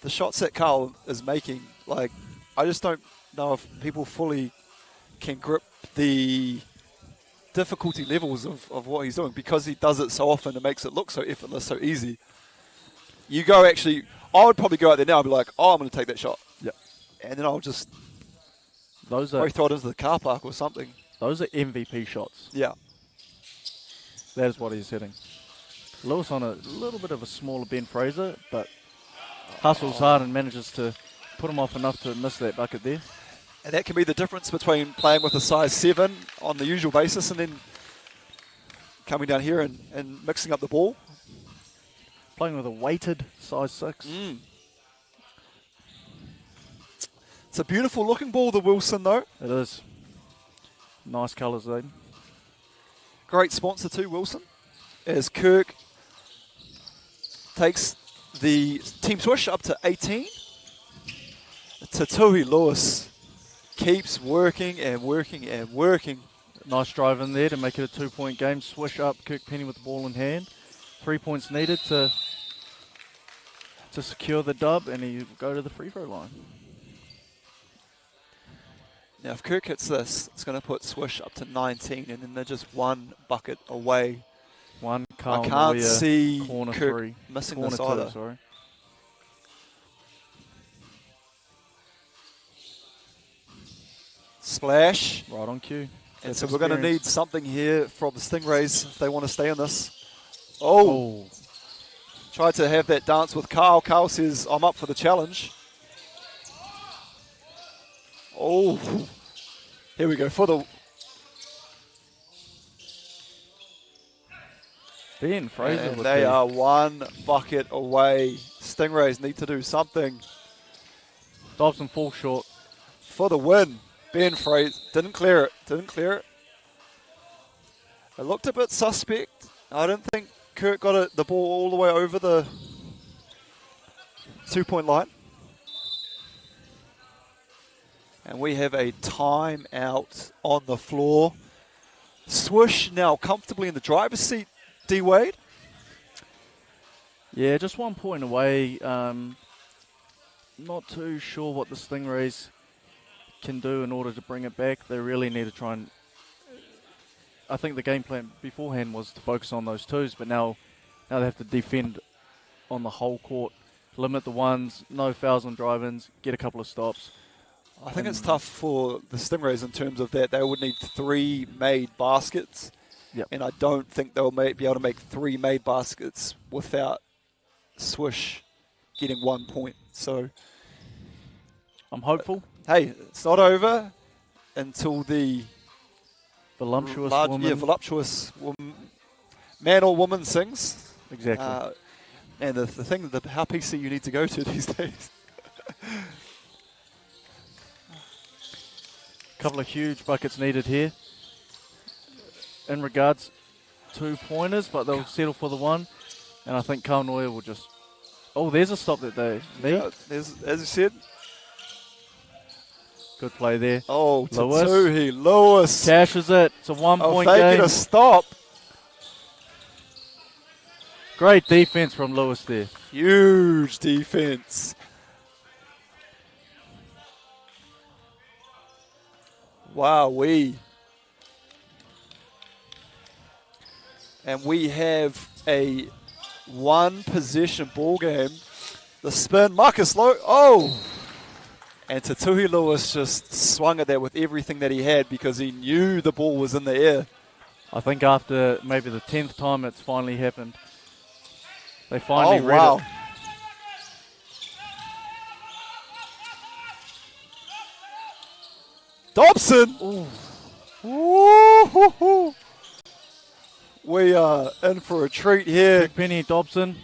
the shots that Carl is making. Like, I just don't know if people fully can grip the difficulty levels of what he's doing, because he does it so often. It makes it look so effortless, so easy. You go, actually, I would probably go out there now and be like, oh, I'm going to take that shot. Yep. And then I'll just probably throw it into the car park or something. Those are MVP shots. Yeah. That is what he's hitting. Lewis on a little bit of a smaller Ben Fraser, but hustles hard and manages to put him off enough to miss that bucket there. And that can be the difference between playing with a size 7 on the usual basis and then coming down here and mixing up the ball. Playing with a weighted size 6. It's a beautiful looking ball, the Wilson, though. It is. Nice colours, Aiden. Great sponsor too, Wilson. As Kirk takes the team swish up to 18. Tutui Lewis keeps working and working and working. Nice drive in there to make it a 2-point game. Swish up, Kirk Penny with the ball in hand. 3 points needed to secure the dub, and he will go to the free throw line. Now, if Kirk hits this, it's going to put Swish up to 19, and then they're just one bucket away. One Carl I can't Neuer, see corner Kirk 3. missing Corner this 2, either. sorry. Splash. Right on cue. And That's so we're going to experience. need something here from the Stingrays if they want to stay in this. Oh. Tried to have that dance with Carl. Carl says, I'm up for the challenge. Oh. Here we go for the... Ben Fraser And with they the are one bucket away. Stingrays need to do something Dobson fall short. for the win. Ben Fraser didn't clear it. Didn't clear it. It looked a bit suspect. I don't think Kirk got the ball all the way over the 2-point line. And we have a timeout on the floor. Swish now comfortably in the driver's seat, D Wade. Yeah, just 1 point away. Not too sure what the Stingrays can do in order to bring it back. They really need to try and... I think the game plan beforehand was to focus on those twos, but now they have to defend on the whole court, limit the ones, no fouls on drive-ins, get a couple of stops. I think it's tough for the Stingrays in terms of that they would need 3 made baskets. Yep. And I don't think they'll be able to make 3 made baskets without Swish getting 1 point. So I'm hopeful. Hey, it's not over until the Voluptuous woman. Yeah, voluptuous man or woman sings. Exactly. And the thing, how PC you need to go to these days. Couple of huge buckets needed here. In regards 2 pointers, but they'll settle for the 1. And I think Kaunoia will just... Oh, there's a stop that they need. Yeah, there's, as you said. Good play there. Oh, Lewis. Tatuhi. Lewis. Cashes it. It's a 1-point They game. get a stop. Great defense from Lewis there. Huge defense. Wow-wee. And we have a 1-possession ball game. The spin, Marcus Lowe. Oh! And Tatuhi Lewis just swung at that with everything that he had because he knew the ball was in the air. I think after maybe the 10th time it's finally happened. They finally read wow. it. Dobson! Ooh. We are in for a treat here. Big Penny Dobson.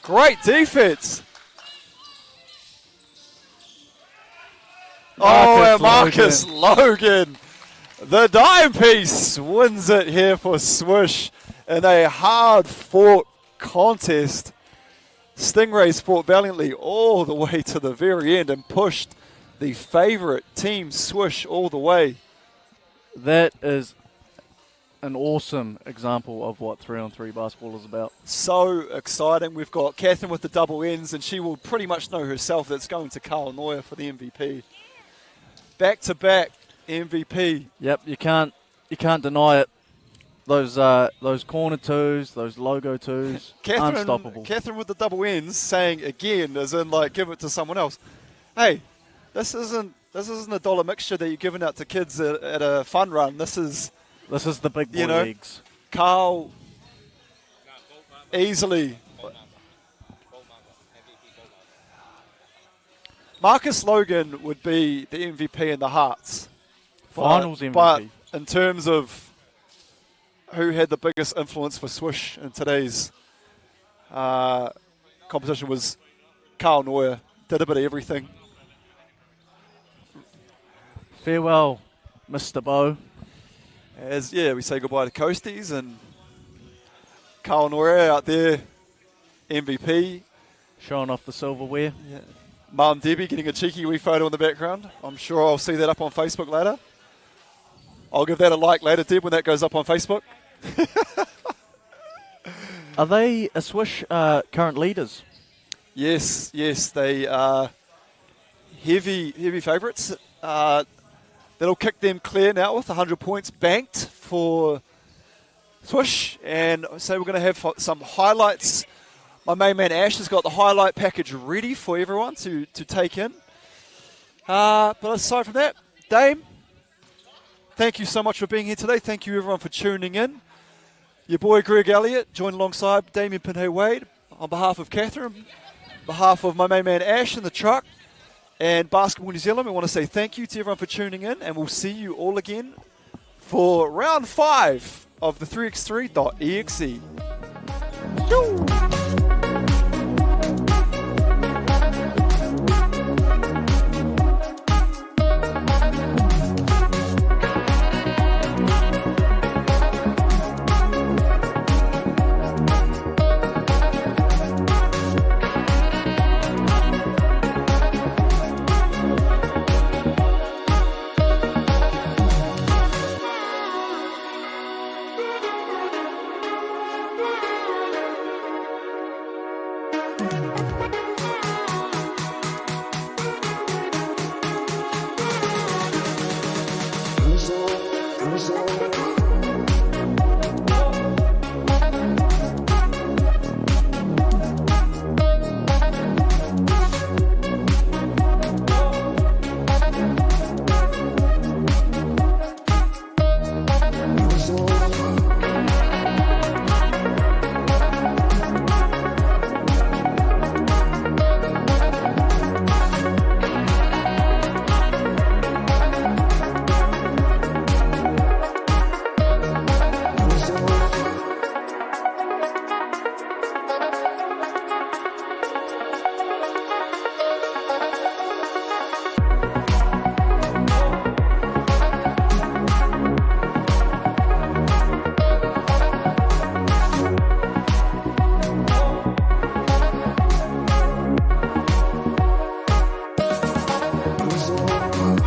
Great defense. Marcus and Marcus Logan. The dime piece wins it here for Swish in a hard-fought contest. Stingrays fought valiantly all the way to the very end and pushed the favorite team, Swish, all the way. That is an awesome example of what 3-on-3 basketball is about. So exciting. We've got Catherine with the double ends, and she will pretty much know herself that's going to Kaunoia for the MVP. Back-to-back MVP. Yep, you can't deny it. Those corner twos, those logo twos, unstoppable. Catherine with the double ends saying again, as in like give it to someone else. Hey, this isn't a dollar mixture that you're giving out to kids at a fun run. This is the big boy leagues. Carl easily. Marcus Logan would be the MVP in the Hearts. Finals MVP. But in terms of who had the biggest influence for Swish in today's competition was Kaunoia. Did a bit of everything. Farewell, Mr. Bow. We say goodbye to Coasties and Kaunoia out there, MVP. Showing off the silverware. Yeah. Mum Debbie getting a cheeky wee photo in the background. I'm sure I'll see that up on Facebook later. I'll give that a like later, Deb, when that goes up on Facebook. Are they a Swish current leaders? Yes, they are heavy favourites. That'll kick them clear now with 100 points banked for Swish. And so we're going to have some highlights. My main man Ash has got the highlight package ready for everyone to take in. But aside from that, Dame, thank you so much for being here today. Thank you everyone for tuning in. Your boy Greg Elliott joined alongside Damien Pinhay-Wade on behalf of Catherine, on behalf of my main man Ash in the truck, and Basketball New Zealand. We want to say thank you to everyone for tuning in, and we'll see you all again for round 5 of the 3x3.EXE. Peace.